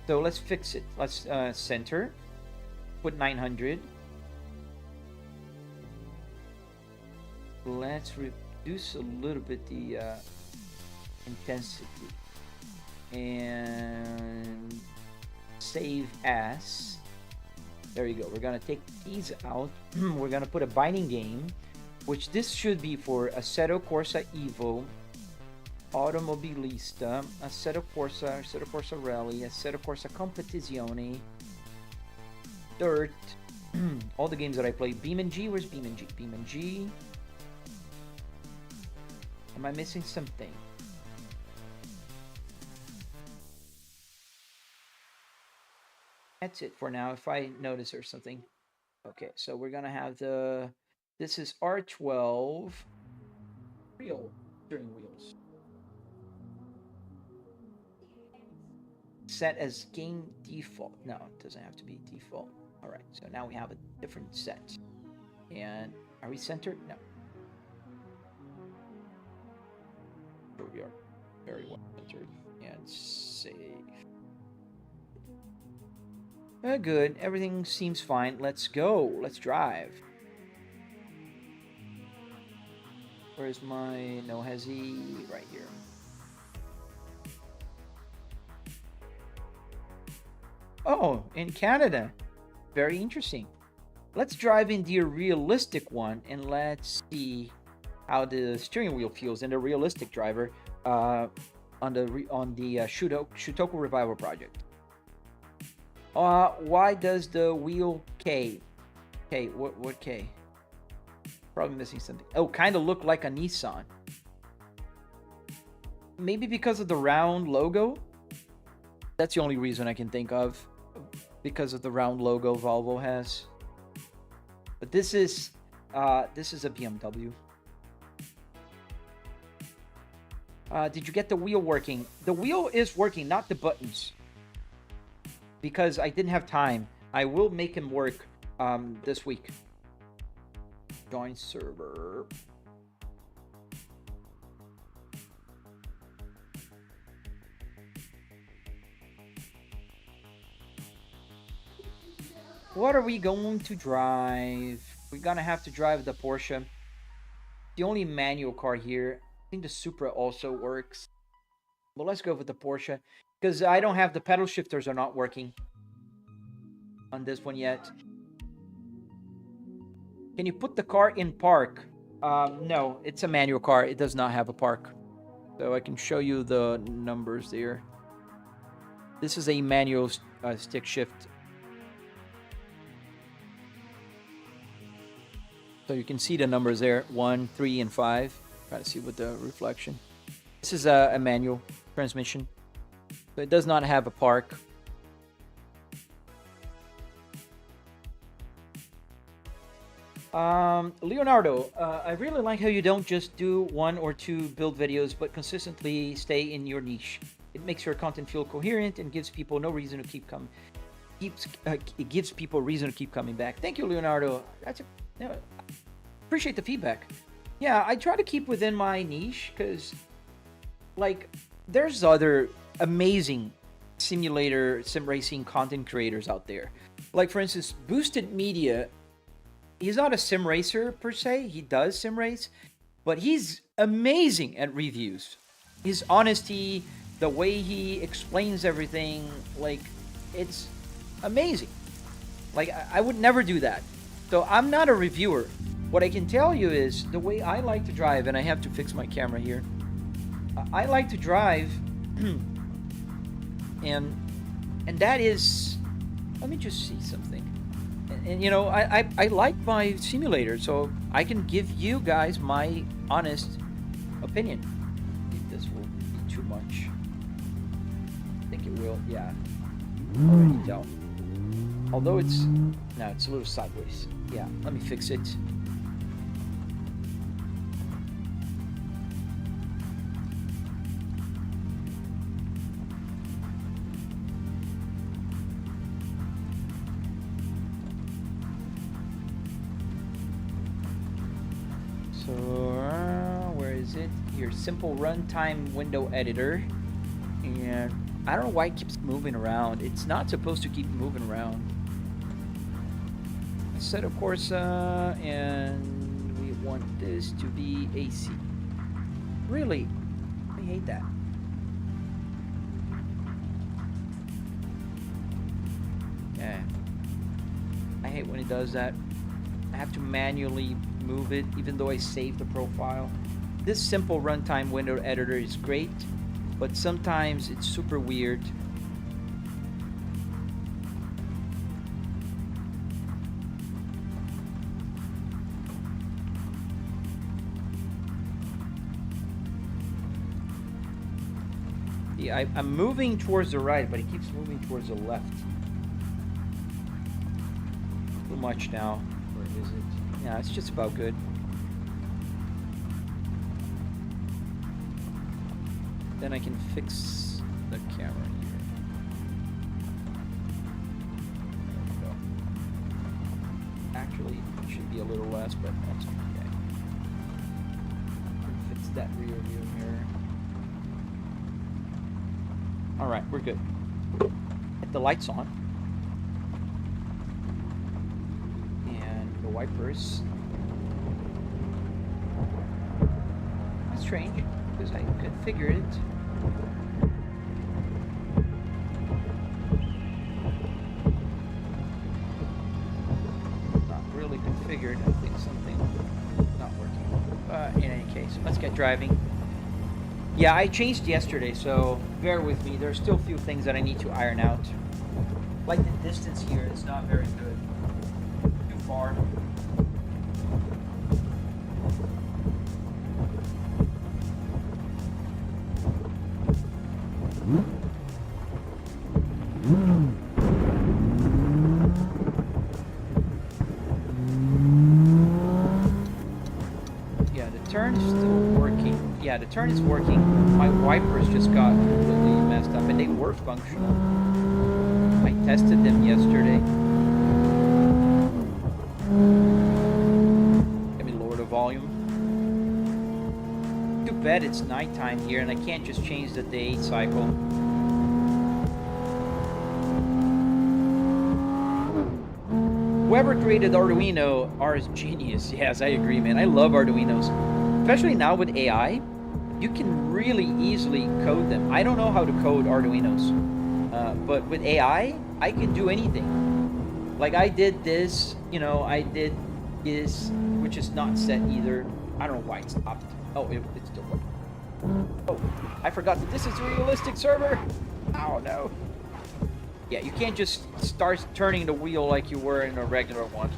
So let's fix it. Let's center, put 900. Let's reduce a little bit the intensity and save as. There you go. We're gonna take these out. We're gonna put a binding game, which this should be for Assetto Corsa Evo, Automobilista, Assetto Corsa Rally, Assetto Corsa Competizione, Dirt, all the games that I played. BeamNG, where's BeamNG? BeamNG. Am I missing something? That's it for now, if I notice or something. Okay, so we're gonna have the, this is R12 real steering wheels. Set as game default. No, it doesn't have to be default. All right, so now we have a different set. And are we centered? No. Here we are. Very well centered. And save. Good. Everything seems fine. Let's go. Let's drive. Where's my no hezzy? Right here. Oh, in Canada. Very interesting. Let's drive in the realistic one and let's see how the steering wheel feels in the realistic driver on the Shutoku Revival project. Why does the wheel K? What K? Probably missing something. Oh, kind of look like a Nissan. Maybe because of the round logo. That's the only reason I can think of. Because of the round logo Volvo has. But this is a BMW. Did you get the wheel working? The wheel is working, not the buttons. Because I didn't have time. I will make him work this week. Join server. What are we going to drive? We're gonna have to drive the Porsche. The only manual car here. I think the Supra also works. But let's go with the Porsche. Because I don't have the pedal shifters are not working on this one yet. Can you put the car in park? No, it's a manual car. It does not have a park. So I can show you the numbers there. This is a manual stick shift. So you can see the numbers there, 1, 3, and 5. Try to see with the reflection. This is a manual transmission. So it does not have a park. Leonardo, I really like how you don't just do 1 or 2 build videos, but consistently stay in your niche. It makes your content feel coherent and gives people no reason to keep coming. It gives people reason to keep coming back. Thank you, Leonardo. Appreciate the feedback. Yeah, I try to keep within my niche because, like, there's other amazing simulator sim racing content creators out there. Like, for instance, Boosted Media. He's not a sim racer per se. He does sim race, but he's amazing at reviews. His honesty, the way he explains everything, like, it's amazing. Like, I would never do that. So I'm not a reviewer. What I can tell you is the way I like to drive, and I have to fix my camera here. I like to drive, and that is, let me just see something. And you know, I like my simulator, so I can give you guys my honest opinion. If this will be too much. I think it will, yeah. Already tell. Although it's a little sideways. Yeah, let me fix it. So, where is it? Here, simple runtime window editor. And I don't know why it keeps moving around. It's not supposed to keep moving around. Assetto Corsa, and we want this to be AC. Really? I hate that. Yeah. I hate when it does that. I have to manually move it, even though I saved the profile. This simple runtime window editor is great, but sometimes it's super weird. Yeah, I'm moving towards the right, but it keeps moving towards the left. Too much now. Where is it? Yeah, it's just about good. Then I can fix the camera here. There we go. Actually, it should be a little less, but that's okay. Fix that rear view mirror. All right, we're good. Get the lights on. And the wipers. That's strange, because I configured it. Not really configured. I think something not working. In any case, let's get driving. Yeah, I changed yesterday, so bear with me. There's still a few things that I need to iron out. Like the distance here is not very good. Too far. Yeah, the turn is still working. Yeah, the turn is working. My wipers just got completely messed up, and they were functional. I tested them yesterday. Let me lower the volume. Too bad it's nighttime here, and I can't just change the day cycle. whoever created Arduino are genius. Yes, I agree, man. I love Arduinos. Especially now with AI, you can really easily code them. I don't know how to code Arduinos, but with AI, I can do anything. Like I did this, you know, I did this, which is not set either. I don't know why it stopped. Oh, it's still working. Oh, I forgot that this is a realistic server. Oh, no. Yeah, you can't just start turning the wheel like you were in a regular one.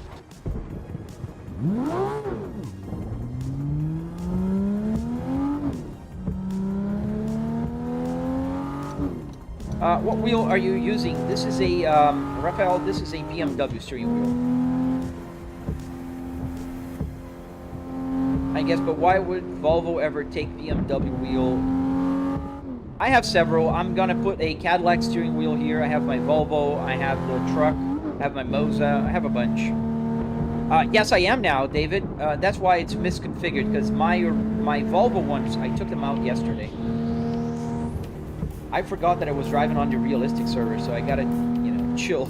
What wheel are you using? This is a, Raphael, this is a BMW steering wheel. I guess, but why would Volvo ever take BMW wheel? I have several. I'm gonna put a Cadillac steering wheel here. I have my Volvo, I have the truck, I have my Moza, I have a bunch. Yes, I am now, David. That's why it's misconfigured, because my Volvo ones, I took them out yesterday. I forgot that I was driving on the realistic server, so I gotta, you know, chill.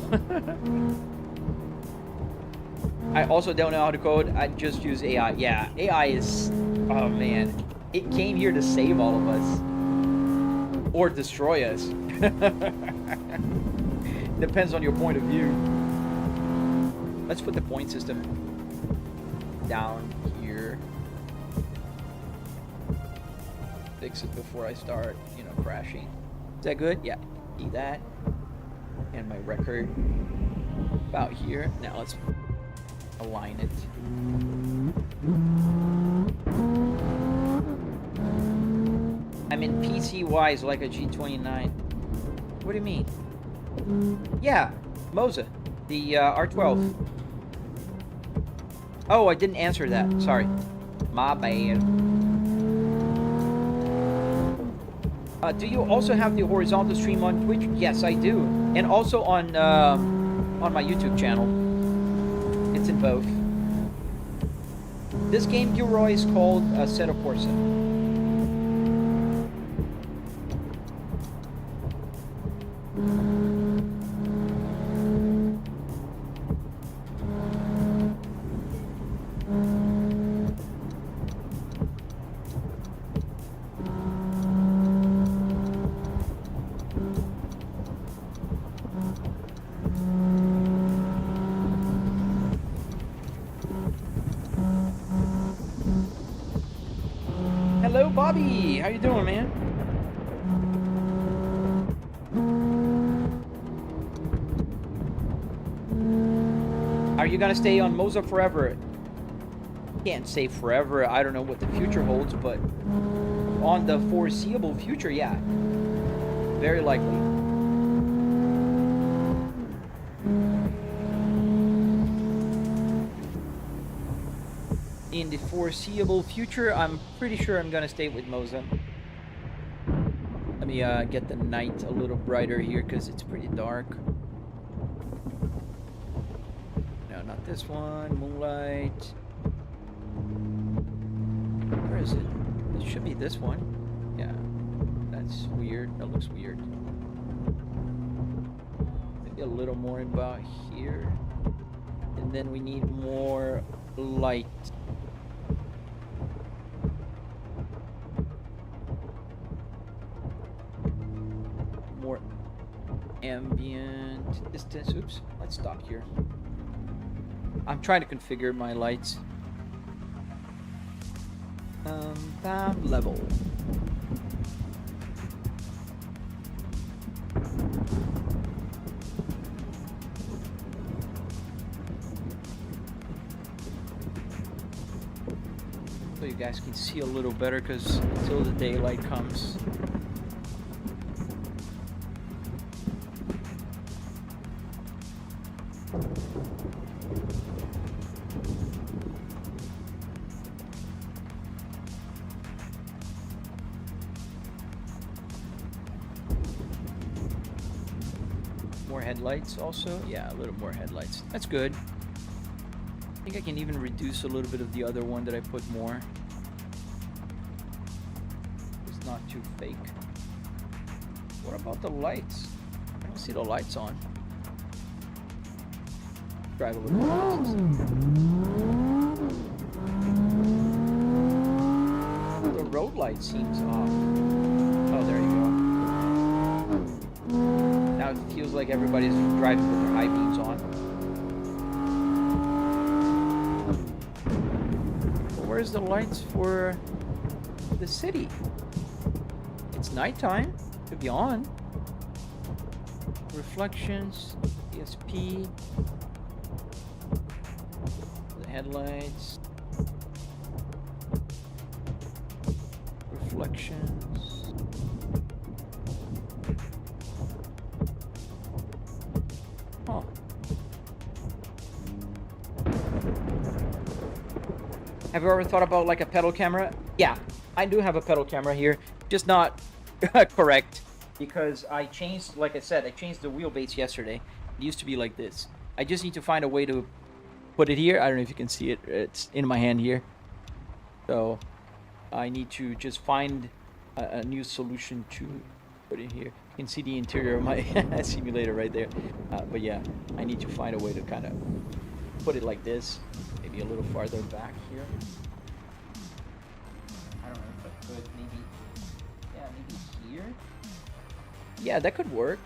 I also don't know how to code. I just use AI. Yeah, AI is... Oh, man. It came here to save all of us. Or destroy us. Depends on your point of view. Let's put the point system down here. Fix it before I start, you know, crashing. Is that good? Yeah. See that? And my record about here. Now let's align it. I'm in PC-wise like a G29. What do you mean? Yeah, Moza, the R12. Oh, I didn't answer that. Sorry. My bad. Do you also have the horizontal stream on Twitch? Yes, I do. And also on my YouTube channel. It's in both. This game, Gilroy, is called Assetto Corsa. Hello, Bobby. How you doing, man? Are you gonna stay on Moza forever? Can't say forever. I don't know what the future holds, but on the foreseeable future, yeah, very likely. In the foreseeable future, I'm pretty sure I'm gonna stay with Moza. Let me get the night a little brighter here because it's pretty dark. No, not this one. Moonlight. Where is it? It should be this one. Yeah, that's weird. That looks weird. Maybe a little more about here. And then we need more light. More ambient distance. Oops, let's stop here. I'm trying to configure my lights. Time level. So you guys can see a little better, because until the daylight comes. More headlights also. Yeah, a little more headlights. That's good. I think I can even reduce a little bit of the other one that I put more. It's not too fake. What about the lights? I don't see the lights on. Drive a little fast. The road light seems off. Oh, there you go. Now it feels like everybody's driving with their high beams on. But where's the lights for the city? It's nighttime. Could be on. Reflections, ESP, the headlights, reflections. Huh. Have you ever thought about like a pedal camera? Yeah, I do have a pedal camera here, just not correct. Because I changed, like I said, I changed the wheelbase yesterday. It used to be like this. I just need to find a way to put it here. I don't know if you can see it. It's in my hand here. So I need to just find a new solution to put it here. You can see the interior of my simulator right there. But yeah, I need to find a way to kind of put it like this. Maybe a little farther back here. I don't know if I could. Maybe, yeah, maybe here. Yeah, that could work.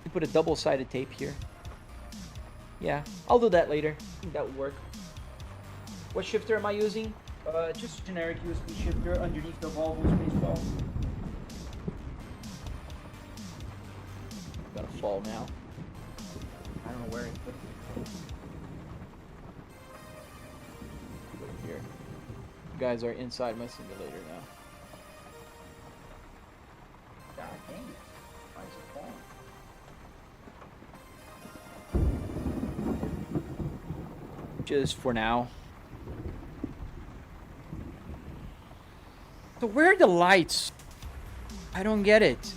You put a double-sided tape here. Yeah, I'll do that later. I think that would work. What shifter am I using? Just a generic USB shifter underneath the Volvo Space. Gotta fall now. I don't know where it put it. Put it here. You guys are inside my simulator now. God dang it. Why is it falling? Just for now. So where are the lights? I don't get it.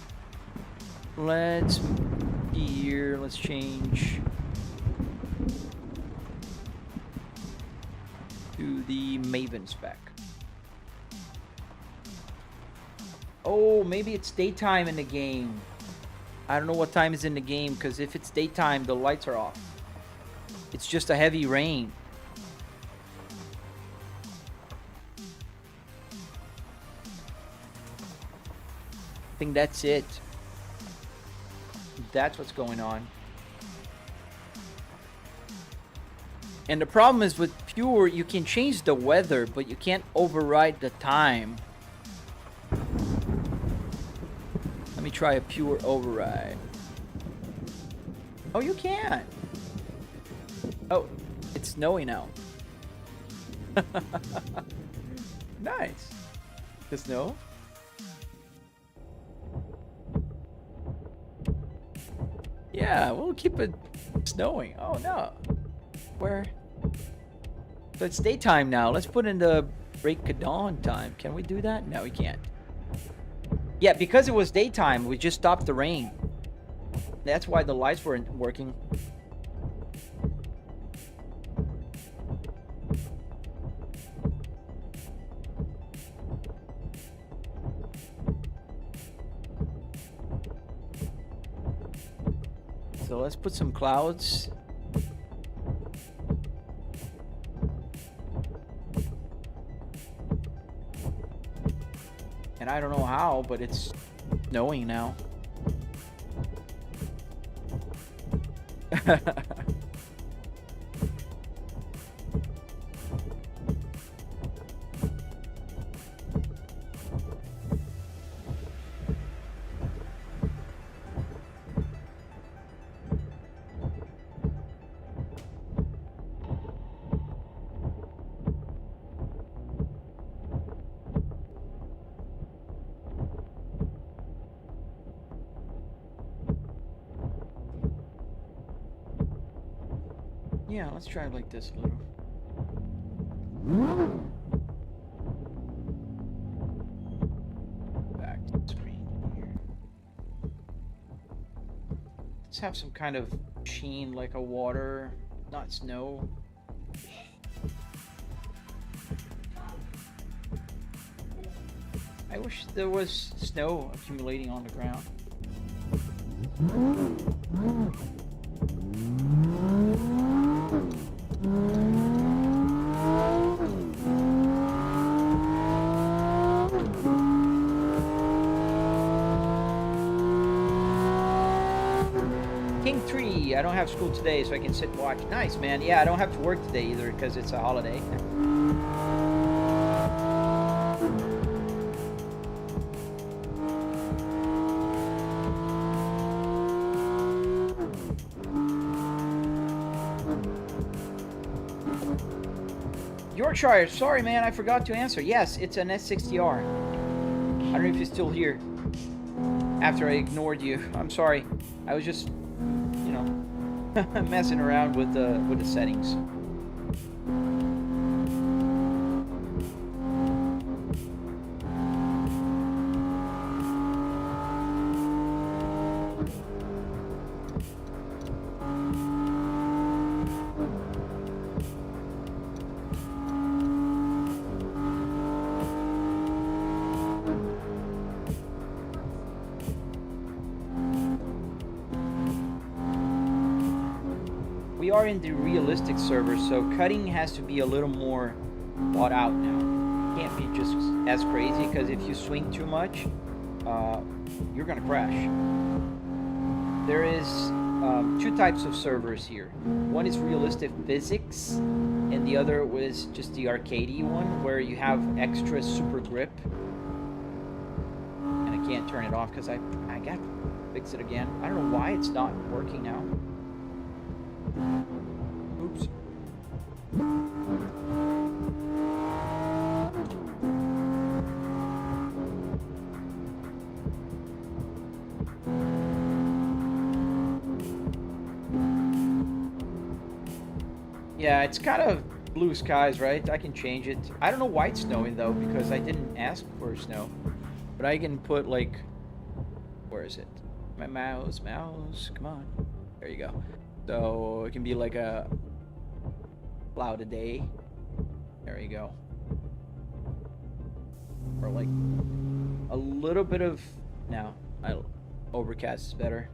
Let's here. Let's change to the Maven spec. Oh, maybe it's daytime in the game. I don't know what time is in the game, because if it's daytime, the lights are off. It's just a heavy rain. I think that's it. That's what's going on. And the problem is with Pure, you can change the weather, but you can't override the time. Let me try a Pure override. Oh, you can. Oh, it's snowy now. Nice. The snow? Yeah, we'll keep it snowing. Oh, no. Where? So it's daytime now. Let's put in the break of dawn time. Can we do that? No, we can't. Yeah, because it was daytime, we just stopped the rain. That's why the lights weren't working. So let's put some clouds. And I don't know how, but it's snowing now. Yeah, let's try it like this a little. Back to the screen here. Let's have some kind of sheen like a water, not snow. I wish there was snow accumulating on the ground. King 3, I don't have school today, so I can sit and watch. Nice, man. Yeah, I don't have to work today either because it's a holiday. Yorkshire, sorry, man, I forgot to answer. Yes, it's an S60R. I don't know if you're still here after I ignored you. I'm sorry. I was just, you know, messing around with the settings. We are in the realistic server, so cutting has to be a little more thought out now. Can't be just as crazy, because if you swing too much, you're gonna crash. There is two types of servers here. One is realistic physics, and the other was just the arcadey one, where you have extra super grip. And I can't turn it off because I got to fix it again. I don't know why it's not working now. Oops. Yeah, it's kind of blue skies, right? I can change it. I don't know why it's snowing though, because I didn't ask for snow. But I can put like, where is it? My mouse, come on. There you go. So it can be like a cloud a day. There you go. Or like a little bit of, no, overcast is better.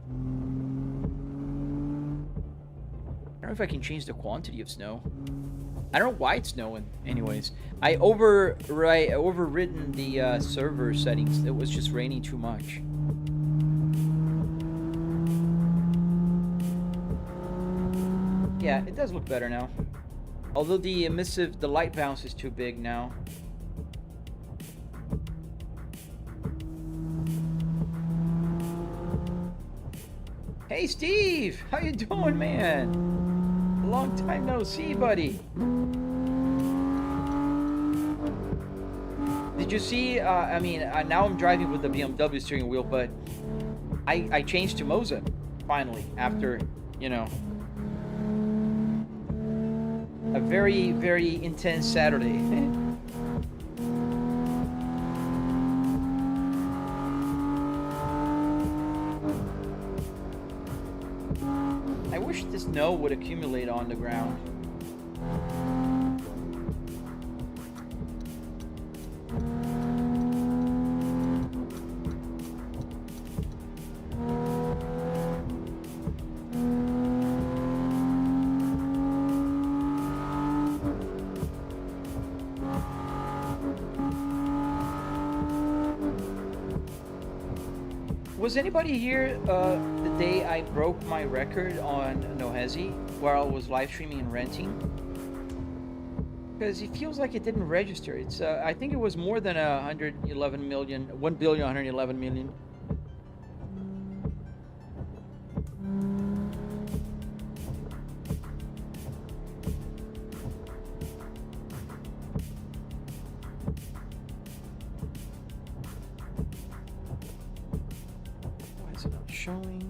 I don't know if I can change the quantity of snow. I don't know why it's snowing. Anyways, I overridden the server settings. It was just raining too much. Yeah, it does look better now. Although the light bounce is too big now. Hey Steve, how you doing, man? Long time no see, buddy. Did you see, I mean, now I'm driving with the BMW steering wheel, but I changed to Moza, finally, after, you know, a very, very intense Saturday. I wish the snow would accumulate on the ground. Was anybody here the day I broke my record on Nohezi while I was live streaming and renting? Because it feels like it didn't register. It's I think it was more than 111 million, 1,111 million. Showing.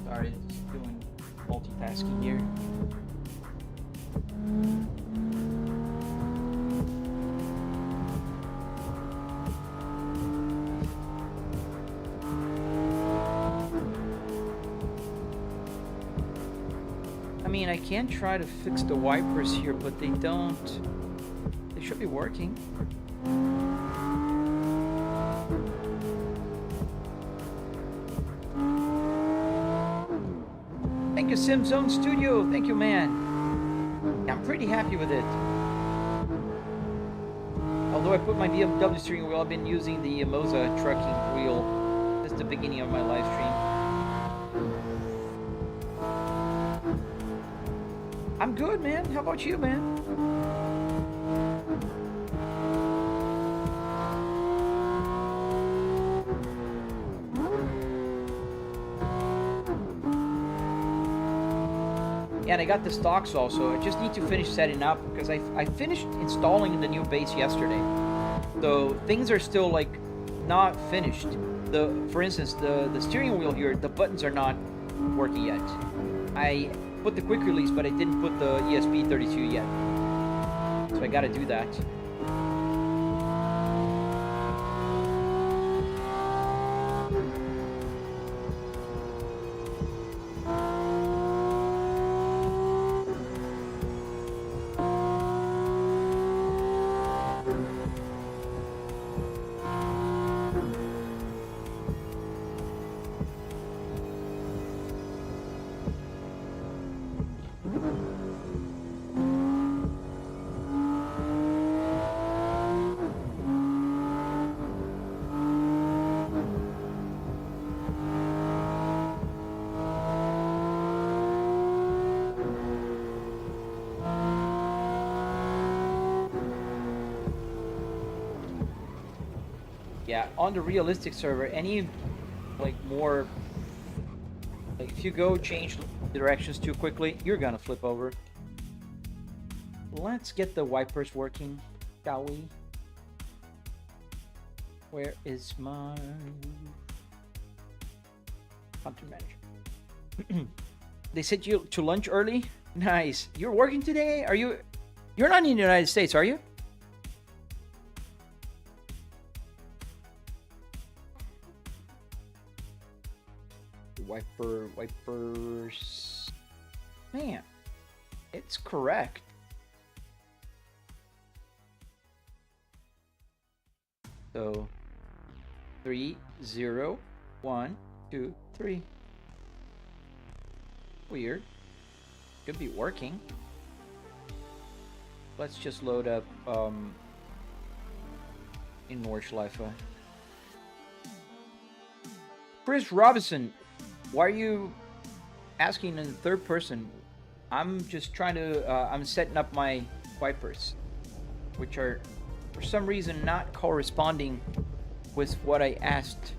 Sorry, just doing multitasking here. I mean, I can try to fix the wipers here, but they don't. They should be working. Thank you, SimZone Studio. Thank you, man. I'm pretty happy with it. Although I put my BMW steering wheel, I've been using the Moza trucking wheel since the beginning of my live stream. I'm good, man. How about you, man? Yeah, and I got the Stalks also. I just need to finish setting up because I finished installing the new base yesterday. So things are still like not finished. For instance, the steering wheel here, the buttons are not working yet. I put the quick release, but I didn't put the ESP32 yet. So I gotta do that. Yeah, on the realistic server, any like more like if you go change directions too quickly, you're gonna flip over. Let's get the wipers working, shall we? Where is my hunter manager? They sent you to lunch early? Nice. You're working today? Are you? You're not in the United States, are you? Wipers. Man, it's correct. So 3, 0, 1, 2, 3. Weird. Could be working. Let's just load up in Nordschleife. Chris Robinson, why are you asking in the third person? I'm just trying to, I'm setting up my wipers, which are for some reason not corresponding with what I asked.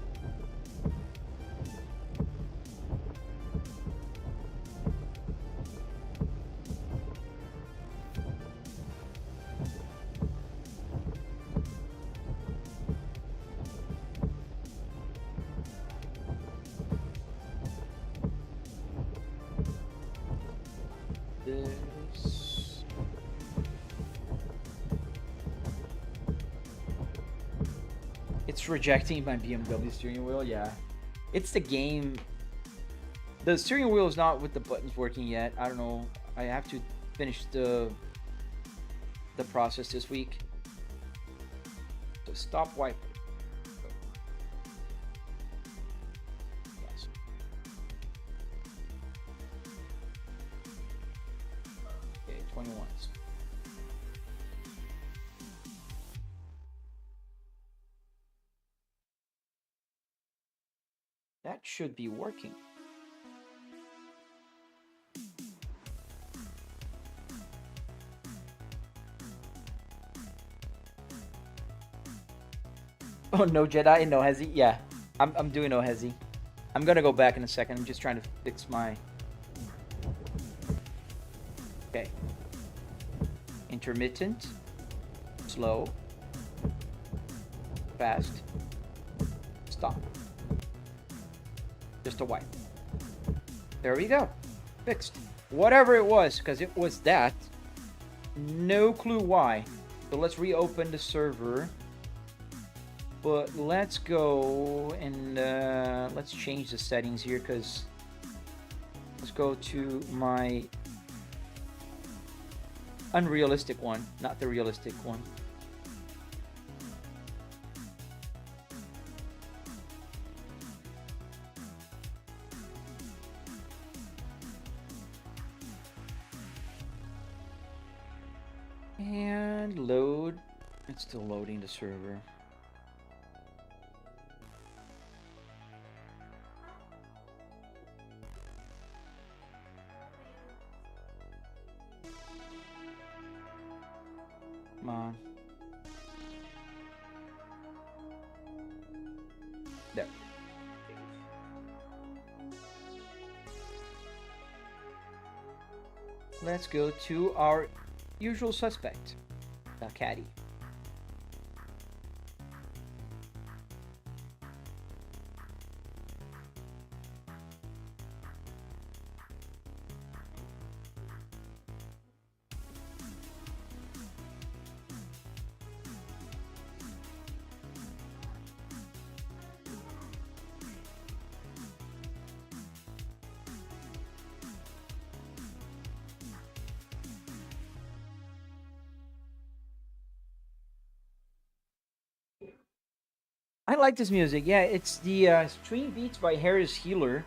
It's rejecting my BMW steering wheel. Yeah, it's the game. The steering wheel is not with the buttons working yet. I don't know. I have to finish the process this week. So stop wiper. Yes. Okay, 21. That should be working. Oh, no Jedi, no Hezi. Yeah, I'm doing no Hezi. I'm gonna go back in a second. I'm just trying to fix my. Okay. Intermittent, slow, fast, stop. Just a wipe. There we go. Fixed. Whatever it was, because it was that. No clue why. So let's reopen the server. But let's go and let's change the settings here, because let's go to my unrealistic one, not the realistic one. And load. It's still loading the server. There. Let's go to our usual suspect, the caddy. I like this music. Yeah, it's the Stream Beats by Harris Healer.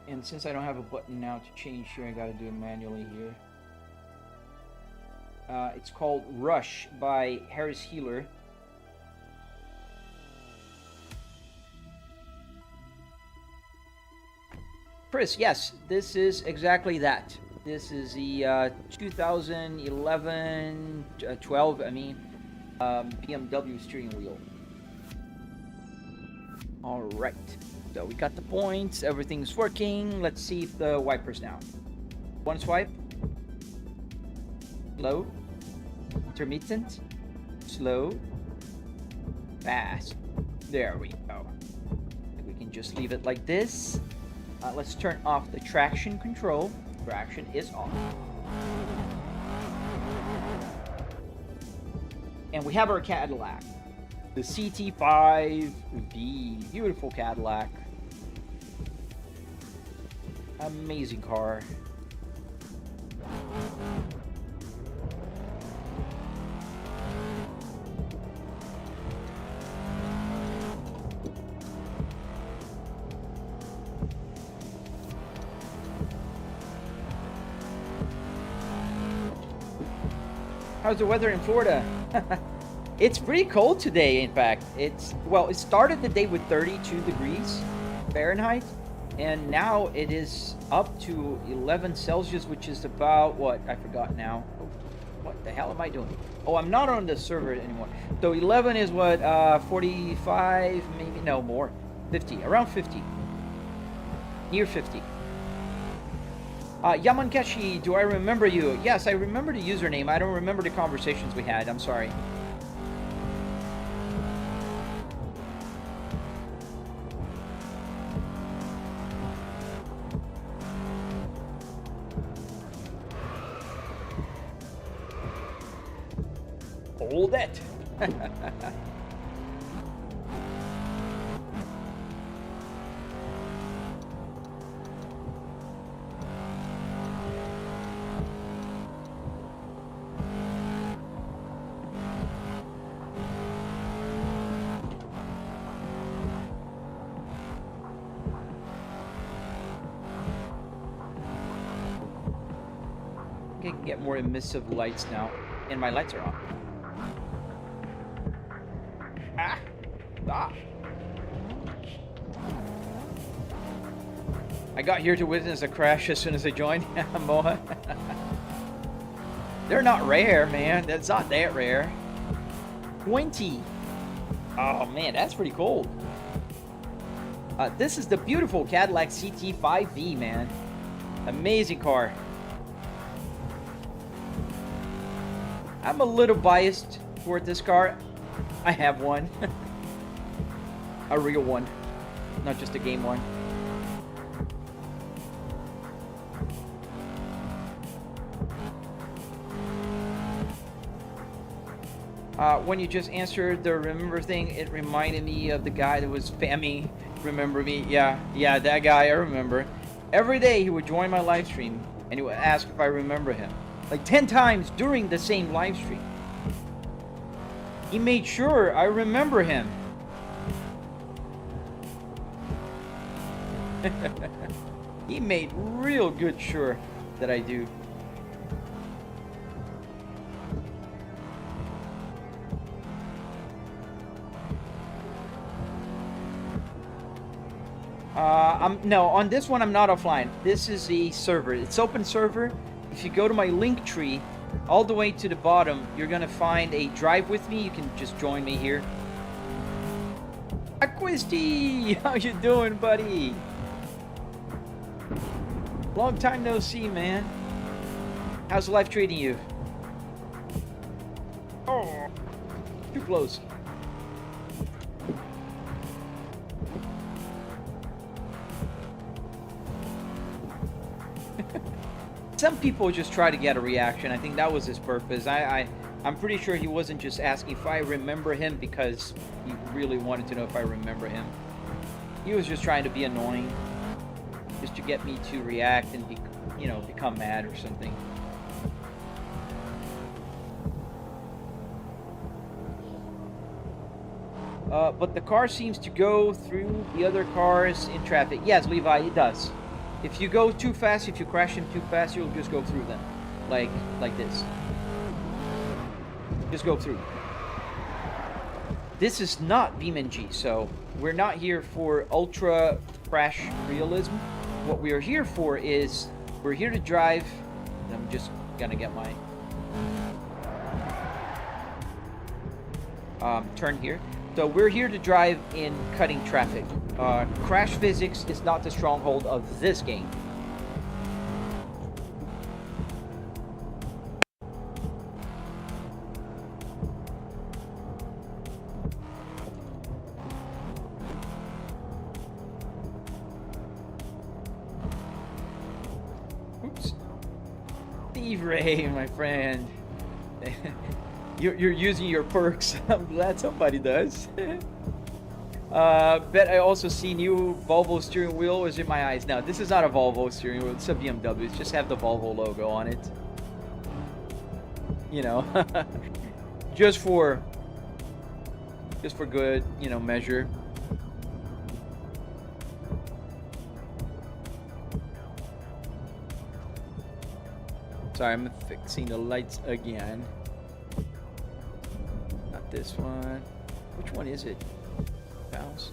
And since I don't have a button now to change here, I gotta do it manually here. It's called Rush by Harris Healer. Chris, yes, this is exactly that. This is the 2011, 12, I mean, BMW steering wheel. All right, so we got the points. Everything's working. Let's see if the wiper's down. One swipe. Slow. Intermittent. Slow. Fast. There we go. We can just leave it like this. Let's turn off the traction control. Traction is off. And we have our Cadillac. The CT5V. Beautiful Cadillac. Amazing car. How's the weather in Florida? It's pretty cold today, in fact. It's, well, it started the day with 32 degrees Fahrenheit, and now it is up to 11 Celsius, which is about, what? I forgot now. What the hell am I doing? Oh, I'm not on the server anymore. So 11 is what, 45, maybe, no, more. 50, around 50. Near 50. Yamankeshi, do I remember you? Yes, I remember the username. I don't remember the conversations we had. I'm sorry. Hold it. I can get more emissive lights now, and my lights are on. Ah! Stop! I got here to witness a crash as soon as I joined. Moha. They're not rare, man. That's not that rare. 20. Oh, man, that's pretty cool. This is the beautiful Cadillac CT5V, man. Amazing car. I'm a little biased toward this car. I have one. A real one. Not just a game one. When you just answered the remember thing, it reminded me of the guy that was spamming remember me. Yeah, that guy, I remember. Every day he would join my live stream and he would ask if I remember him. Like 10 times during the same live stream. He made sure I remember him. He made real good sure that I do. No, on this one I'm not offline. This is a server. It's open server. If you go to my link tree, all the way to the bottom, you're gonna find a drive with me. You can just join me here. Twisty, how you doing, buddy? Long time no see, man. How's life treating you? Oh, too close. Some people just try to get a reaction. I think that was his purpose. I'm pretty sure he wasn't just asking if I remember him because he really wanted to know if I remember him. He was just trying to be annoying, just to get me to react and become mad or something. But the car seems to go through the other cars in traffic. Yes, Levi, it does. If you go too fast, if you crash in too fast, you'll just go through them. Like this. Just go through. This is not BeamNG, so we're not here for ultra crash realism. What we are here for is, we're here to drive. I'm just gonna get my turn here. So we're here to drive in cutting traffic. Crash physics is not the stronghold of this game. Oops. Steve Ray, my friend. You're using your perks. I'm glad somebody does. Bet I also see new Volvo steering wheel is in my eyes. Now, this is not a Volvo steering wheel. It's a BMW. It's just have the Volvo logo on it. You know, just for good, measure. Sorry, I'm fixing the lights again. Not this one. Which one is it? Bounce.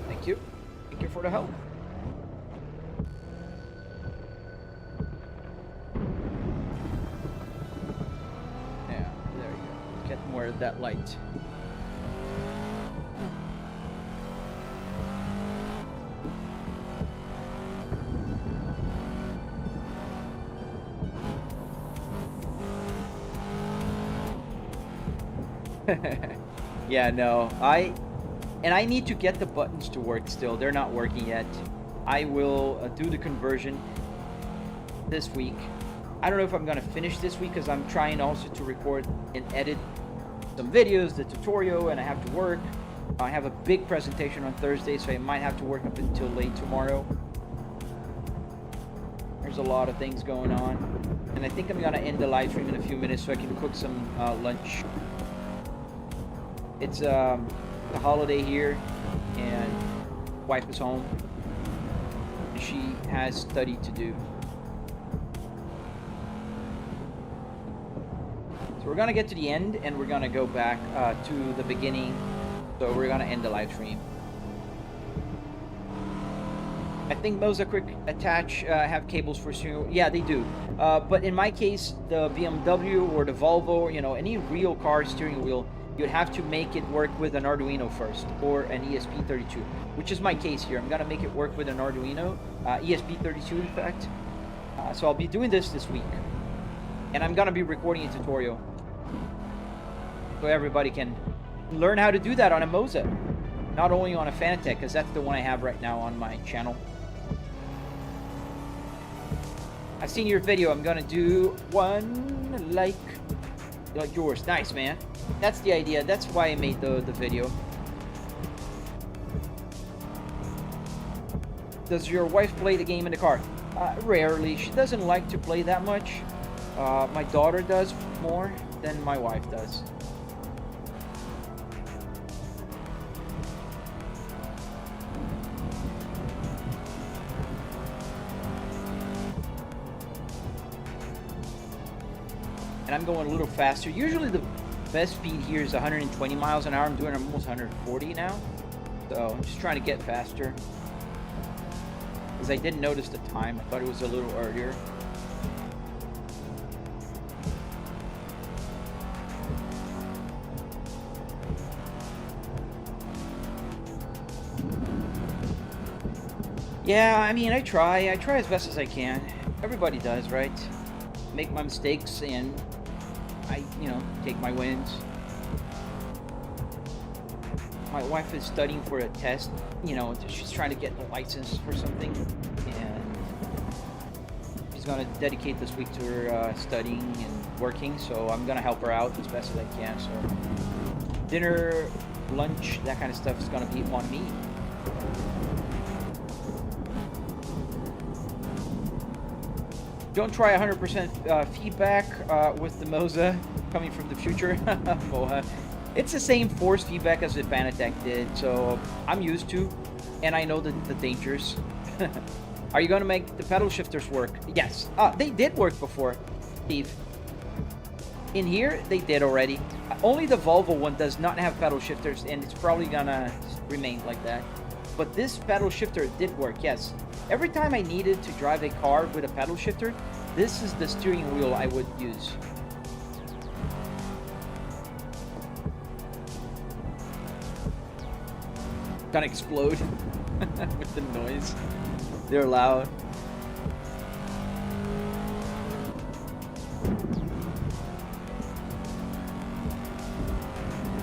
Thank you. Thank you for the help. Yeah, there you go. Get more of that light. Yeah, no, I need to get the buttons to work still. They're not working yet. I will do the conversion this week. I don't know if I'm gonna finish this week because I'm trying also to record and edit some videos, the tutorial, and I have to work. I have a big presentation on Thursday, so I might have to work up until late tomorrow. There's a lot of things going on, and I think I'm gonna end the live stream in a few minutes so I can cook some lunch. It's the holiday here, and wife is home. She has study to do. So we're gonna get to the end, and we're gonna go back to the beginning. So we're gonna end the live stream. I think Moza Quick Attach have cables for steering wheel. Yeah, they do. But in my case, the BMW or the Volvo, any real car steering wheel, you'd have to make it work with an Arduino first, or an ESP32, which is my case here. I'm gonna make it work with an Arduino, ESP32 in fact. So I'll be doing this week, and I'm gonna be recording a tutorial so everybody can learn how to do that on a Moza, not only on a Fanatec, because that's the one I have right now on my channel. I've seen your video. I'm gonna do one like yours. Nice, man. That's the idea. That's why I made the video. Does your wife play the game in the car? Rarely. She doesn't like to play that much. My daughter does more than my wife does. And I'm going a little faster. Usually the best speed here is 120 miles an hour. I'm doing almost 140 now. So I'm just trying to get faster. Because I didn't notice the time. I thought it was a little earlier. Yeah, I mean, I try as best as I can. Everybody does, right? Make my mistakes and I, take my wins. My wife is studying for a test, she's trying to get a license for something, and she's gonna dedicate this week to her studying and working, so I'm gonna help her out as best as I can. So dinner, lunch, that kind of stuff is gonna be on me. Don't try 100% feedback with the Moza coming from the future. Well, it's the same force feedback as the Fanatec did, so I'm used to, and I know the dangers. Are you going to make the pedal shifters work? Yes. They did work before, Steve. In here, they did already. Only the Volvo one does not have pedal shifters, and it's probably going to remain like that. But this pedal shifter did work, yes. Every time I needed to drive a car with a pedal shifter, this is the steering wheel I would use. Gonna explode with the noise. They're loud.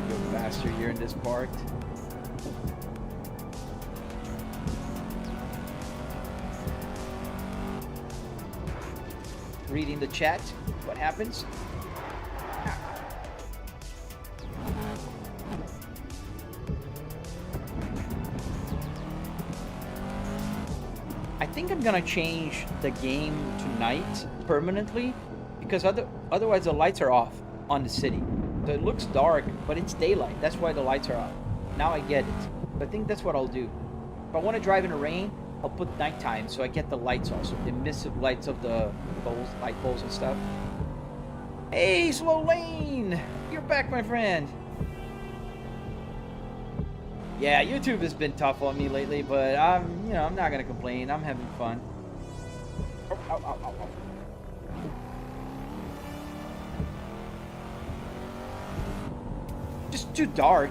Go faster here in this part. Reading the chat. What happens? I think I'm gonna change the game tonight permanently, because otherwise the lights are off on the city. So it looks dark, but it's daylight. That's why the lights are off. Now I get it. But I think that's what I'll do. If I want to drive in the rain, I'll put nighttime so I get the lights also, the emissive lights of the poles, light poles and stuff. Hey, Slow Lane! You're back, my friend. Yeah, YouTube has been tough on me lately, but I'm not gonna complain. I'm having fun. Ow, ow, ow, ow, ow. Just too dark.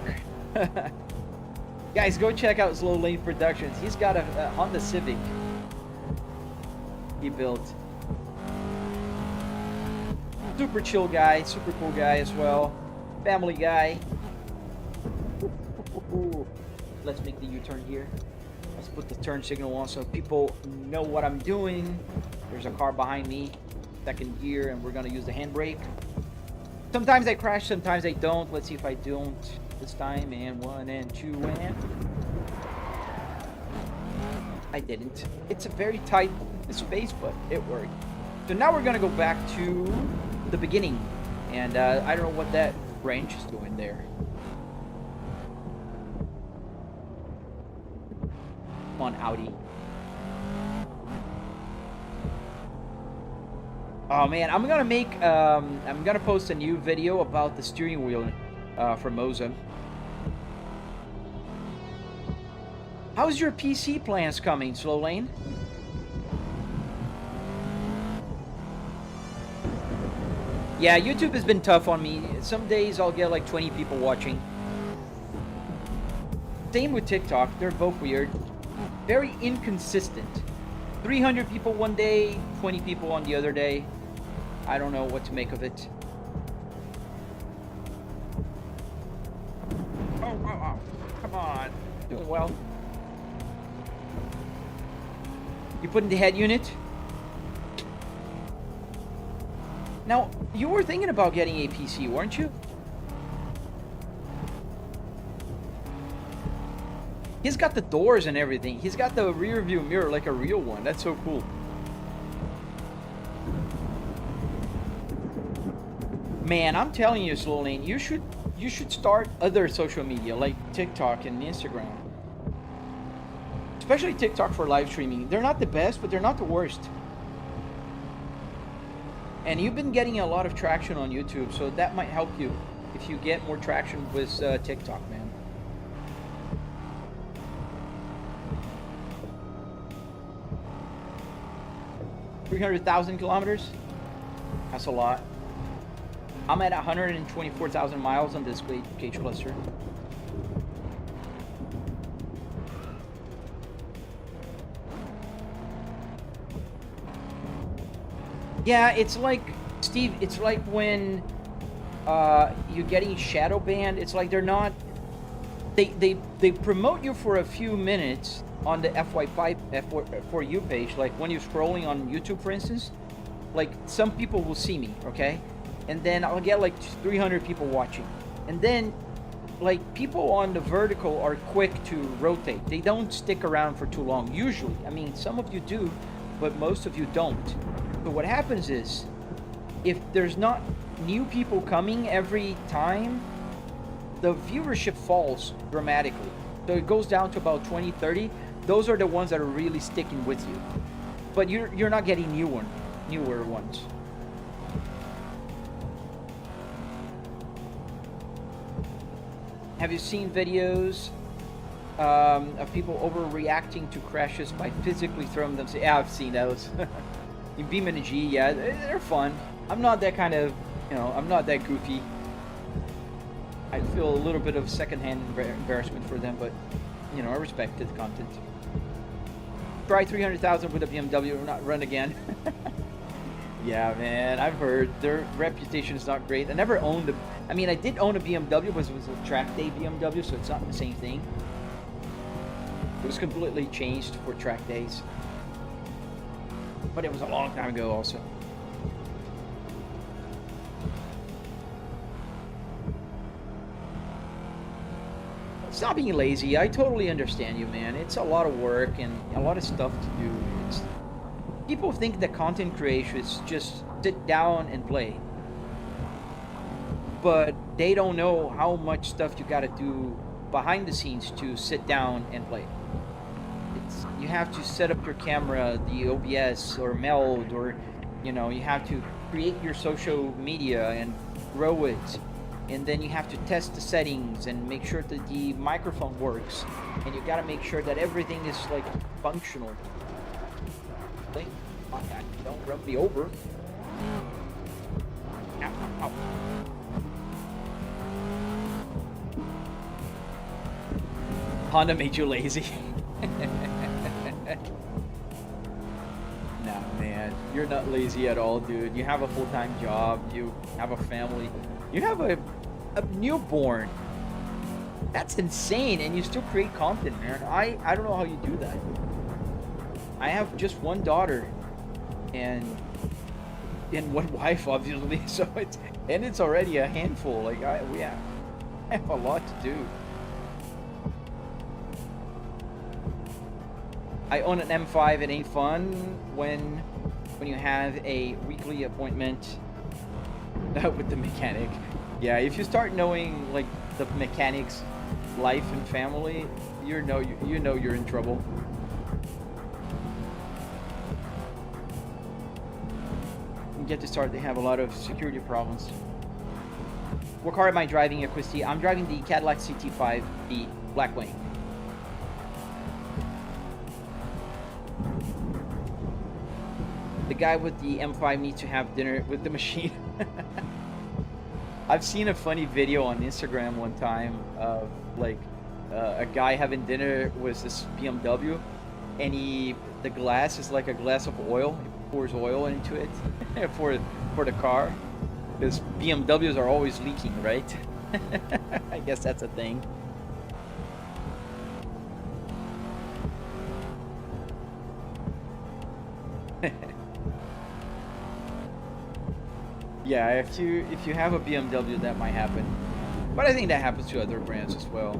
Guys, go check out Slow Lane Productions. He's got a Honda Civic he built. Super chill guy, super cool guy as well. Family guy. Let's make the U-turn here. Let's put the turn signal on so people know what I'm doing. There's a car behind me, second gear, and we're gonna use the handbrake. Sometimes I crash, sometimes I don't. Let's see if I don't this time. And 1 and 2 and I didn't. It's a very tight space, but it worked. So now we're gonna go back to the beginning, and I don't know what that wrench is doing there. Come on, Audi. Oh man, I'm gonna post a new video about the steering wheel for Moza. How's your PC plans coming, Slow Lane? Yeah, YouTube has been tough on me. Some days I'll get like 20 people watching. Same with TikTok, they're both weird. Very inconsistent. 300 people one day, 20 people on the other day. I don't know what to make of it. Oh, come on. Doing well. You put in the head unit? Now, you were thinking about getting a PC, weren't you? He's got the doors and everything. He's got the rear view mirror like a real one. That's so cool. Man, I'm telling you, Slow Lane, you should start other social media like TikTok and Instagram. Especially TikTok for live streaming. They're not the best, but they're not the worst. And you've been getting a lot of traction on YouTube, so that might help you if you get more traction with TikTok, man. 300,000 kilometers? That's a lot. I'm at 124,000 miles on this gauge cluster. Yeah, it's like, Steve, it's like when you're getting shadow banned. It's like they're not, they promote you for a few minutes on the FY5 for you page, like when you're scrolling on YouTube, for instance. Like, some people will see me, okay, and then I'll get like 300 people watching, and then like people on the vertical are quick to rotate. They don't stick around for too long usually. I mean, some of you do, but most of you don't. But what happens is, if there's not new people coming every time, the viewership falls dramatically. So it goes down to about 20, 30. Those are the ones that are really sticking with you. But you're not getting newer ones. Have you seen videos of people overreacting to crashes by physically throwing them? Yeah, I've seen those. In BeamNG, yeah, they're fun. I'm not that kind of, I'm not that goofy. I feel a little bit of secondhand embarrassment for them, but, I respect the content. Try 300,000 with a BMW, not run again. Yeah, man, I've heard their reputation is not great. I never owned I did own a BMW, but it was a track day BMW, so it's not the same thing. It was completely changed for track days. But it was a long time ago also. It's not being lazy. I totally understand you, man. It's a lot of work and a lot of stuff to do. People think that content creation is just sit down and play. But they don't know how much stuff you gotta do behind the scenes to sit down and play. You have to set up your camera, the OBS or Meld, or you have to create your social media and grow it, and then you have to test the settings and make sure that the microphone works, and you gotta make sure that everything is like functional. Don't run me over. Ow, ow, ow. Honda made you lazy. Nah, man, you're not lazy at all, dude. You have a full-time job. You have a family. You have a newborn. That's insane, and you still create content, man. I don't know how you do that. I have just one daughter, and one wife, obviously. So it's already a handful. Like I have a lot to do. I own an M5. It ain't fun when you have a weekly appointment with the mechanic. Yeah, if you start knowing like the mechanic's life and family, you know you're in trouble. Get to start, they have a lot of security problems. What car am I driving, Equisti? I'm driving the Cadillac CT5, the Blackwing. The guy with the M5 needs to have dinner with the machine. I've seen a funny video on Instagram one time of like a guy having dinner with this BMW, and the glass is like a glass of oil. He pours oil into it for the car, because BMWs are always leaking, right? I guess that's a thing. Yeah, if you have a BMW, that might happen, but I think that happens to other brands as well.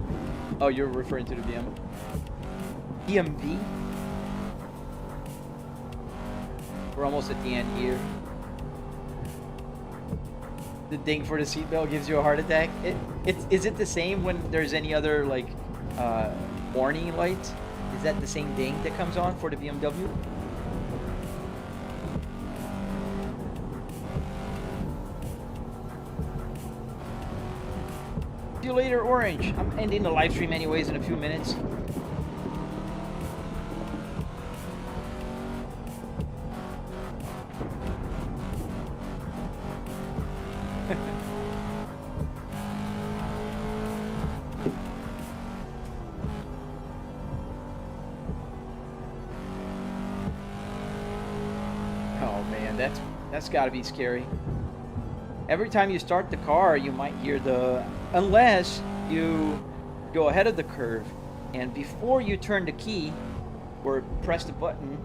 Oh, you're referring to the BMW? We're almost at the end here. The ding for the seatbelt gives you a heart attack. Is it the same when there's any other like warning light? Is that the same ding that comes on for the BMW? See you later, Orange. I'm ending the live stream anyways in a few minutes. That's gotta be scary. Every time you start the car, you might hear the... Unless you go ahead of the curve, and before you turn the key or press the button,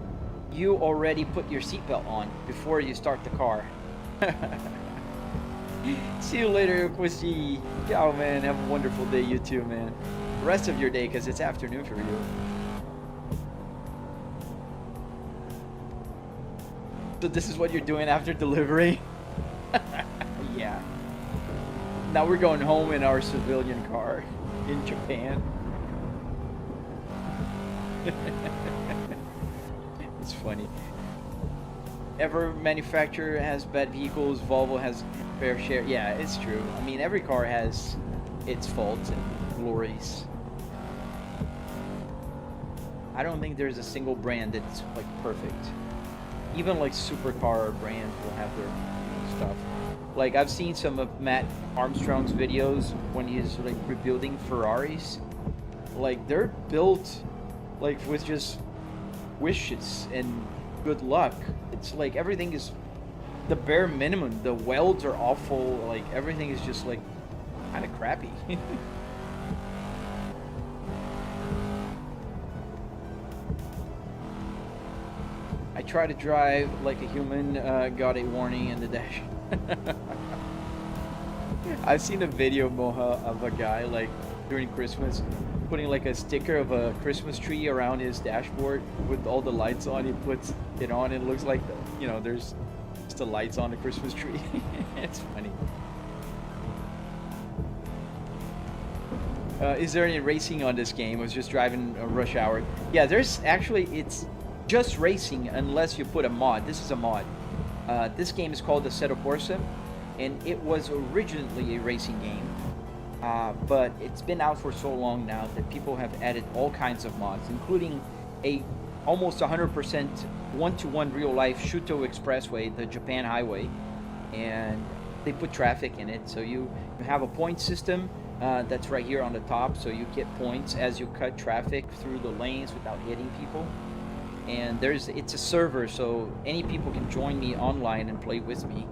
you already put your seatbelt on before you start the car. See you later, Kwasi. Ciao, man. Have a wonderful day, you too, man. The rest of your day, because it's afternoon for you. So this is what you're doing after delivery? Yeah. Now we're going home in our civilian car in Japan. It's funny. Every manufacturer has bad vehicles. Volvo has fair share. Yeah, it's true. I mean, every car has its faults and glories. I don't think there's a single brand that's like perfect. Even like supercar brands will have their stuff. Like I've seen some of Matt Armstrong's videos when he's like rebuilding Ferraris. Like they're built like with just wishes and good luck. It's like everything is the bare minimum. The welds are awful. Like everything is just like kind of crappy. I try to drive like a human, got a warning in the dash. I've seen a video, Moha, of a guy like during Christmas putting like a sticker of a Christmas tree around his dashboard with all the lights on. He puts it on and it looks like, you know, there's just the lights on the Christmas tree. It's funny. Is there any racing on this game? I was just driving a rush hour. Yeah, there's actually, it's just racing unless you put a mod. This is a mod. This game is called Assetto Corsa, and it was originally a racing game. But it's been out for so long now that people have added all kinds of mods, including a almost 100% one-to-one real-life Shuto Expressway, the Japan highway, and they put traffic in it. So you have a point system that's right here on the top, so you get points as you cut traffic through the lanes without hitting people. And it's a server, so any people can join me online and play with me.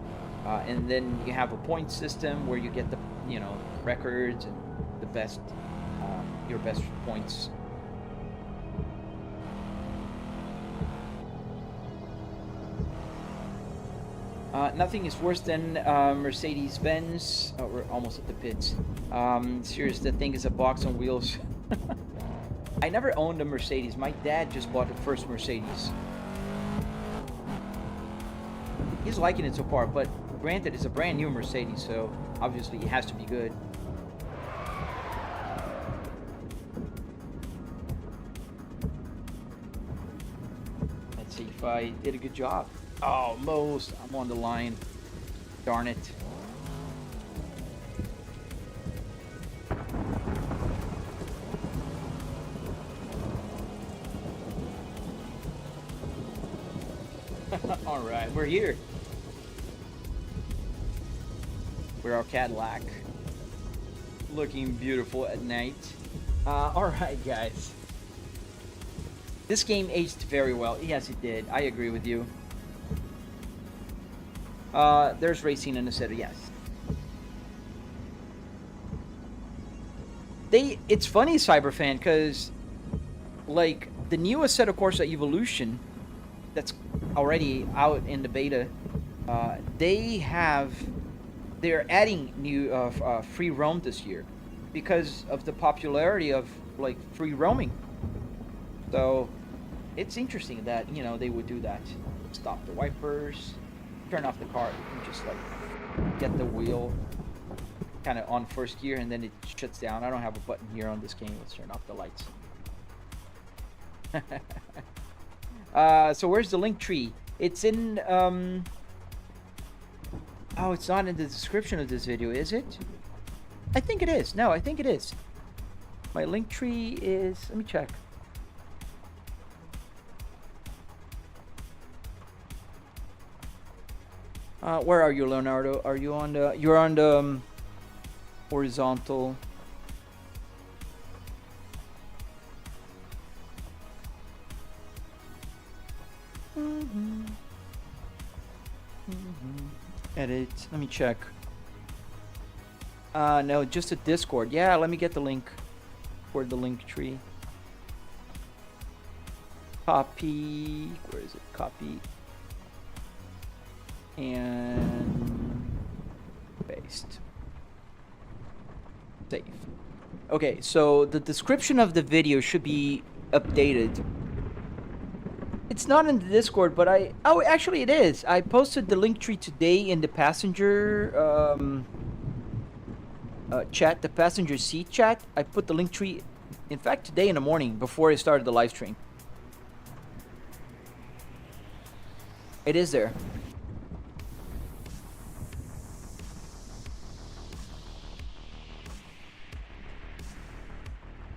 And then you have a point system where you get the, you know, records and the best, your best points. Nothing is worse than Mercedes-Benz. Oh, we're almost at the pits. Serious, that thing is a box on wheels. I never owned a Mercedes. My dad just bought the first Mercedes. He's liking it so far, but granted, it's a brand new Mercedes, so obviously it has to be good. Let's see if I did a good job. Oh, most. I'm on the line. Darn it. All right, we're here. We're our Cadillac. Looking beautiful at night. All right, guys. This game aged very well. Yes, it did. I agree with you. There's racing in Assetto, yes. It's funny, Cyberfan, because like the new Assetto Corsa Evolution that's already out in the beta, they're adding new free roam this year because of the popularity of like free roaming. So it's interesting that, you know, they would do that. Stop the wipers, turn off the car, and just like get the wheel kind of on first gear, and then it shuts down. I don't have a button here on this game. Let's turn off the lights. So where's the link tree? It's in oh, it's not in the description of this video, is it? I think it is. No, I think it is. My link tree is, let me check. Where are you, Leonardo? Are you on the, you're on the horizontal. Let me check. No, just a Discord. Yeah, let me get the link for the link tree. Copy. Where is it? Copy. And paste. Save. Okay, so the description of the video should be updated. It's not in the Discord, but oh, actually it is. I posted the link tree today in the passenger chat, the passenger seat chat. I put the link tree, in fact, today in the morning before I started the live stream. It is there.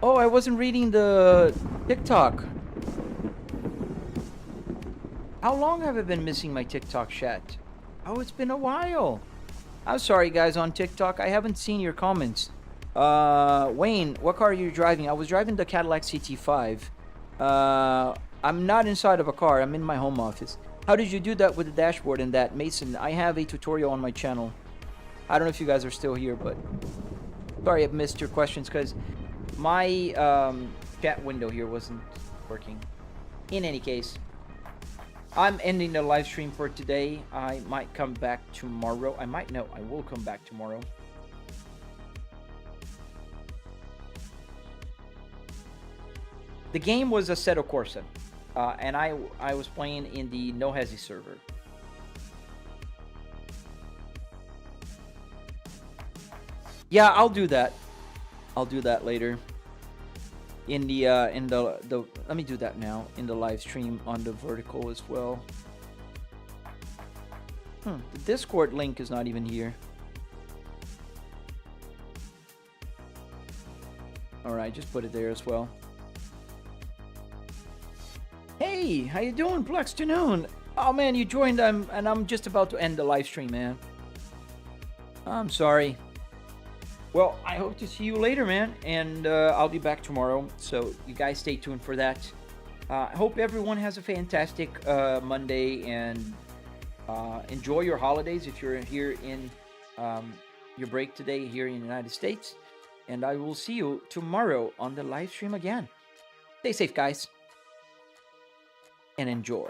Oh, I wasn't reading the TikTok. How long have I been missing my TikTok chat? Oh, it's been a while. I'm sorry, guys, on TikTok. I haven't seen your comments. Wayne, what car are you driving? I was driving the Cadillac CT5. I'm not inside of a car. I'm in my home office. How did you do that with the dashboard and that? Mason, I have a tutorial on my channel. I don't know if you guys are still here, but... Sorry I've missed your questions because my chat window here wasn't working. In any case, I'm ending the live stream for today. I might come back tomorrow. I will come back tomorrow. The game was Assetto Corsa, and I was playing in the No Hesi server. Yeah, I'll do that. I'll do that later. In the let me do that now in the live stream on the vertical as well. The Discord link is not even here. All right, just put it there as well. Hey, how you doing, Plextonoon? Oh man, you joined, and I'm just about to end the live stream, man. I'm sorry. Well, I hope to see you later, man, and I'll be back tomorrow, so you guys stay tuned for that. I hope everyone has a fantastic Monday, and enjoy your holidays if you're here in your break today here in the United States, and I will see you tomorrow on the live stream again. Stay safe, guys, and enjoy.